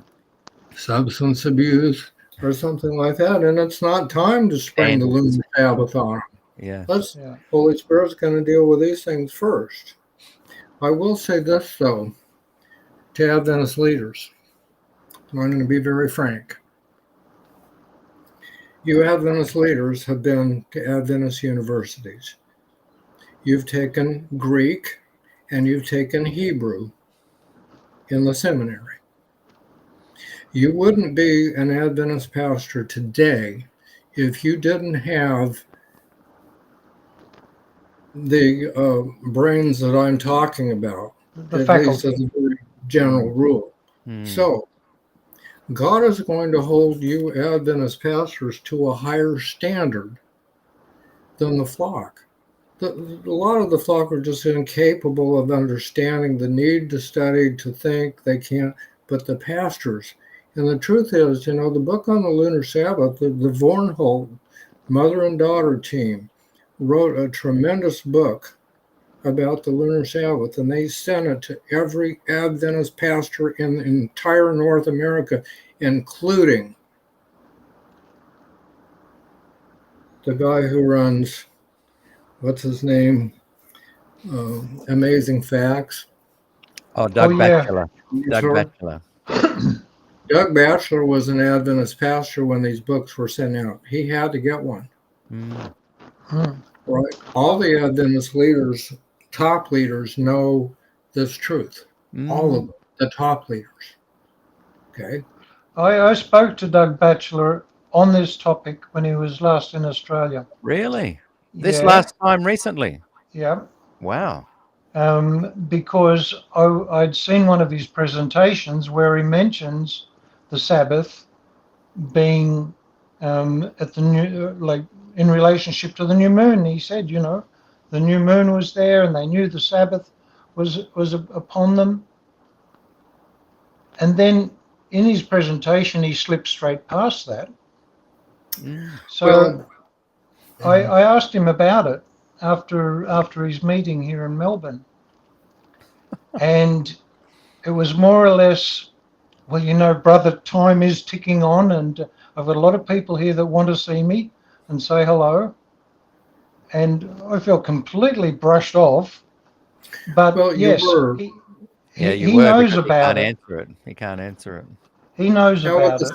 [SPEAKER 3] substance abuse or something like that. And it's not time to spring the Lunar Sabbath on them.
[SPEAKER 2] Yeah.
[SPEAKER 3] Holy Spirit's going to deal with these things first. I will say this, though, to Adventist leaders. I'm going to be very frank. You Adventist leaders have been to Adventist universities. You've taken Greek and you've taken Hebrew in the seminary. You wouldn't be an Adventist pastor today if you didn't have the brains that I'm talking about, at least as a very general rule. So, God is going to hold you Adventist pastors to a higher standard than the flock. A lot of the flock are just incapable of understanding the need to study, to think. They can't. But the pastors, and the truth is, the book on the Lunar Sabbath, the Vornhold mother and daughter team wrote a tremendous book about the Lunar Sabbath, and they sent it to every Adventist pastor in the entire North America, including the guy who runs, what's his name? Amazing Facts.
[SPEAKER 2] Oh, Doug
[SPEAKER 4] yeah.
[SPEAKER 2] Batchelor.
[SPEAKER 3] You
[SPEAKER 2] Doug
[SPEAKER 3] sure?
[SPEAKER 2] Batchelor.
[SPEAKER 3] Doug Batchelor was an Adventist pastor when these books were sent out. He had to get one.
[SPEAKER 2] Mm.
[SPEAKER 3] Right. All the Adventist leaders, top leaders, know this truth. All of them, the top leaders. Okay.
[SPEAKER 4] I spoke to Doug Batchelor on this topic when he was last in Australia.
[SPEAKER 2] Really? This
[SPEAKER 4] Yeah.
[SPEAKER 2] last time recently?
[SPEAKER 4] Yeah.
[SPEAKER 2] Wow.
[SPEAKER 4] Because I'd seen one of his presentations where he mentions the Sabbath being at the new, like in relationship to the new moon. He said, you know, the new moon was there, and they knew the Sabbath was upon them. And then in his presentation, he slipped straight past that. So I asked him about it after his meeting here in Melbourne, and it was more or less, well, you know, brother, time is ticking on, and I've got a lot of people here that want to see me and say hello. And I felt completely brushed off. But
[SPEAKER 3] well,
[SPEAKER 4] yes,
[SPEAKER 3] you were.
[SPEAKER 4] he knows about
[SPEAKER 2] he
[SPEAKER 4] it.
[SPEAKER 2] can't answer it. He can't answer it.
[SPEAKER 4] He knows
[SPEAKER 3] Now,
[SPEAKER 4] about it.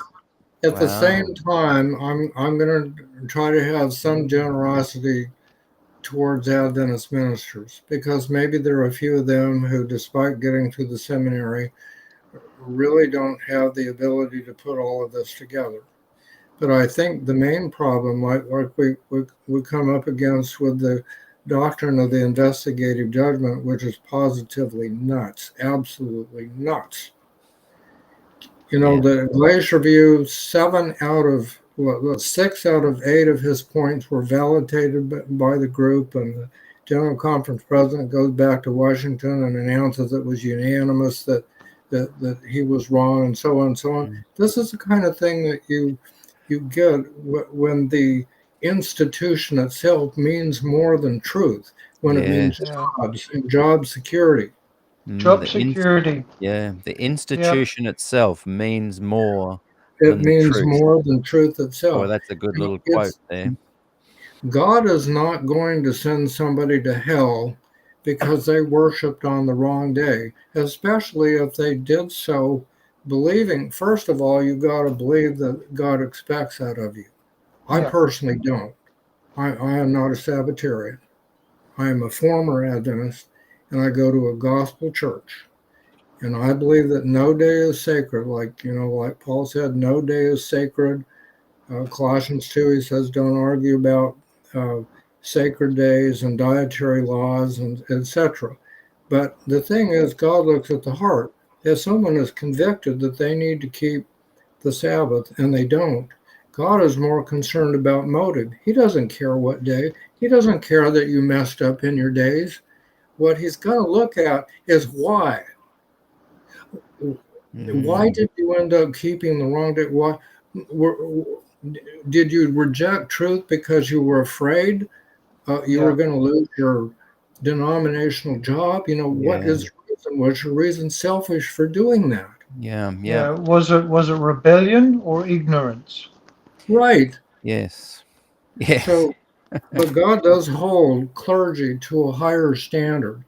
[SPEAKER 3] at the
[SPEAKER 2] Wow.
[SPEAKER 3] same time, I'm going to try to have some generosity towards Adventist ministers, because maybe there are a few of them who, despite getting through the seminary, really don't have the ability to put all of this together. But I think the main problem, like we come up against with the doctrine of the investigative judgment, which is positively nuts, absolutely nuts. You know, the Glacier View, 6 out of 8 of his points were validated by the group, and the General Conference president goes back to Washington and announces it was unanimous that he was wrong, and so on and so on. This is the kind of thing that you get when the institution itself means more than truth, when it means jobs and job security.
[SPEAKER 4] Job security.
[SPEAKER 2] The institution itself means more
[SPEAKER 3] It
[SPEAKER 2] than the
[SPEAKER 3] means
[SPEAKER 2] truth.
[SPEAKER 3] more than truth itself.
[SPEAKER 2] Boy, that's a good little quote there.
[SPEAKER 3] God is not going to send somebody to hell because they worshiped on the wrong day, especially if they did so believing. First of all, you got to believe that God expects that of you. I personally don't. I am not a Sabbatarian. I am a former Adventist, and I go to a gospel church. And I believe that no day is sacred. Like Paul said, no day is sacred. Colossians 2, he says, don't argue about sacred days and dietary laws and etc. But the thing is, God looks at the heart. If someone is convicted that they need to keep the Sabbath and they don't, God is more concerned about motive. He doesn't care what day. He doesn't care that you messed up in your days. What he's going to look at is why. Why did you end up keeping the wrong day? Why did you reject truth because you were afraid you were going to lose your denominational job? What is the reason? Was your reason selfish for doing that?
[SPEAKER 2] Yeah.
[SPEAKER 4] Was it rebellion or ignorance?
[SPEAKER 3] Right.
[SPEAKER 2] Yes.
[SPEAKER 3] So, but God does hold clergy to a higher standard.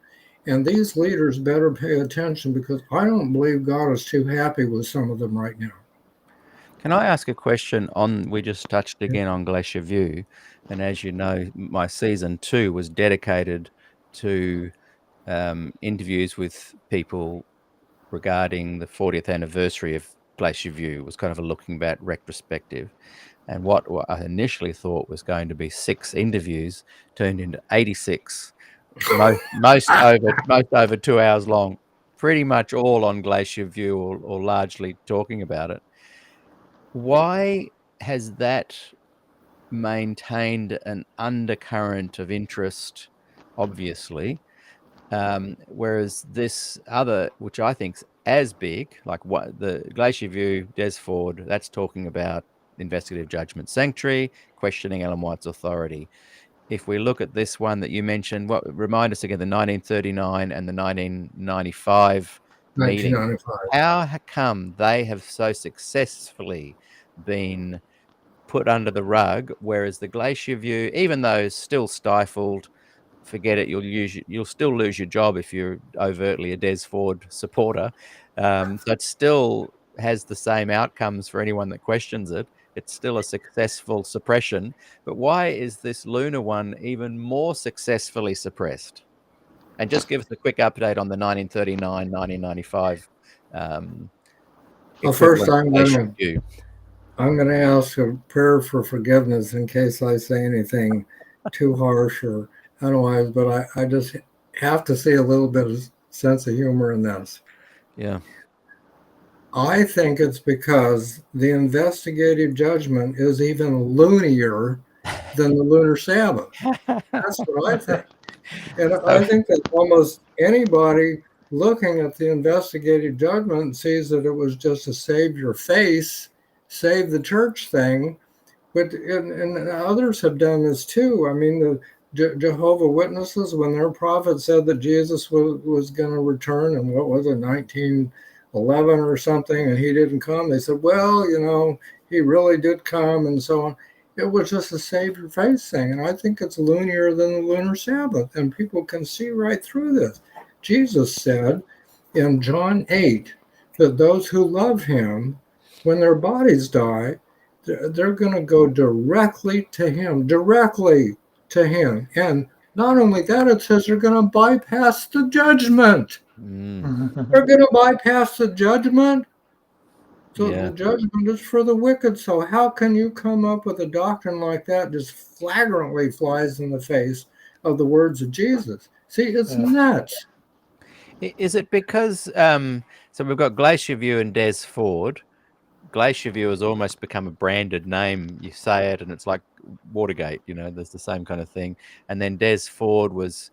[SPEAKER 3] And these leaders better pay attention, because I don't believe God is too happy with some of them right now.
[SPEAKER 2] Can I ask a question we just touched again on Glacier View, and as you know, my season 2 was dedicated to interviews with people regarding the 40th anniversary of Glacier View. It was kind of a looking back retrospective. And what I initially thought was going to be 6 interviews turned into 86, most over 2 hours long, pretty much all on Glacier View or largely talking about it. Why has that maintained an undercurrent of interest, obviously, whereas this other, which I think's as big, like what the Glacier View, Des Ford, that's talking about investigative judgment sanctuary, questioning Ellen White's authority. if we look at this one that you mentioned, what remind us again, the 1939 and the 1995 meeting,
[SPEAKER 3] 1995.
[SPEAKER 2] how come they have so successfully been put under the rug, whereas the Glacier View, even though it's still stifled, forget it, you'll still lose your job if you're overtly a Des Ford supporter. So it still has the same outcomes for anyone that questions it. It's still a successful suppression. But why is this lunar one even more successfully suppressed? And just give us a quick update on the 1939, 1995
[SPEAKER 3] Well, first
[SPEAKER 2] equivalent
[SPEAKER 3] I'm
[SPEAKER 2] Glacier
[SPEAKER 3] going
[SPEAKER 2] View.
[SPEAKER 3] to ask a prayer for forgiveness in case I say anything too harsh or otherwise, but I just have to see a little bit of sense of humor in this.
[SPEAKER 2] Yeah.
[SPEAKER 3] I think it's because the investigative judgment is even loonier than the Lunar Sabbath. That's what I think. And I think that almost anybody looking at the investigative judgment sees that it was just a save your face, save the church thing. But and others have done this too. I mean, the Jehovah Witnesses, when their prophet said that Jesus was going to return in, what was it, 1911 or something, and he didn't come, they said, well, he really did come, and so on. It was just a save your face thing. And I think it's loonier than the Lunar Sabbath. And people can see right through this. Jesus said in John 8 that those who love him, when their bodies die, they're going to go directly to him. And not only that, it says they're going to bypass the judgment. They're going to bypass the judgment. So the judgment is for the wicked. So how can you come up with a doctrine like that just flagrantly flies in the face of the words of Jesus? See, it's nuts.
[SPEAKER 2] Is it because so we've got Glacier View and Des Ford. Glacier View has almost become a branded name. You say it and it's like Watergate, there's the same kind of thing. And then Des Ford was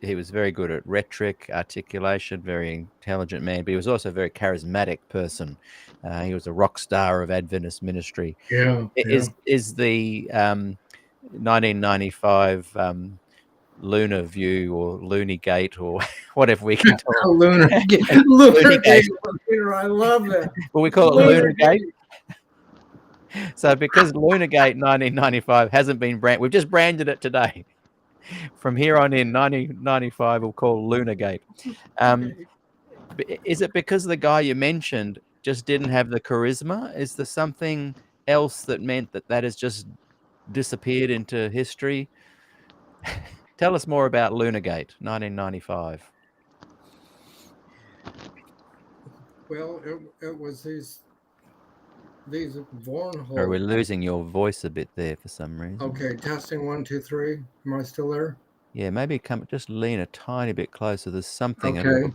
[SPEAKER 2] he was very good at rhetoric, articulation, very intelligent man, but he was also a very charismatic person. He was a rock star of Adventist ministry.
[SPEAKER 3] Yeah.
[SPEAKER 2] Is the 1995 Lunar View or Lunargate or whatever we can call it.
[SPEAKER 3] Lunargate. I love that.
[SPEAKER 2] Well, we call it Lunargate. So because Lunargate 1995 hasn't been branded, we've just branded it today. From here on in, 1995 we'll call Lunargate. Is it because the guy you mentioned just didn't have the charisma? Is there something else that meant that has just disappeared into history? Tell us more about Lunargate 1995.
[SPEAKER 3] Well, it was these Vornhold.
[SPEAKER 2] Or we're losing your voice a bit there for some reason.
[SPEAKER 3] Okay, testing 1, 2, 3. Am I still there?
[SPEAKER 2] Yeah, maybe just lean a tiny bit closer. There's something.
[SPEAKER 3] Okay.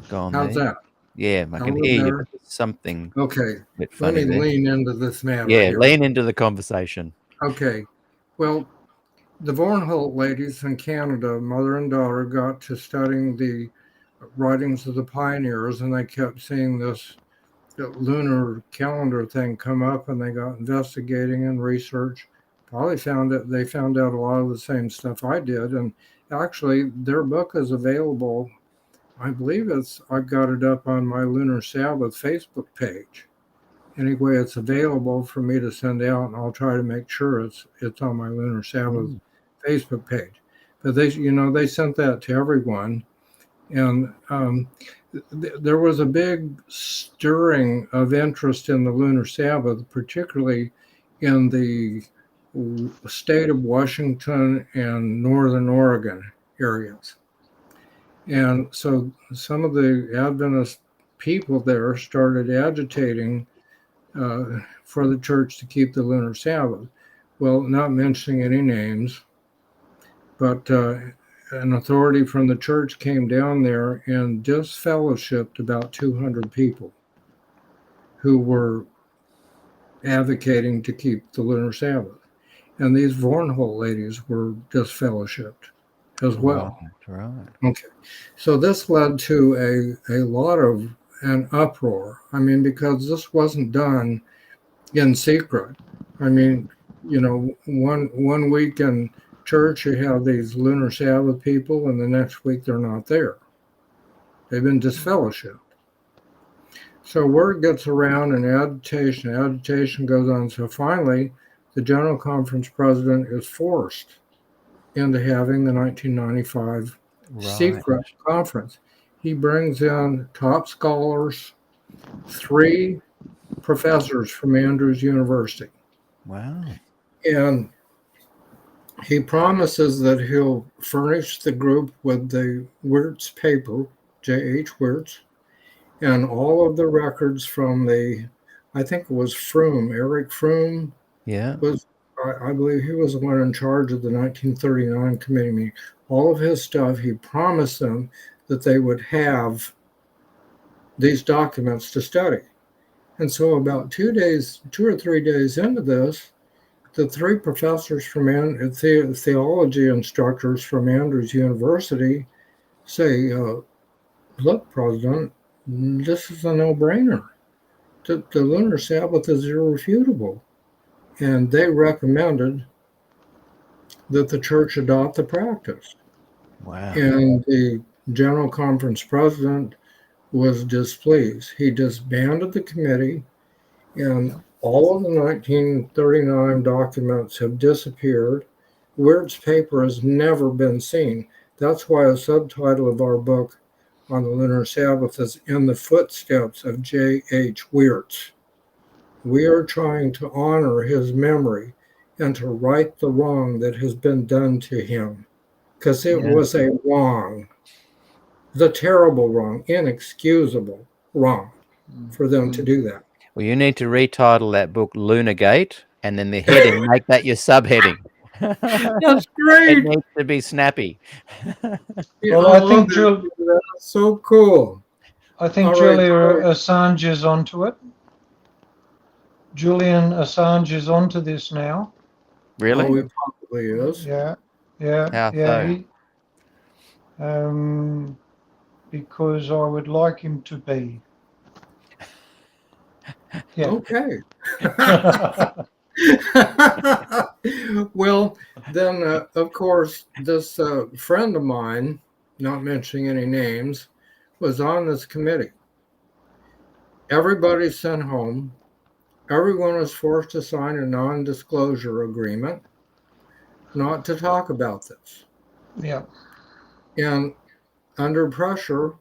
[SPEAKER 2] Go on.
[SPEAKER 3] How's
[SPEAKER 2] there.
[SPEAKER 3] that?
[SPEAKER 2] Yeah, I can hear you, but there's something.
[SPEAKER 3] Okay.
[SPEAKER 2] A bit funny
[SPEAKER 3] Let me
[SPEAKER 2] there.
[SPEAKER 3] lean into this matter.
[SPEAKER 2] Yeah,
[SPEAKER 3] here.
[SPEAKER 2] lean into the conversation.
[SPEAKER 3] Okay. Well, the Vornhold ladies in Canada, mother and daughter, got to studying the writings of the pioneers, and they kept seeing this lunar calendar thing come up, and they got investigating and research. Probably they found out a lot of the same stuff I did, and actually their book is available. I believe I've got it up on my Lunar Sabbath Facebook page. Anyway, it's available for me to send out, and I'll try to make sure it's on my Lunar Sabbath Facebook page. But they sent that to everyone, and there was a big stirring of interest in the Lunar Sabbath, particularly in the state of Washington and Northern Oregon areas. And so some of the Adventist people there started agitating for the church to keep the Lunar Sabbath. Well, not mentioning any names, but an authority from the church came down there and disfellowshipped about 200 people who were advocating to keep the Lunar Sabbath. And these Vornhold ladies were disfellowshipped as well.
[SPEAKER 2] Right.
[SPEAKER 3] Okay. So this led to a lot of an uproar. I mean, because this wasn't done in secret. I mean, one week in church you have these Lunar Sabbath people, and the next week they're not there. They've been disfellowshipped. So word gets around, and agitation goes on. So finally, the General Conference president is forced into having the 1995 secret conference. He brings in top scholars, 3 professors from Andrews University.
[SPEAKER 2] Wow.
[SPEAKER 3] And he promises that he'll furnish the group with the Wirtz paper, J.H. Wirtz, and all of the records from I think it was Froome, Eric Froome.
[SPEAKER 2] Yeah.
[SPEAKER 3] I believe he was the one in charge of the 1939 committee meeting. All of his stuff, he promised them that they would have these documents to study. And so about 2 or 3 days into this, the 3 professors from theology instructors from Andrews University say, look, President, this is a no-brainer. The Lunar Sabbath is irrefutable. And they recommended that the church adopt the practice.
[SPEAKER 2] Wow.
[SPEAKER 3] And the General Conference president was displeased. He disbanded the committee, and all of the 1939 documents have disappeared. Wirt's paper has never been seen. That's why a subtitle of our book on the Lunar Sabbath is In the Footsteps of J.H. Wirtz. We are trying to honor his memory and to right the wrong that has been done to him, because it was a wrong, the terrible wrong, inexcusable wrong for them to do that.
[SPEAKER 2] Well, you need to retitle that book Lunargate, and then the heading, make that your subheading.
[SPEAKER 3] That's great.
[SPEAKER 2] It needs to be snappy.
[SPEAKER 4] Well, I think
[SPEAKER 3] that's so cool.
[SPEAKER 4] I think
[SPEAKER 3] All
[SPEAKER 4] Julia
[SPEAKER 3] right.
[SPEAKER 4] Assange is onto it. Julian Assange is onto this now.
[SPEAKER 2] Really?
[SPEAKER 3] Oh, he probably is.
[SPEAKER 4] Yeah.
[SPEAKER 2] How so?
[SPEAKER 4] Because I would like him to be. Yeah.
[SPEAKER 3] Okay. Well, then, of course, this friend of mine, not mentioning any names, was on this committee. Everybody's sent home. Everyone was forced to sign a non-disclosure agreement not to talk about this.
[SPEAKER 4] Yeah.
[SPEAKER 3] And under pressure,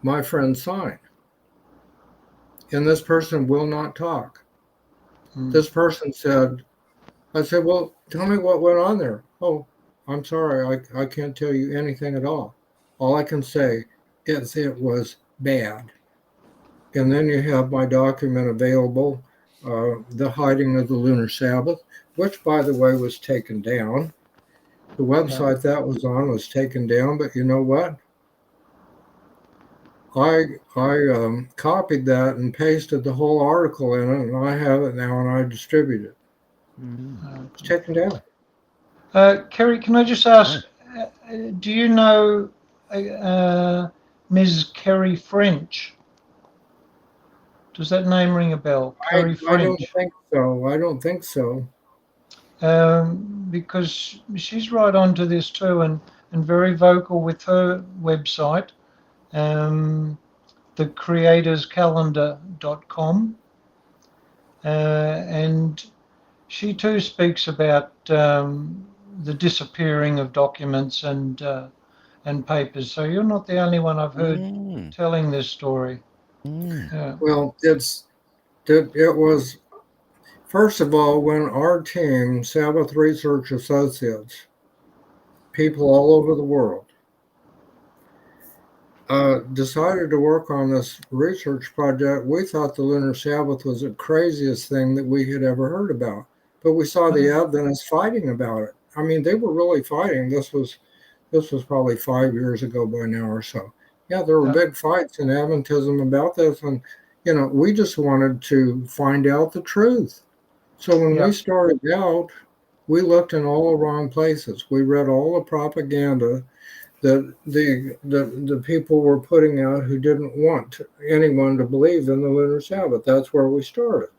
[SPEAKER 3] my friend signed. And this person will not talk. This person said, I said, well, tell me what went on there. Oh, I'm sorry, I can't tell you anything at all. All I can say is it was bad. And then you have my document available, The Hiding of the Lunar Sabbath, which, by the way, was taken down. The website that was on was taken down, but you know what? I copied that and pasted the whole article in it, and I have it now, and I distribute it. It's taken down.
[SPEAKER 4] Kerry, can I just ask, do you know Ms. Kerry French? Does that name ring a bell? Kerry French?
[SPEAKER 3] I don't think so.
[SPEAKER 4] Because she's right onto this too, and very vocal with her website, thecreatorscalendar.com, and she too speaks about the disappearing of documents and papers. So you're not the only one I've heard telling this story. Yeah.
[SPEAKER 3] Well, it was, first of all, when our team, Sabbath Research Associates, people all over the world, decided to work on this research project, we thought the Lunar Sabbath was the craziest thing that we had ever heard about. But we saw the Adventists fighting about it. I mean, they were really fighting. This was probably 5 years ago by now or so. Yeah, there were big fights in Adventism about this, and we just wanted to find out the truth. So when we started out, we looked in all the wrong places. We read all the propaganda that the people were putting out who didn't want anyone to believe in the Lunar Sabbath. That's where we started.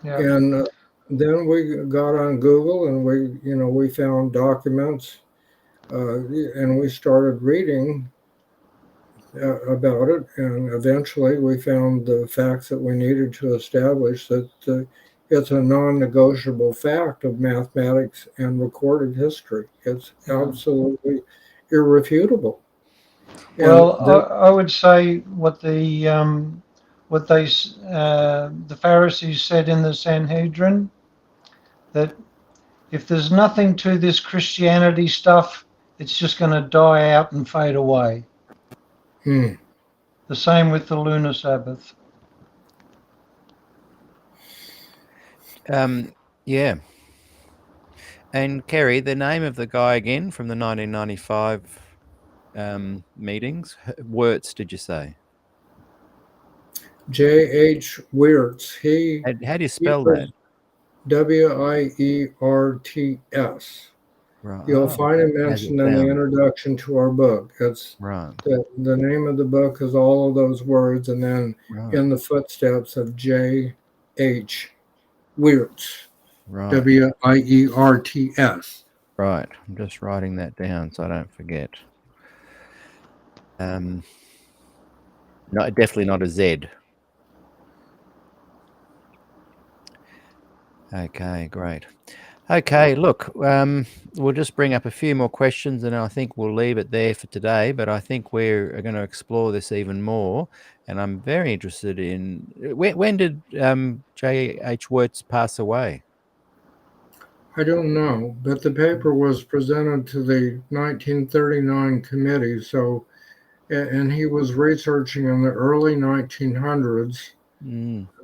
[SPEAKER 3] Yeah. And then we got on Google and we found documents, and we started reading about it, and eventually we found the facts that we needed to establish that it's a non-negotiable fact of mathematics and recorded history. It's absolutely irrefutable.
[SPEAKER 4] Well,
[SPEAKER 3] And that,
[SPEAKER 4] I would say what the Pharisees said in the Sanhedrin, that if there's nothing to this Christianity stuff, it's just going to die out and fade away.
[SPEAKER 3] hmm,
[SPEAKER 4] The same with the Lunar Sabbath.
[SPEAKER 2] Yeah. And Kerry, the name of the guy again from the 1995 meetings, Wirtz, did you say?
[SPEAKER 3] J.H. Wirtz,
[SPEAKER 2] How do you
[SPEAKER 3] he
[SPEAKER 2] spell that?
[SPEAKER 3] was Wierts.
[SPEAKER 2] Right.
[SPEAKER 3] You'll
[SPEAKER 2] Oh,
[SPEAKER 3] find it
[SPEAKER 2] as it
[SPEAKER 3] mentioned in the
[SPEAKER 2] sounds.
[SPEAKER 3] introduction to our book. It's
[SPEAKER 2] Right.
[SPEAKER 3] the name of the book is all of those words, and then
[SPEAKER 2] Right.
[SPEAKER 3] in the footsteps of J.H. Wirtz,
[SPEAKER 2] Right.
[SPEAKER 3] Wierts.
[SPEAKER 2] Right. I'm just writing that down so I don't forget. No, definitely not a Z. Okay, great. Okay, look, we'll just bring up a few more questions and I think we'll leave it there for today, but I think we're going to explore this even more. And I'm very interested in when did J.H. Wirtz pass away?
[SPEAKER 3] I don't know, but the paper was presented to the 1939 committee. So, and he was researching in the early 1900s,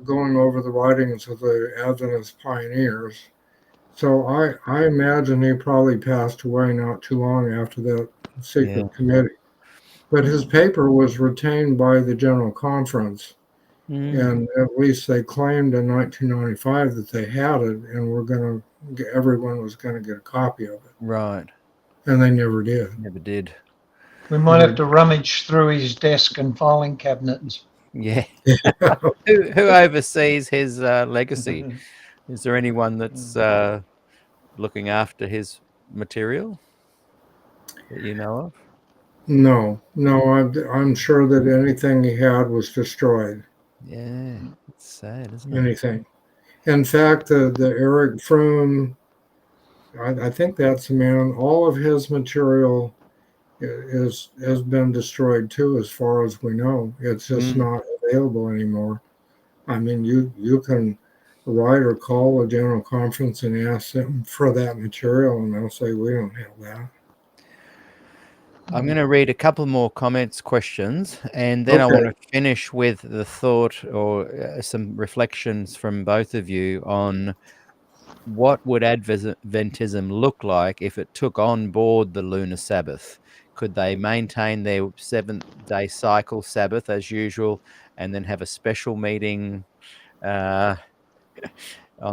[SPEAKER 3] going over the writings of the Adventist pioneers. So I imagine he probably passed away not too long after that
[SPEAKER 2] Yeah.
[SPEAKER 3] secret committee. But his paper was retained by the General Conference, and at least they claimed in 1995 that they had it, and everyone was going to get a copy of it,
[SPEAKER 2] Right.
[SPEAKER 3] and they never did.
[SPEAKER 2] Never did.
[SPEAKER 4] We might have to rummage through his desk and filing cabinets.
[SPEAKER 2] Yeah. Who oversees his legacy? Is there anyone that's looking after his material that you know of?
[SPEAKER 3] No, I'm sure that anything he had was destroyed.
[SPEAKER 2] Yeah, it's sad, isn't it?
[SPEAKER 3] Anything. In fact, the Eric Froome, I think that's the man. All of his material has been destroyed too, as far as we know. It's just not available anymore. I mean, you can write or call a general conference and ask them for that material, and they'll say we don't have that.
[SPEAKER 2] I'm going to read a couple more comments, questions, and then I
[SPEAKER 3] Okay.
[SPEAKER 2] want to finish with the thought or some reflections from both of you on what would Adventism look like if it took on board the lunar Sabbath. Could they maintain their 7-day cycle Sabbath as usual and then have a special meeting on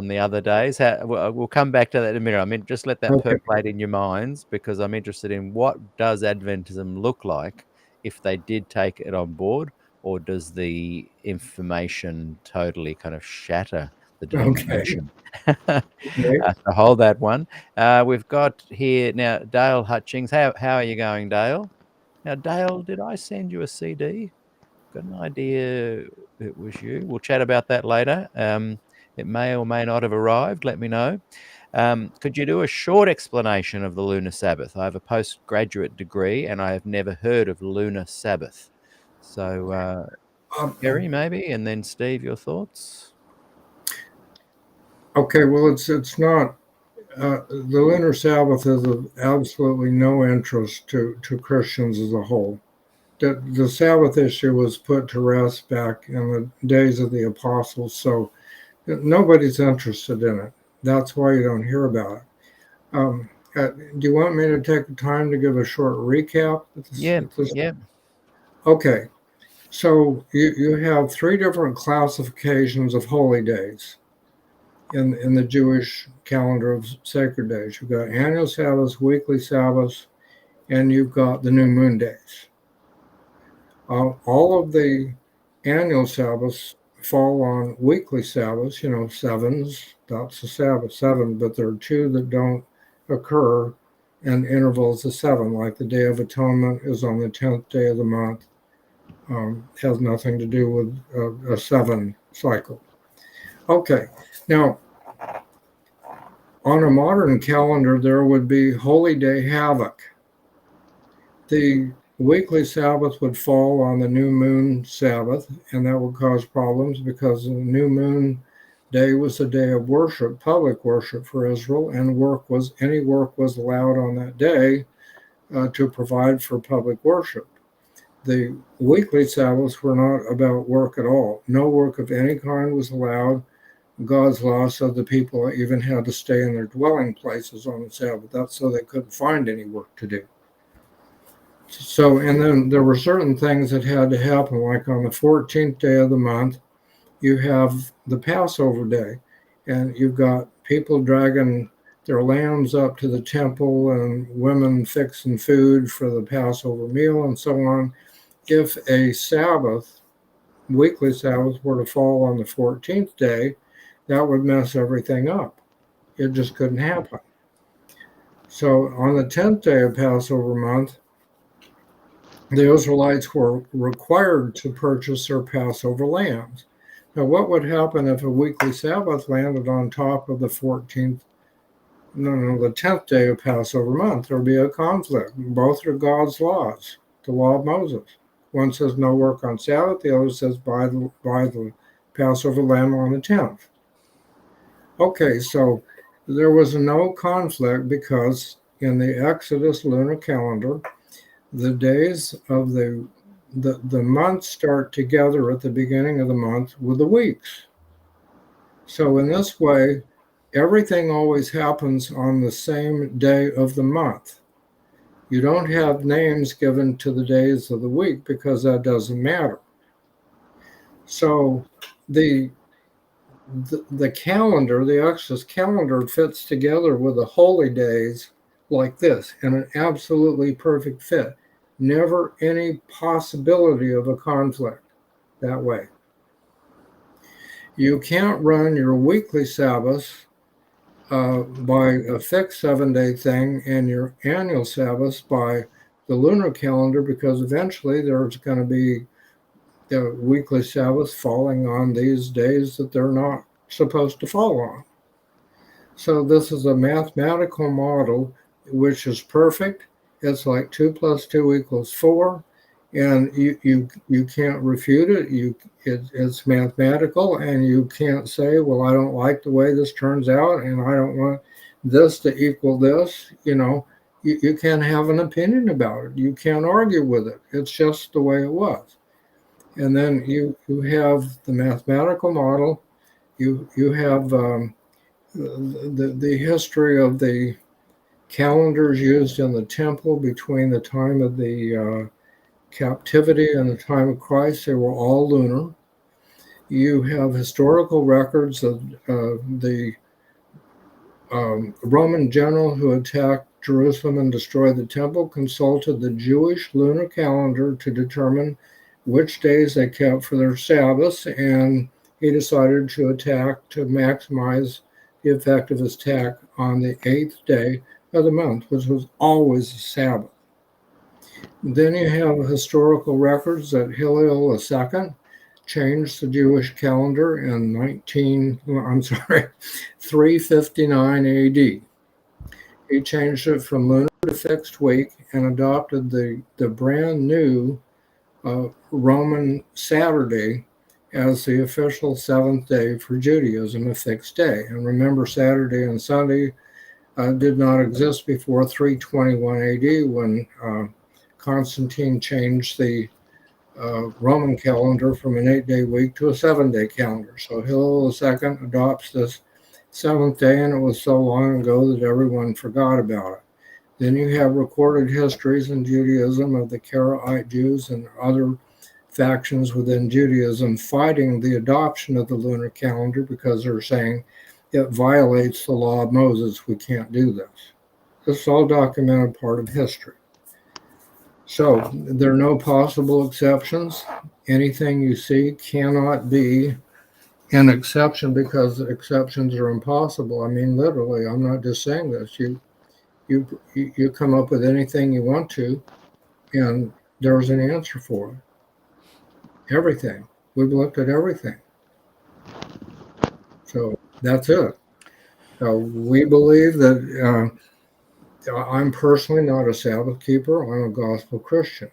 [SPEAKER 2] the other days? We'll come back to that in a minute. I mean, just let that
[SPEAKER 3] Okay.
[SPEAKER 2] percolate in your minds, because I'm interested in what does Adventism look like if they did take it on board, or does the information totally kind of shatter the denomination?
[SPEAKER 3] Okay.
[SPEAKER 2] So hold that one. We've got here now Dale Hutchings. How are you going, Dale? Now, Dale, did I send you a CD? Got an idea it was you. We'll chat about that later. It may or may not have arrived. Let me know. Could you do a short explanation of the Lunar Sabbath? I have a postgraduate degree and I have never heard of Lunar Sabbath. So, Kerry, maybe, and then Steve, your thoughts?
[SPEAKER 3] Okay, well, it's not. The lunar Sabbath is of absolutely no interest to Christians as a whole. The Sabbath issue was put to rest back in the days of the apostles, so nobody's interested in it. That's why you don't hear about it. Do you want me to take the time to give a short recap?
[SPEAKER 2] Yeah.
[SPEAKER 3] Okay, so you have 3 different classifications of holy days in the Jewish calendar of sacred days. You've got annual Sabbaths, weekly Sabbaths, and you've got the new moon days. All of the annual Sabbaths fall on weekly Sabbaths, sevens, that's the Sabbath, 7, but there are 2 that don't occur in intervals of 7, like the Day of Atonement is on the 10th day of the month. Has nothing to do with a 7 cycle. Okay, now on a modern calendar, there would be Holy Day Havoc. The weekly Sabbath would fall on the new moon Sabbath, and that would cause problems because the new moon day was a day of worship, public worship for Israel, and any work was allowed on that day to provide for public worship. The weekly Sabbaths were not about work at all. No work of any kind was allowed. God's law said the people even had to stay in their dwelling places on the Sabbath. That's so they couldn't find any work to do. So, and then there were certain things that had to happen, like on the 14th day of the month, you have the Passover day, and you've got people dragging their lambs up to the temple and women fixing food for the Passover meal and so on. If a Sabbath, weekly Sabbath, were to fall on the 14th day, that would mess everything up. It just couldn't happen. So on the 10th day of Passover month, the Israelites were required to purchase their Passover lambs. Now, what would happen if a weekly Sabbath landed on top of the 10th day of Passover month? There would be a conflict. Both are God's laws, the law of Moses. One says no work on Sabbath, the other says buy the Passover lamb on the 10th. Okay, so there was no conflict because in the Exodus lunar calendar, the days of the months start together at the beginning of the month with the weeks. So in this way, everything always happens on the same day of the month. You don't have names given to the days of the week because that doesn't matter. So the calendar, the Exodus calendar, fits together with the holy days like this, and an absolutely perfect fit. Never any possibility of a conflict that way. You can't run your weekly Sabbaths by a fixed 7-day thing and your annual Sabbaths by the lunar calendar, because eventually there's going to be the weekly Sabbaths falling on these days that they're not supposed to fall on. So this is a mathematical model which is perfect. It's like 2 + 2 = 4, and you can't refute it. It's mathematical, and you can't say, well, I don't like the way this turns out, and I don't want this to equal this. You can't have an opinion about it. You can't argue with it. It's just the way it was. And then you have the mathematical model. You have the history of the calendars used in the temple between the time of the captivity and the time of Christ. They were all lunar. You have historical records of the Roman general who attacked Jerusalem and destroyed the temple consulted the Jewish lunar calendar to determine which days they kept for their Sabbaths, and he decided to attack to maximize the effect of his attack on the 8th day of the month, which was always a Sabbath. Then you have historical records that Hillel II changed the Jewish calendar in 359 AD. He changed it from lunar to fixed week and adopted the brand new Roman Saturday as the official 7th day for Judaism, a fixed day. And remember, Saturday and Sunday did not exist before 321 AD when Constantine changed the Roman calendar from an 8-day week to a 7-day calendar. So Hillel II adopts this 7th day, and it was so long ago that everyone forgot about it. Then you have recorded histories in Judaism of the Karaite Jews and other factions within Judaism fighting the adoption of the lunar calendar because they're saying it violates the law of Moses. We can't do this. This is all documented part of history. So there are no possible exceptions. Anything you see cannot be an exception because exceptions are impossible. I mean, literally, I'm not just saying this. You come up with anything you want to, and there's an answer for it. Everything. We've looked at everything. So that's it. We believe that I'm personally not a Sabbath keeper. I'm a gospel Christian.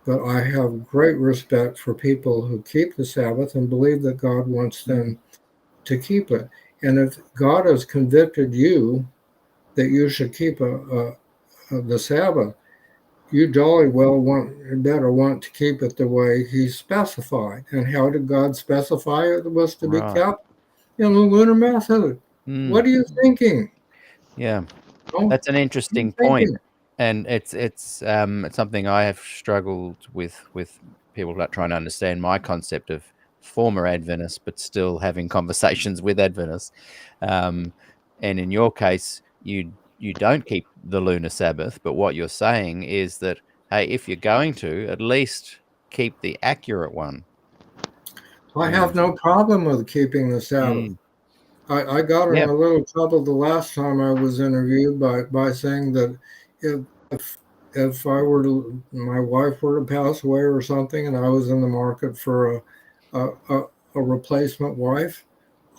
[SPEAKER 3] But I have great respect for people who keep the Sabbath and believe that God wants them to keep it. And if God has convicted you that you should keep the Sabbath, you jolly well better want to keep it the way He specified. And how did God specify it was to be
[SPEAKER 2] Right.
[SPEAKER 3] kept? In the lunar method. What are you thinking?
[SPEAKER 2] Yeah,
[SPEAKER 3] Oh,
[SPEAKER 2] that's an
[SPEAKER 3] what are you
[SPEAKER 2] interesting point,
[SPEAKER 3] thinking?
[SPEAKER 2] and it's something I have struggled with people that trying to understand my concept of former Adventists, but still having conversations with Adventists. And in your case, you don't keep the lunar Sabbath, but what you're saying is that, hey, if you're going to, at least keep the accurate one.
[SPEAKER 3] I have no problem with keeping the Sabbath.
[SPEAKER 2] Mm.
[SPEAKER 3] I got in
[SPEAKER 2] Yeah.
[SPEAKER 3] a little trouble the last time I was interviewed by saying that if my wife were to pass away or something, and I was in the market for a replacement wife,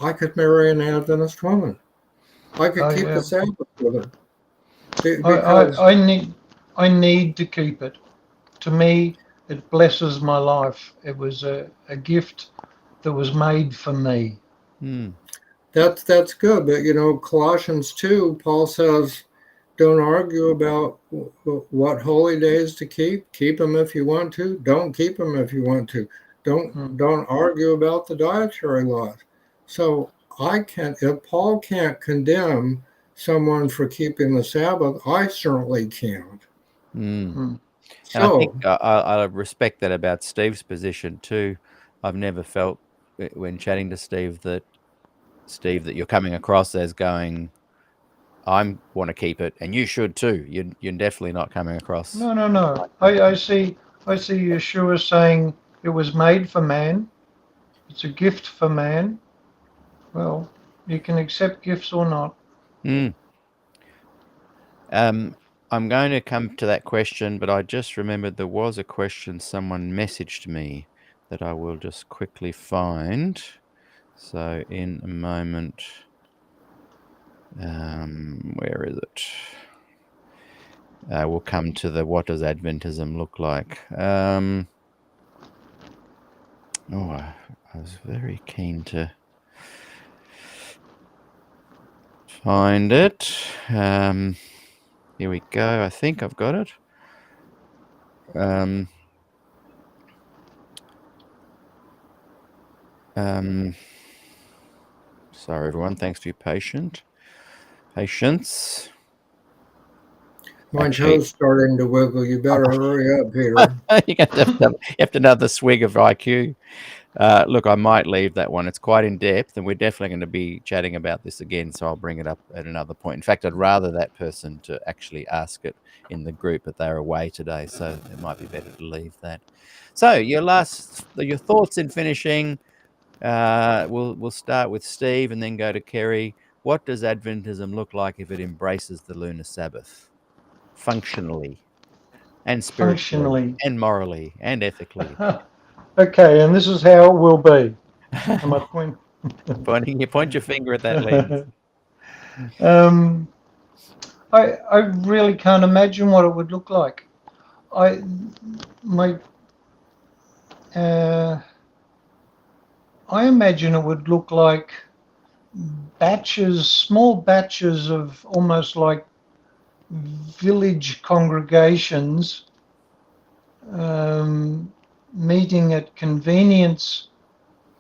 [SPEAKER 3] I could marry an Adventist woman. I could
[SPEAKER 4] Oh,
[SPEAKER 3] keep
[SPEAKER 4] yeah.
[SPEAKER 3] the Sabbath with her because
[SPEAKER 4] I need to keep it. To me, it blesses my life. It was a gift that was made for me.
[SPEAKER 2] Mm.
[SPEAKER 3] that's good. But Colossians 2, Paul says, don't argue about what holy days to keep. Keep them if you want to. Don't keep them if you want to. Don't argue about the dietary laws. So if Paul can't condemn someone for keeping the Sabbath, I certainly can't.
[SPEAKER 2] Mm. And I think
[SPEAKER 3] So
[SPEAKER 2] I respect that about Steve's position too. I've never felt when chatting to Steve that you're coming across as going, I want to keep it, and you should too. You're definitely not coming across.
[SPEAKER 4] No. I see Yeshua saying it was made for man. It's a gift for man. Well, you can accept gifts or not.
[SPEAKER 2] Mm. I'm going to come to that question, but I just remembered there was a question someone messaged me that I will just quickly find. So in a moment, where is it? We'll come to the what does Adventism look like. I was very keen to find it. Here we go. I think I've got it. Sorry, everyone. Thanks for your patience.
[SPEAKER 3] my
[SPEAKER 2] Actually,
[SPEAKER 3] toes starting to wiggle. You better hurry up, Peter.
[SPEAKER 2] you have to another swig of IQ. Look, I might leave that one. It's quite in depth, and we're definitely going to be chatting about this again. So I'll bring it up at another point. In fact, I'd rather that person to actually ask it in the group, but they're away today, so it might be better to leave that. So your thoughts in finishing. We'll start with Steve and then go to Kerry. What does Adventism look like if it embraces the lunar Sabbath functionally and spiritually
[SPEAKER 4] Functionally.
[SPEAKER 2] and morally and ethically?
[SPEAKER 4] Okay, and this is how it will be. Am I point?
[SPEAKER 2] Point your finger at that lens.
[SPEAKER 4] I really can't imagine what it would look like. I imagine it would look like small batches of almost like village congregations meeting at convenience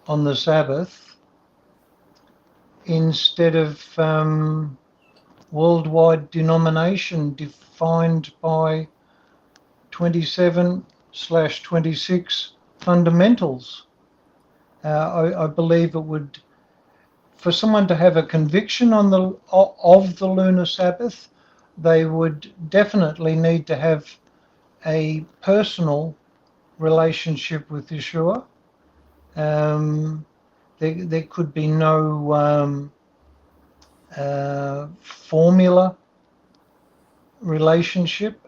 [SPEAKER 4] on the Sabbath instead of worldwide denomination defined by 27/26 fundamentals. I believe it would, for someone to have a conviction of the lunar Sabbath, they would definitely need to have a personal relationship with Yeshua. there could be no formula relationship.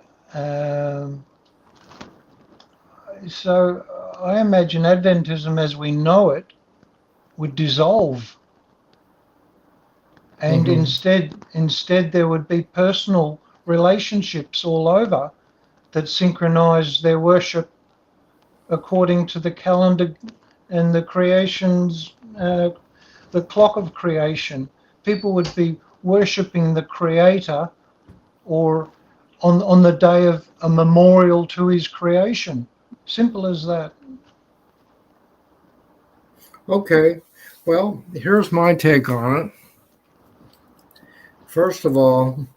[SPEAKER 4] So I imagine Adventism as we know it would dissolve, and instead there would be personal relationships all over that synchronize their worship according to the calendar and the creations, the clock of creation. People would be worshipping the Creator, or on the day of a memorial to his creation. Simple as that.
[SPEAKER 3] Okay, well, here's my take on it. First of all,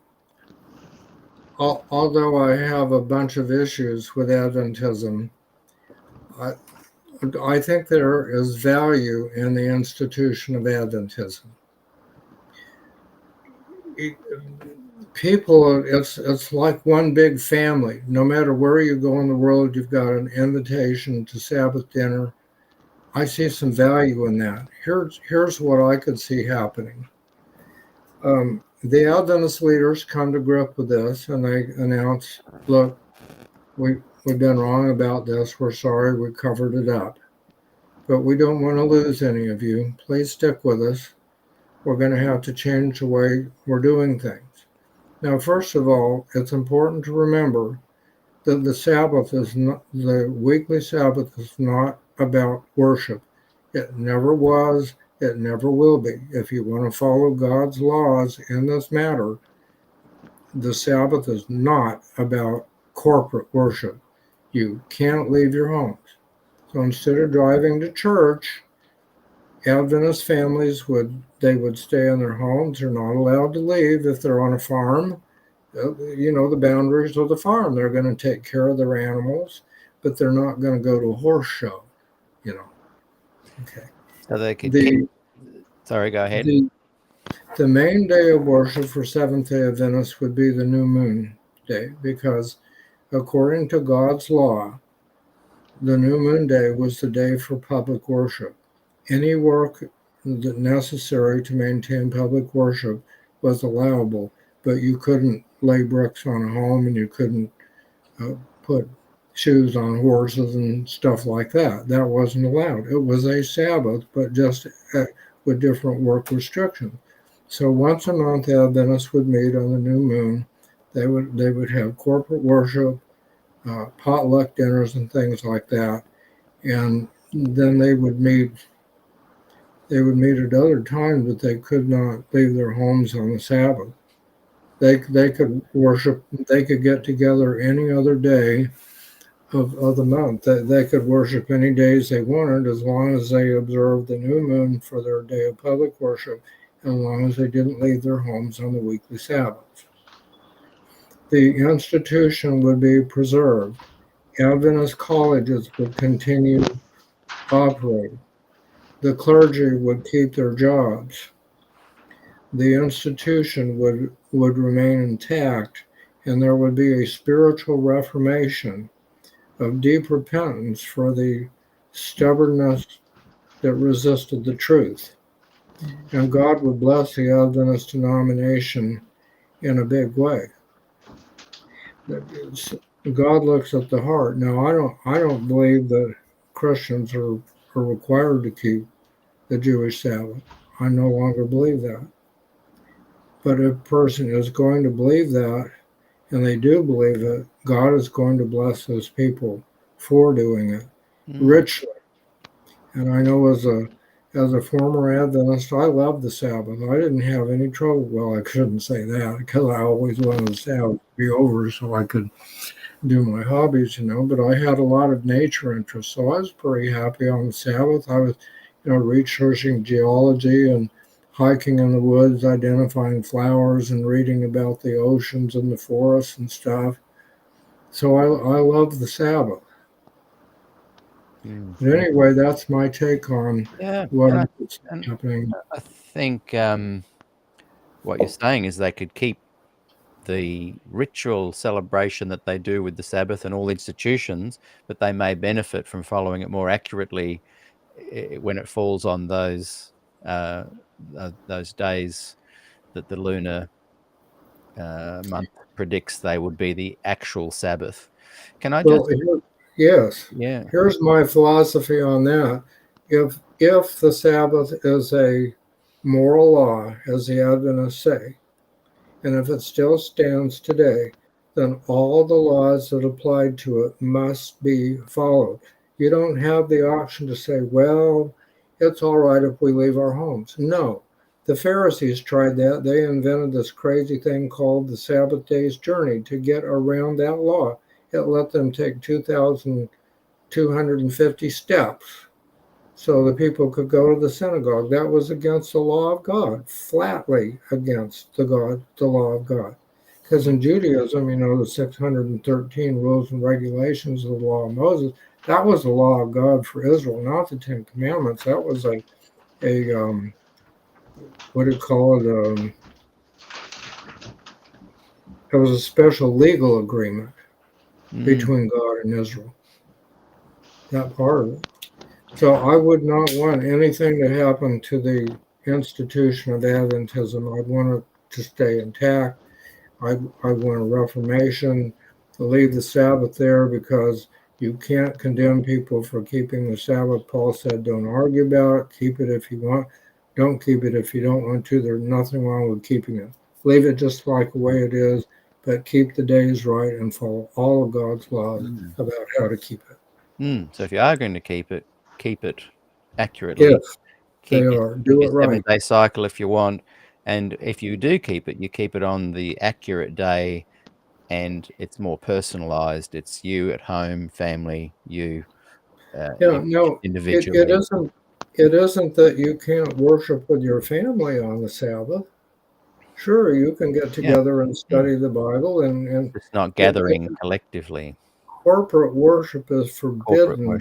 [SPEAKER 3] although I have a bunch of issues with Adventism, I think there is value in the institution of Adventism. People, it's like one big family. No matter where you go in the world, you've got an invitation to Sabbath dinner. I see some value in that. Here's what I could see happening. The Adventist leaders come to grip with this, and they announce, look, we've been wrong about this. We're sorry. We covered it up. But we don't want to lose any of you. Please stick with us. We're going to have to change the way we're doing things. Now, first of all, it's important to remember that the Sabbath is not, the weekly Sabbath is not about worship. It never was. It never will be. If you want to follow God's laws in this matter, the Sabbath is not about corporate worship. You can't leave your homes. So instead of driving to church, Adventist families would stay in their homes. They're not allowed to leave if they're on a farm. You know, the boundaries of the farm. They're going to take care of their animals, but they're not going to go to a horse show, you know. Okay.
[SPEAKER 2] So they could sorry, go ahead.
[SPEAKER 3] The main day of worship for Seventh-day Adventists would be the new moon day, because according to God's law, the new moon day was the day for public worship. Any work that necessary to maintain public worship was allowable, but you couldn't lay bricks on a home, and you couldn't put shoes on horses and stuff like that. That wasn't allowed. It was a Sabbath, but just with different work restrictions. So once a month, Adventists would meet on the new moon. They would have corporate worship, potluck dinners, and things like that, and then they would meet. They would meet at other times, but they could not leave their homes on the Sabbath. They could worship. They could get together any other day of the month. They could worship any days they wanted, as long as they observed the new moon for their day of public worship, and as long as they didn't leave their homes on the weekly Sabbath. The institution would be preserved. Adventist colleges would continue operating. The clergy would keep their jobs. The institution would remain intact, and there would be a spiritual reformation of deep repentance for the stubbornness that resisted the truth. And God would bless the Adventist denomination in a big way. God looks at the heart. Now, I don't believe that Christians are required to keep the Jewish Sabbath. I no longer believe that. But if a person is going to believe that, and they do believe it, God is going to bless those people for doing it richly. And I know as a former Adventist, I love the Sabbath. I didn't have any trouble. Well, I shouldn't say that, because I always wanted the Sabbath to be over so I could do my hobbies, you know. But I had a lot of nature interests, so I was pretty happy on the Sabbath. I was, researching geology and hiking in the woods, identifying flowers and reading about the oceans and the forests and stuff. So I love the Sabbath. But anyway, that's my take on what is happening.
[SPEAKER 2] I think what you're saying is they could keep the ritual celebration that they do with the Sabbath and all institutions, but they may benefit from following it more accurately when it falls on those days that the lunar month predicts they would be the actual Sabbath. Can I just?
[SPEAKER 3] Well, yes.
[SPEAKER 2] Yeah.
[SPEAKER 3] Here's my philosophy on that. If the Sabbath is a moral law, as the Adventists say, and if it still stands today, then all the laws that applied to it must be followed. You don't have the option to say, well, it's all right if we leave our homes. No. The Pharisees tried that. They invented this crazy thing called the Sabbath day's journey to get around that law. It let them take 2,250 steps so the people could go to the synagogue. That was against the law of God, flatly against the law of God. Because in Judaism, the 613 rules and regulations of the law of Moses, that was the law of God for Israel, not the Ten Commandments. That was a what do you call it? It was a special legal agreement between God and Israel. That part of it. So I would not want anything to happen to the institution of Adventism. I'd want it to stay intact. I want a reformation to leave the Sabbath there, because you can't condemn people for keeping the Sabbath. Paul said, don't argue about it. Keep it if you want. Don't keep it if you don't want to. There's nothing wrong with keeping it. Leave it just like the way it is, but keep the days right and follow all of God's laws about how to keep it.
[SPEAKER 2] So if you are going to keep it accurately.
[SPEAKER 3] Yes, they are. Do it right.
[SPEAKER 2] 7-day cycle if you want. And if you do keep it, you keep it on the accurate day, and it's more personalized. It's you at home, family, you individually.
[SPEAKER 3] It isn't that you can't worship with your family on the Sabbath. Sure, you can get together and study the Bible, and
[SPEAKER 2] it's not gathering collectively.
[SPEAKER 3] Corporate worship is forbidden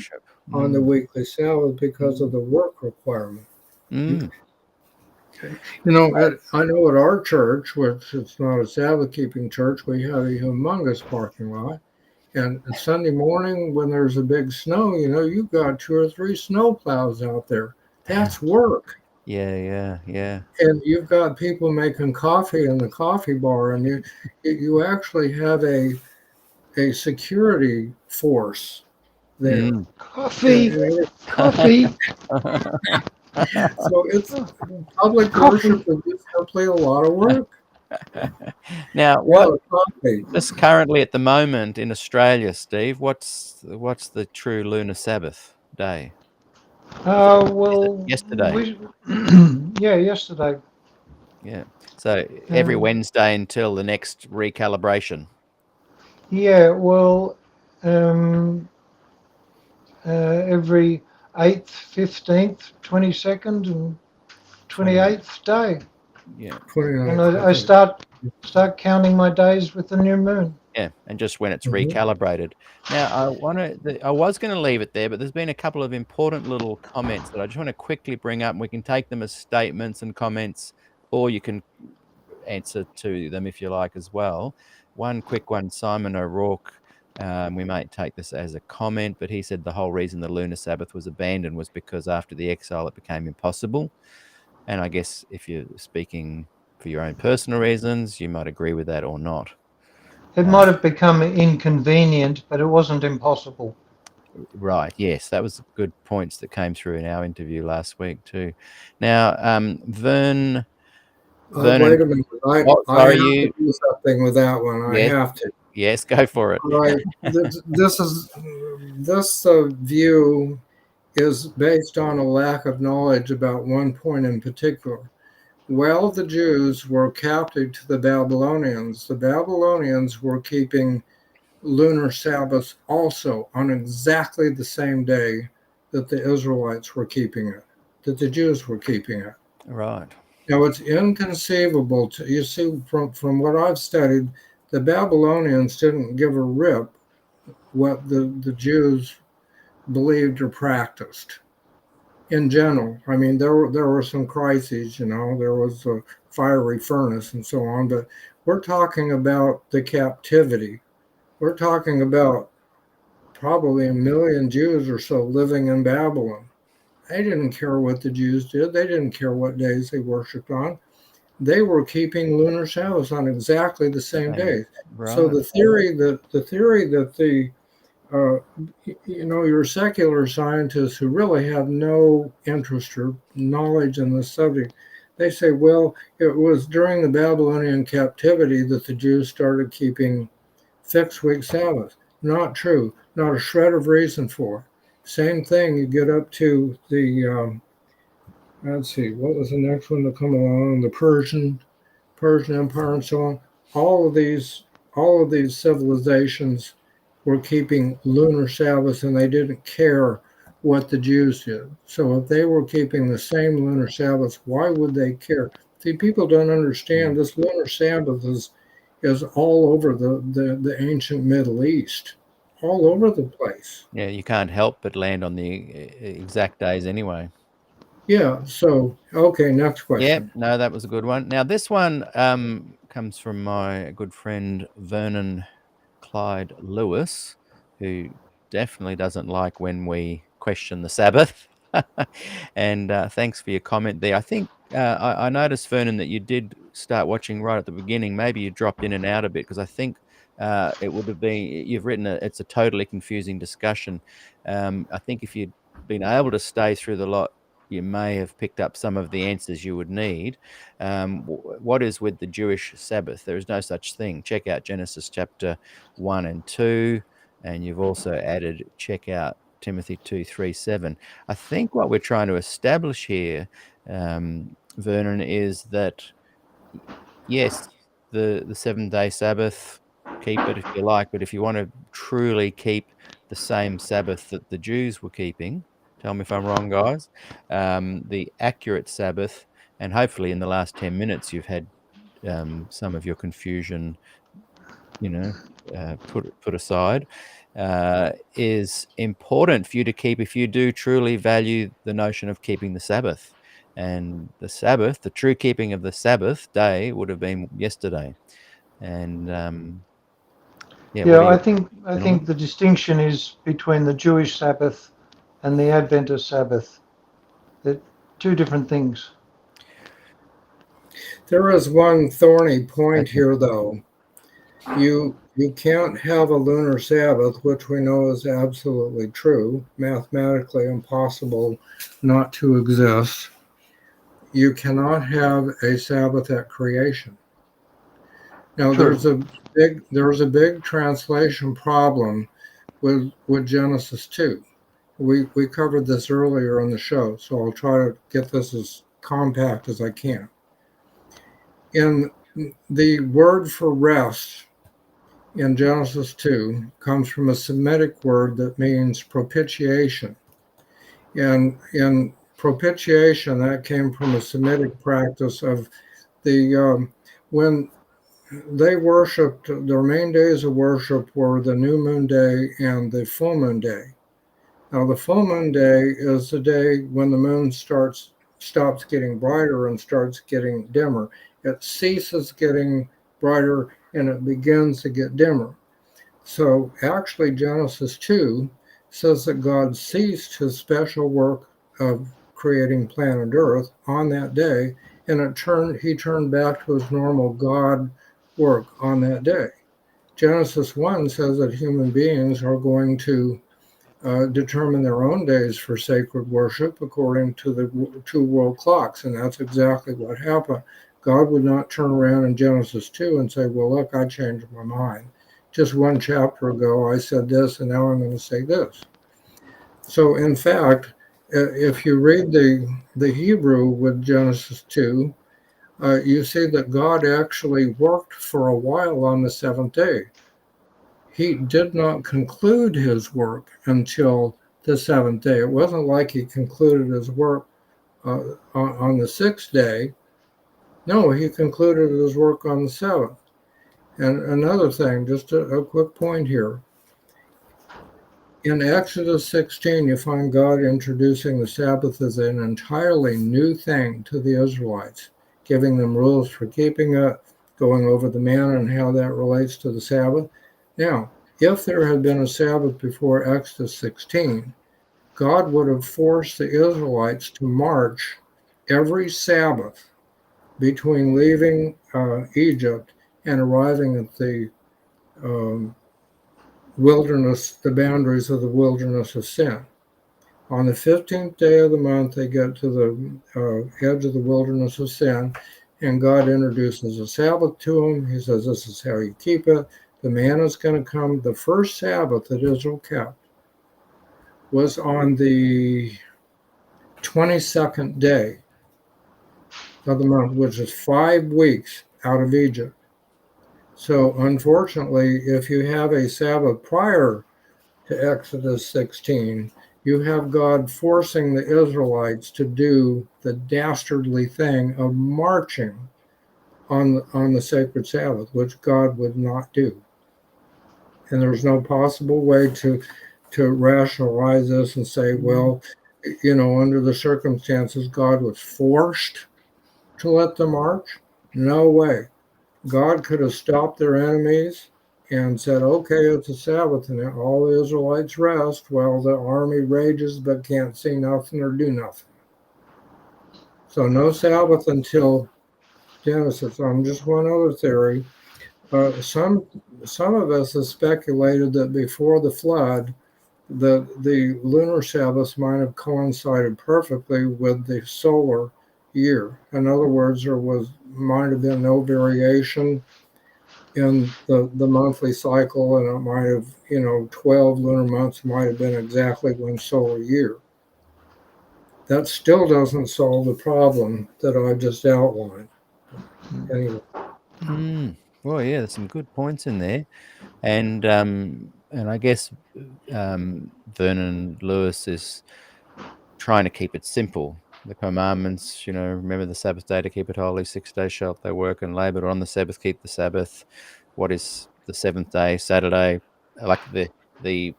[SPEAKER 3] on the
[SPEAKER 2] Mm.
[SPEAKER 3] weekly Sabbath because of the work requirement.
[SPEAKER 2] Mm.
[SPEAKER 3] I know at our church, which it's not a Sabbath-keeping church, we have a humongous parking lot. And Sunday morning, when there's a big snow, you've got 2 or 3 snow plows out there. That's work.
[SPEAKER 2] Yeah.
[SPEAKER 3] And you've got people making coffee in the coffee bar, and you actually have a security force there.
[SPEAKER 4] Coffee.
[SPEAKER 3] So it's public worship is just simply a lot of work.
[SPEAKER 2] Now, just currently at the moment in Australia, Steve, what's the true Lunar Sabbath day?
[SPEAKER 4] Well,
[SPEAKER 2] yesterday.
[SPEAKER 4] Yesterday.
[SPEAKER 2] Yeah. So every Wednesday until the next recalibration.
[SPEAKER 4] Yeah. Well, every 8th, 15th, 22nd, and 28th day.
[SPEAKER 2] Yeah.
[SPEAKER 4] And I start counting my days with the new moon.
[SPEAKER 2] Yeah, and just when it's recalibrated. Now, I was going to leave it there, but there's been a couple of important little comments that I just want to quickly bring up, and we can take them as statements and comments, or you can answer to them if you like as well. One quick one, Simon O'Rourke. We might take this as a comment, but he said the whole reason the Lunar Sabbath was abandoned was because after the exile it became impossible. And I guess if you're speaking for your own personal reasons, you might agree with that or not.
[SPEAKER 4] It might have become inconvenient, but it wasn't impossible.
[SPEAKER 2] Right. Yes, that was good points that came through in our interview last week too. Now, Vernon.
[SPEAKER 3] Wait a minute. I have to do something with that one.
[SPEAKER 2] Yes.
[SPEAKER 3] I have to.
[SPEAKER 2] Yes, go for it.
[SPEAKER 3] Right. This view is based on a lack of knowledge about one point in particular. While the Jews were captive to the Babylonians were keeping lunar Sabbaths also on exactly the same day that the Israelites were keeping it, that the Jews were keeping it.
[SPEAKER 2] Right.
[SPEAKER 3] Now, it's inconceivable you see, from what I've studied, the Babylonians didn't give a rip what the Jews believed or practiced. In general, I mean, there were some crises, there was a fiery furnace and so on, but we're talking about the captivity. We're talking about probably 1 million Jews or so living in Babylon. They didn't care what the Jews did. They didn't care what days they worshiped on. They were keeping lunar Sabbaths on exactly the same days. So
[SPEAKER 2] Right.
[SPEAKER 3] the theory that the your secular scientists who really have no interest or knowledge in the subject, they say, well, it was during the Babylonian captivity that the Jews started keeping fixed week Sabbath. Not true. Not a shred of reason for it. Same thing. You get up to the let's see, what was the next one to come along? The Persian Empire and so on. All of these civilizations were keeping lunar Sabbath, and they didn't care what the Jews did. So if they were keeping the same lunar Sabbath, why would they care? See, people don't understand this lunar Sabbath is all over the ancient Middle East, all over the place.
[SPEAKER 2] Yeah, you can't help but land on the exact days anyway.
[SPEAKER 3] Yeah. So okay, next
[SPEAKER 2] Yeah,
[SPEAKER 3] question.
[SPEAKER 2] no, that was a good one. Now this one comes from my good friend Vernon Clyde Lewis, who definitely doesn't like when we question the Sabbath. And thanks for your comment there. I think I noticed, Vernon, that you did start watching right at the beginning. Maybe you dropped in and out a bit, because I think it would have been, you've written it's a totally confusing discussion. I think if you'd been able to stay through the lot, you may have picked up some of the answers you would need. What is with the Jewish Sabbath? There is no such thing. Check out Genesis chapter 1 and 2, and you've also added, check out Timothy 2:3-7. I think what we're trying to establish here, Vernon, is that yes, the 7-day Sabbath, keep it if you like, but if you want to truly keep the same Sabbath that the Jews were keeping, tell me if I'm wrong, guys, the accurate Sabbath, and hopefully in the last 10 minutes you've had some of your confusion, put aside, is important for you to keep if you do truly value the notion of keeping the Sabbath. And the Sabbath, the true keeping of the Sabbath day, would have been yesterday. And what do
[SPEAKER 4] I
[SPEAKER 2] you,
[SPEAKER 4] think
[SPEAKER 2] gentlemen?
[SPEAKER 4] the distinction is between the Jewish Sabbath and the Adventist Sabbath. They're two different things.
[SPEAKER 3] There is one thorny point
[SPEAKER 2] Okay.
[SPEAKER 3] here, though. You can't have a lunar Sabbath, which we know is absolutely true, mathematically impossible not to exist. You cannot have a Sabbath at creation. Now,
[SPEAKER 4] True.
[SPEAKER 3] there's a big translation problem with Genesis 2. We covered this earlier on the show, so I'll try to get this as compact as I can. In the word for rest in Genesis 2 comes from a Semitic word that means propitiation. And in propitiation, that came from a Semitic practice of when they worshipped, their main days of worship were the new moon day and the full moon day. Now, the full moon day is the day when the moon stops getting brighter and starts getting dimmer. It ceases getting brighter and it begins to get dimmer. So actually, Genesis 2 says that God ceased his special work of creating planet Earth on that day, and he turned back to his normal God work on that day. Genesis 1 says that human beings are going to determine their own days for sacred worship according to the two world clocks, and that's exactly what happened. God would not turn around in Genesis 2 and say, well, look, I changed my mind. Just one chapter ago, I said this, and now I'm going to say this. So, in fact, if you read the Hebrew with Genesis 2, you see that God actually worked for a while on the seventh day. He did not conclude his work until the seventh day. It wasn't like he concluded his work on the sixth day. No, he concluded his work on the seventh. And another thing, just a quick point here. In Exodus 16, you find God introducing the Sabbath as an entirely new thing to the Israelites, giving them rules for keeping it, going over the manna and how that relates to the Sabbath. Now, if there had been a Sabbath before Exodus 16, God would have forced the Israelites to march every Sabbath between leaving Egypt and arriving at the wilderness, the boundaries of the wilderness of sin. On the 15th day of the month, they get to the edge of the wilderness of sin, and God introduces a Sabbath to them. He says, this is how you keep it. The man is going to come. The first Sabbath that Israel kept was on the 22nd day of the month, which is 5 weeks out of Egypt. So unfortunately, if you have a Sabbath prior to Exodus 16, you have God forcing the Israelites to do the dastardly thing of marching on the sacred Sabbath, which God would not do. And there's no possible way to rationalize this and say, well, under the circumstances, God was forced to let them march. No way. God could have stopped their enemies and said, okay, it's a Sabbath, and all the Israelites rest while the army rages but can't see nothing or do nothing. So no Sabbath until Genesis. Just one other theory. Some of us have speculated that before the flood, the lunar Sabbath might have coincided perfectly with the solar year. In other words, there might have been no variation in the monthly cycle, and it might have, 12 lunar months might have been exactly one solar year. That still doesn't solve the problem that I just outlined. Anyway.
[SPEAKER 2] Well, yeah, there's some good points in there, and I guess Vernon Lewis is trying to keep it simple. The commandments, remember the Sabbath day to keep it holy. 6 days shalt thou work and labor, but on the Sabbath keep the Sabbath. What is the seventh day? Saturday. Like the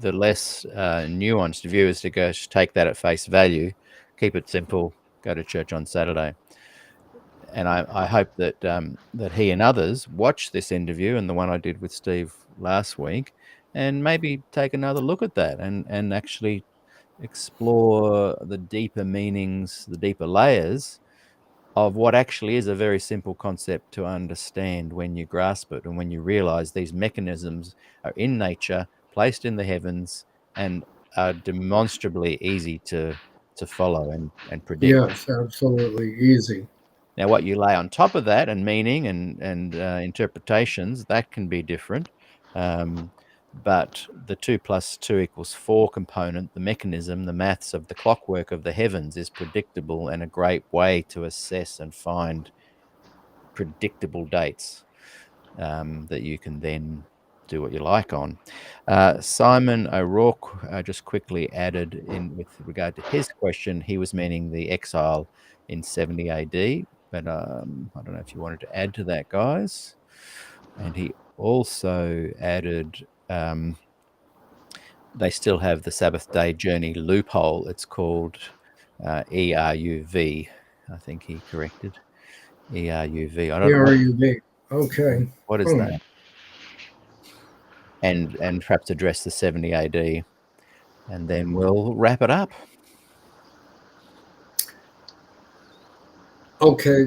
[SPEAKER 2] less nuanced view is to go take that at face value, keep it simple, go to church on Saturday. And I hope that that he and others watch this interview and the one I did with Steve last week, and maybe take another look at that and actually explore the deeper meanings, the deeper layers of what actually is a very simple concept to understand when you grasp it and when you realize these mechanisms are in nature, placed in the heavens, and are demonstrably easy to follow and predict.
[SPEAKER 3] Yes, absolutely easy.
[SPEAKER 2] Now, what you lay on top of that and meaning and interpretations, that can be different. But the 2 + 2 = 4 component, the mechanism, the maths of the clockwork of the heavens is predictable and a great way to assess and find predictable dates that you can then do what you like on. Simon O'Rourke just quickly added in with regard to his question, he was meaning the exile in 70 AD, but I don't know if you wanted to add to that, guys. And he also added they still have the Sabbath day journey loophole. It's called ERUV. I think he corrected ERUV. I don't know
[SPEAKER 3] ERUV. Okay.
[SPEAKER 2] what is that. And perhaps address the 70 AD, and then we'll wrap it up.
[SPEAKER 3] Okay,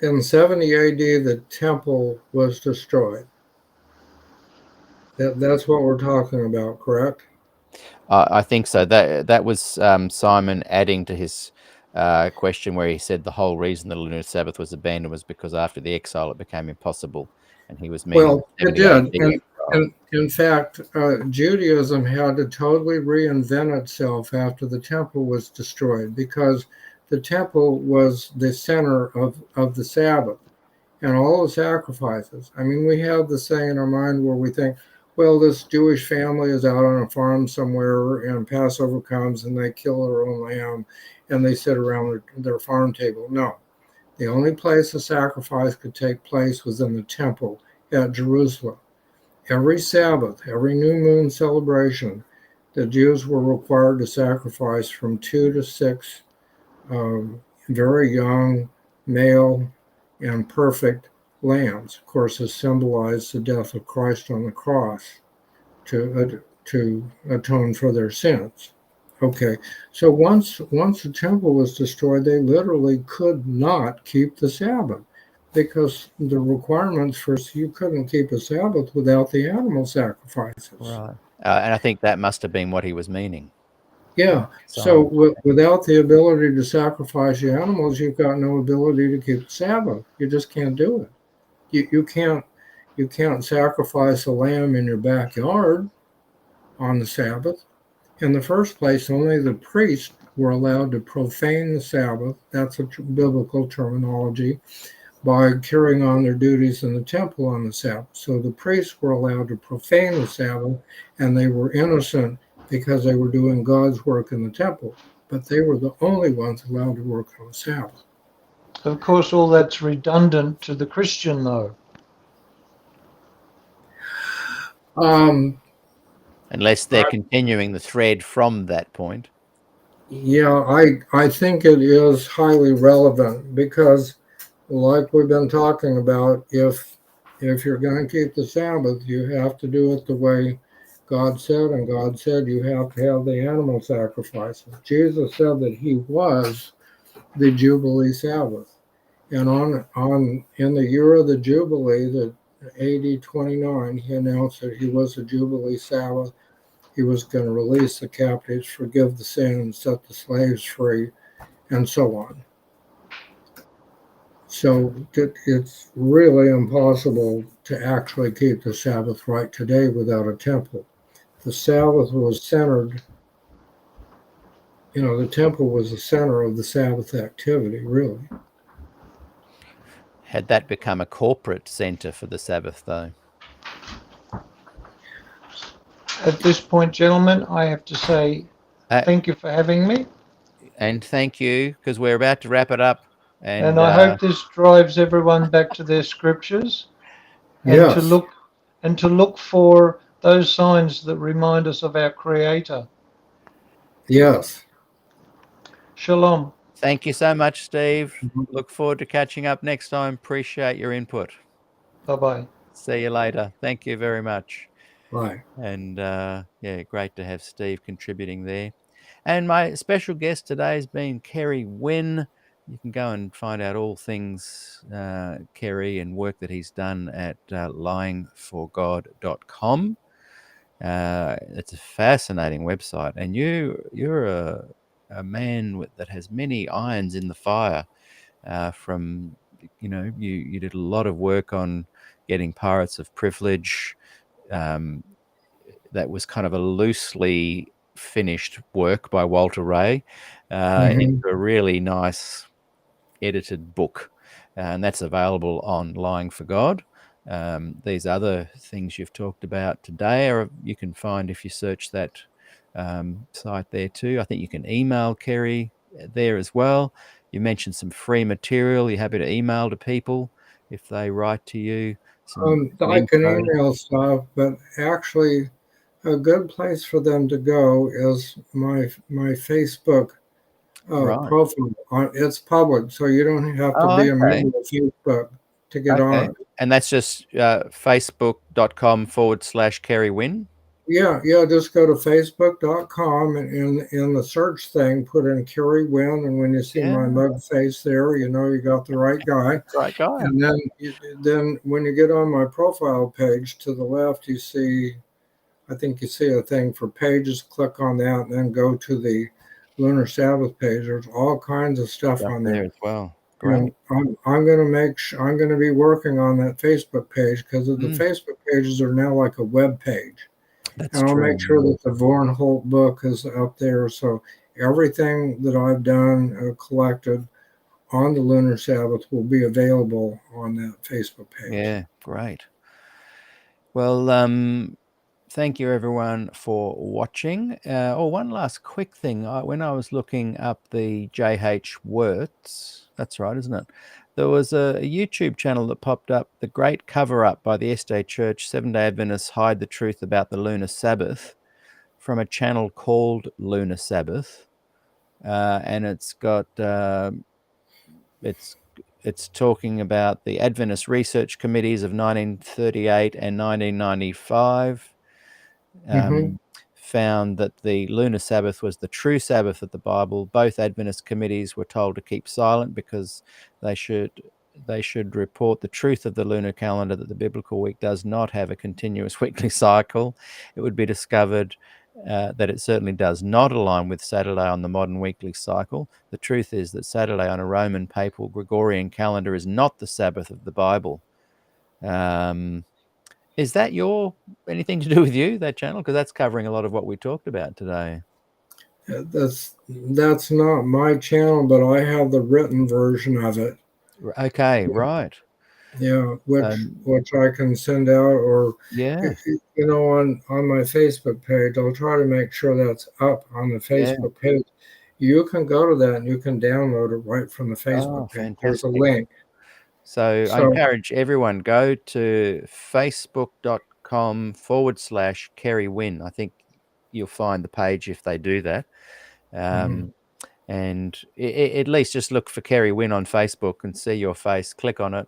[SPEAKER 3] in 70 AD, the temple was destroyed. That's what we're talking about, correct?
[SPEAKER 2] I think so. That was Simon adding to his question where he said the whole reason the lunar Sabbath was abandoned was because after the exile it became impossible, and he was meaning
[SPEAKER 3] Well, it
[SPEAKER 2] 70
[SPEAKER 3] did.
[SPEAKER 2] AD
[SPEAKER 3] And
[SPEAKER 2] exile.
[SPEAKER 3] in fact, Judaism had to totally reinvent itself after the temple was destroyed, because the temple was the center of the Sabbath and all the sacrifices. I mean, we have this thing in our mind where we think, well, this Jewish family is out on a farm somewhere and Passover comes and they kill their own lamb and they sit around their farm table. No, the only place a sacrifice could take place was in the temple at Jerusalem. Every Sabbath, every new moon celebration, the Jews were required to sacrifice from 2 to 6 very young, male, and perfect lambs. Of course, this symbolized the death of Christ on the cross to atone for their sins. Okay, so once the temple was destroyed, they literally could not keep the Sabbath because the requirements for you couldn't keep a Sabbath without the animal sacrifices.
[SPEAKER 2] Right. And I think that must have been what he was meaning.
[SPEAKER 3] Yeah. So without the ability to sacrifice the animals, you've got no ability to keep the Sabbath. You just can't do it. You can't sacrifice a lamb in your backyard on the Sabbath. In the first place, only the priests were allowed to profane the Sabbath. That's a biblical terminology, by carrying on their duties in the temple on the Sabbath. So the priests were allowed to profane the Sabbath, and they were innocent because they were doing God's work in the temple. But they were the only ones allowed to work on the Sabbath.
[SPEAKER 4] Of course, all that's redundant to the Christian, though.
[SPEAKER 2] Unless they're continuing the thread from that point.
[SPEAKER 3] Yeah, I think it is highly relevant because, like we've been talking about, if you're going to keep the Sabbath, you have to do it the way God said, and God said you have to have the animal sacrifices. Jesus said that he was the Jubilee Sabbath, and on in the year of the Jubilee, the AD 29, he announced that he was the Jubilee Sabbath. He was going to release the captives, forgive the sins, set the slaves free, and so on. So it's really impossible to actually keep the Sabbath right today without a temple. The Sabbath was centered, the temple was the center of the Sabbath activity, really.
[SPEAKER 2] Had that become a corporate center for the Sabbath, though?
[SPEAKER 4] At this point, gentlemen, I have to say thank you for having me.
[SPEAKER 2] And thank you, because we're about to wrap it up.
[SPEAKER 4] And I hope this drives everyone back to their scriptures and
[SPEAKER 3] Yes.
[SPEAKER 4] to look for those signs that remind us of our Creator.
[SPEAKER 3] Yes.
[SPEAKER 4] Shalom.
[SPEAKER 2] Thank you so much, Steve. Look forward to catching up next time. Appreciate your input.
[SPEAKER 4] Bye-bye.
[SPEAKER 2] See you later. Thank you very much.
[SPEAKER 3] Bye.
[SPEAKER 2] And great to have Steve contributing there. And my special guest today has been Kerry Wynne. You can go and find out all things Kerry and work that he's done at lyingforgod.com. It's a fascinating website, and you're a man that has many irons in the fire. From you did a lot of work on getting Pirates of Privilege. That was kind of a loosely finished work by Walter Ray into a really nice edited book, and that's available on Lying for God. These other things you've talked about today you can find if you search that site there too. I think you can email Kerry there as well. You mentioned some free material. You're happy to email to people if they write to you.
[SPEAKER 3] I can email stuff, but actually a good place for them to go is my Facebook profile. It's public, so you don't have to be a member of Facebook to get on.
[SPEAKER 2] And that's just facebook.com/Kerry Wynne.
[SPEAKER 3] Yeah, just go to facebook.com and in the search thing, put in Kerry Wynne, and when you see my mug face there, you know you got the right guy.
[SPEAKER 2] Right guy.
[SPEAKER 3] And then when you get on my profile page, to the left, I think you see a thing for pages. Click on that, and then go to the Lunar Sabbath page. There's all kinds of stuff on there
[SPEAKER 2] as well. Great.
[SPEAKER 3] And I'm going to be working on that Facebook page because the Facebook pages are now like a web page.
[SPEAKER 2] That's
[SPEAKER 3] and I'll
[SPEAKER 2] true.
[SPEAKER 3] make sure that the Vorn Holt book is up there. So everything that I've done collected on the Lunar Sabbath will be available on that Facebook page.
[SPEAKER 2] Yeah, great. Well, thank you everyone for watching. One last quick thing. When I was looking up the J.H. Wirtz, that's right, isn't it? There was a YouTube channel that popped up, The Great Cover-Up by the SDA Church, Seventh-day Adventists Hide the Truth About the Lunar Sabbath, from a channel called Lunar Sabbath. And it's got, it's talking about the Adventist Research Committees of 1938 and 1995. found that the lunar Sabbath was the true Sabbath of the Bible. Both Adventist committees were told to keep silent because they should report the truth of the lunar calendar, that the biblical week does not have a continuous weekly cycle. It would be discovered that it certainly does not align with Saturday on the modern weekly cycle. The truth is that Saturday on a Roman papal Gregorian calendar is not the Sabbath of the Bible. Is that anything to do with you, that channel? Because that's covering a lot of what we talked about today.
[SPEAKER 3] That's not my channel, but I have the written version of it.
[SPEAKER 2] Okay, right.
[SPEAKER 3] Yeah, which I can send out, or on my Facebook page. I'll try to make sure that's up on the Facebook page. You can go to that and you can download it right from the Facebook page.
[SPEAKER 2] Fantastic.
[SPEAKER 3] There's a link.
[SPEAKER 2] So I encourage everyone, go to facebook.com/Kerry Wynne. I think you'll find the page if they do that. And at least just look for Kerry Wynne on Facebook and see your face, click on it,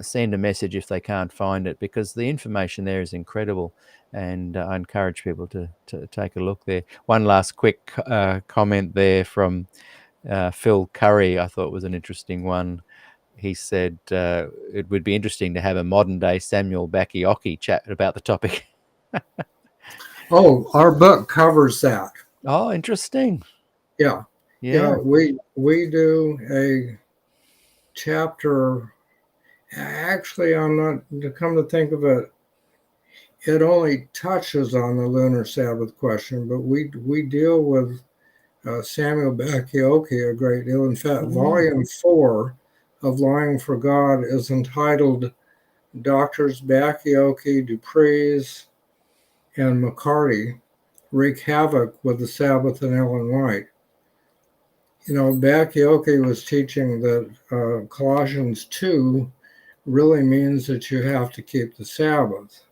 [SPEAKER 2] send a message if they can't find it, because the information there is incredible. And I encourage people to take a look there. One last quick comment there from Phil Curry, I thought was an interesting one. He said it would be interesting to have a modern day Samuel Bakioki chat about the topic.
[SPEAKER 3] Oh, our book covers that.
[SPEAKER 2] Oh, interesting.
[SPEAKER 3] Yeah. We do a chapter. Actually, I'm not, to come to think of it, it only touches on the lunar Sabbath question, but we deal with Samuel Bakioki a great deal. In fact, Volume 4 of Lying for God is entitled Doctors Bakioki, Dupree's, and McCarty Wreak Havoc with the Sabbath and Ellen White. Bakioki was teaching that Colossians 2 really means that you have to keep the Sabbath.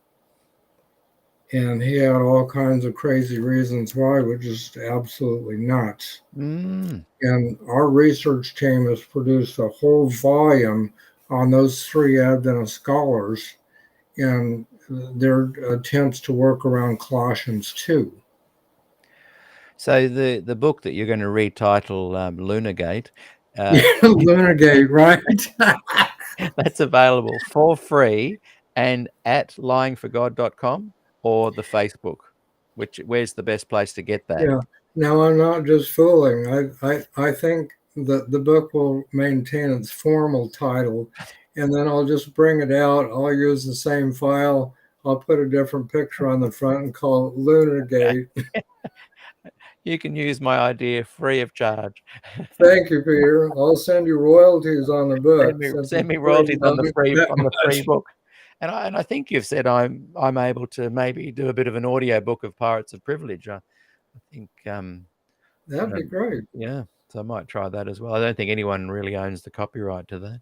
[SPEAKER 3] And he had all kinds of crazy reasons why, which is absolutely nuts. And our research team has produced a whole volume on those three Adventist scholars and their attempts to work around Colossians 2.
[SPEAKER 2] So the book that you're going to retitle Lunargate.
[SPEAKER 3] Lunargate, right?
[SPEAKER 2] That's available for free and at lyingforgod.com or the Facebook. Where's the best place to get that?
[SPEAKER 3] Yeah. Now, I'm not just fooling. I think that the book will maintain its formal title, and then I'll just bring it out. I'll use the same file. I'll put a different picture on the front and call it Lunargate.
[SPEAKER 2] You can use my idea free of charge.
[SPEAKER 3] Thank you, Peter. I'll send you royalties on the book.
[SPEAKER 2] Send me royalties on the free book. And I think you've said I'm able to maybe do a bit of an audio book of Pirates of Privilege. I think
[SPEAKER 3] that'd be great.
[SPEAKER 2] Yeah, so I might try that as well. I don't think anyone really owns the copyright to that.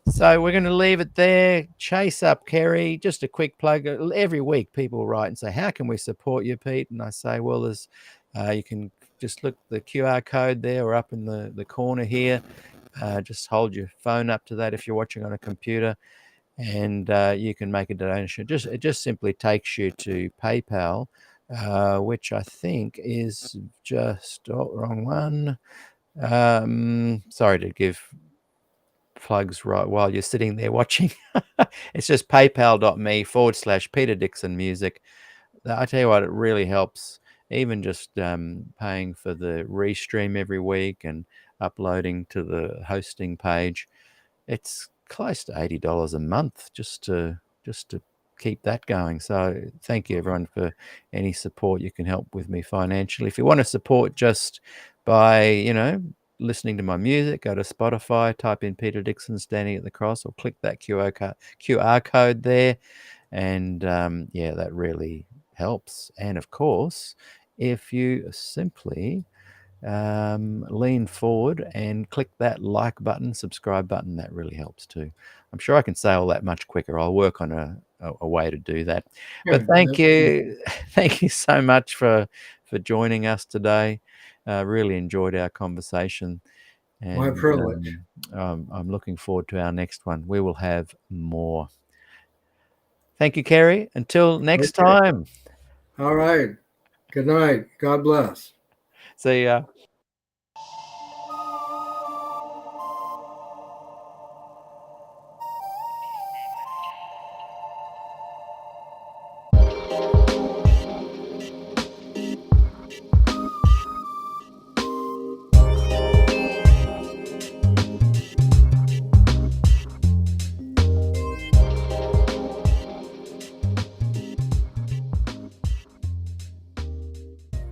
[SPEAKER 2] So we're going to leave it there. Chase up, Kerry. Just a quick plug. Every week people write and say, how can we support you, Pete? And I say, well, there's you can just look the QR code there or up in the corner here. Just hold your phone up to that if you're watching on a computer, and you can make a donation. It just simply takes you to PayPal, which I think is just wrong one. Sorry to give plugs right while you're sitting there watching. It's just paypal.me/Peter Dixon Music. I tell you what, it really helps. Even just paying for the restream every week and uploading to the hosting page, it's close to $80 a month just to keep that going. So thank you everyone for any support you can help with me financially. If you want to support just by listening to my music, go to Spotify, type in Peter Dixon Standing at the Cross, or click that QR code there, and that really helps. And of course, if you simply lean forward and click that like button, subscribe button, that really helps too. I'm sure I can say all that much quicker. I'll work on a way to do that. But thank you so much for joining us today. Really enjoyed our conversation. And,
[SPEAKER 3] my privilege.
[SPEAKER 2] I'm looking forward to our next one. We will have more. Thank you, Kerry. Until next time.
[SPEAKER 3] All right. Good night. God bless.
[SPEAKER 2] See ya.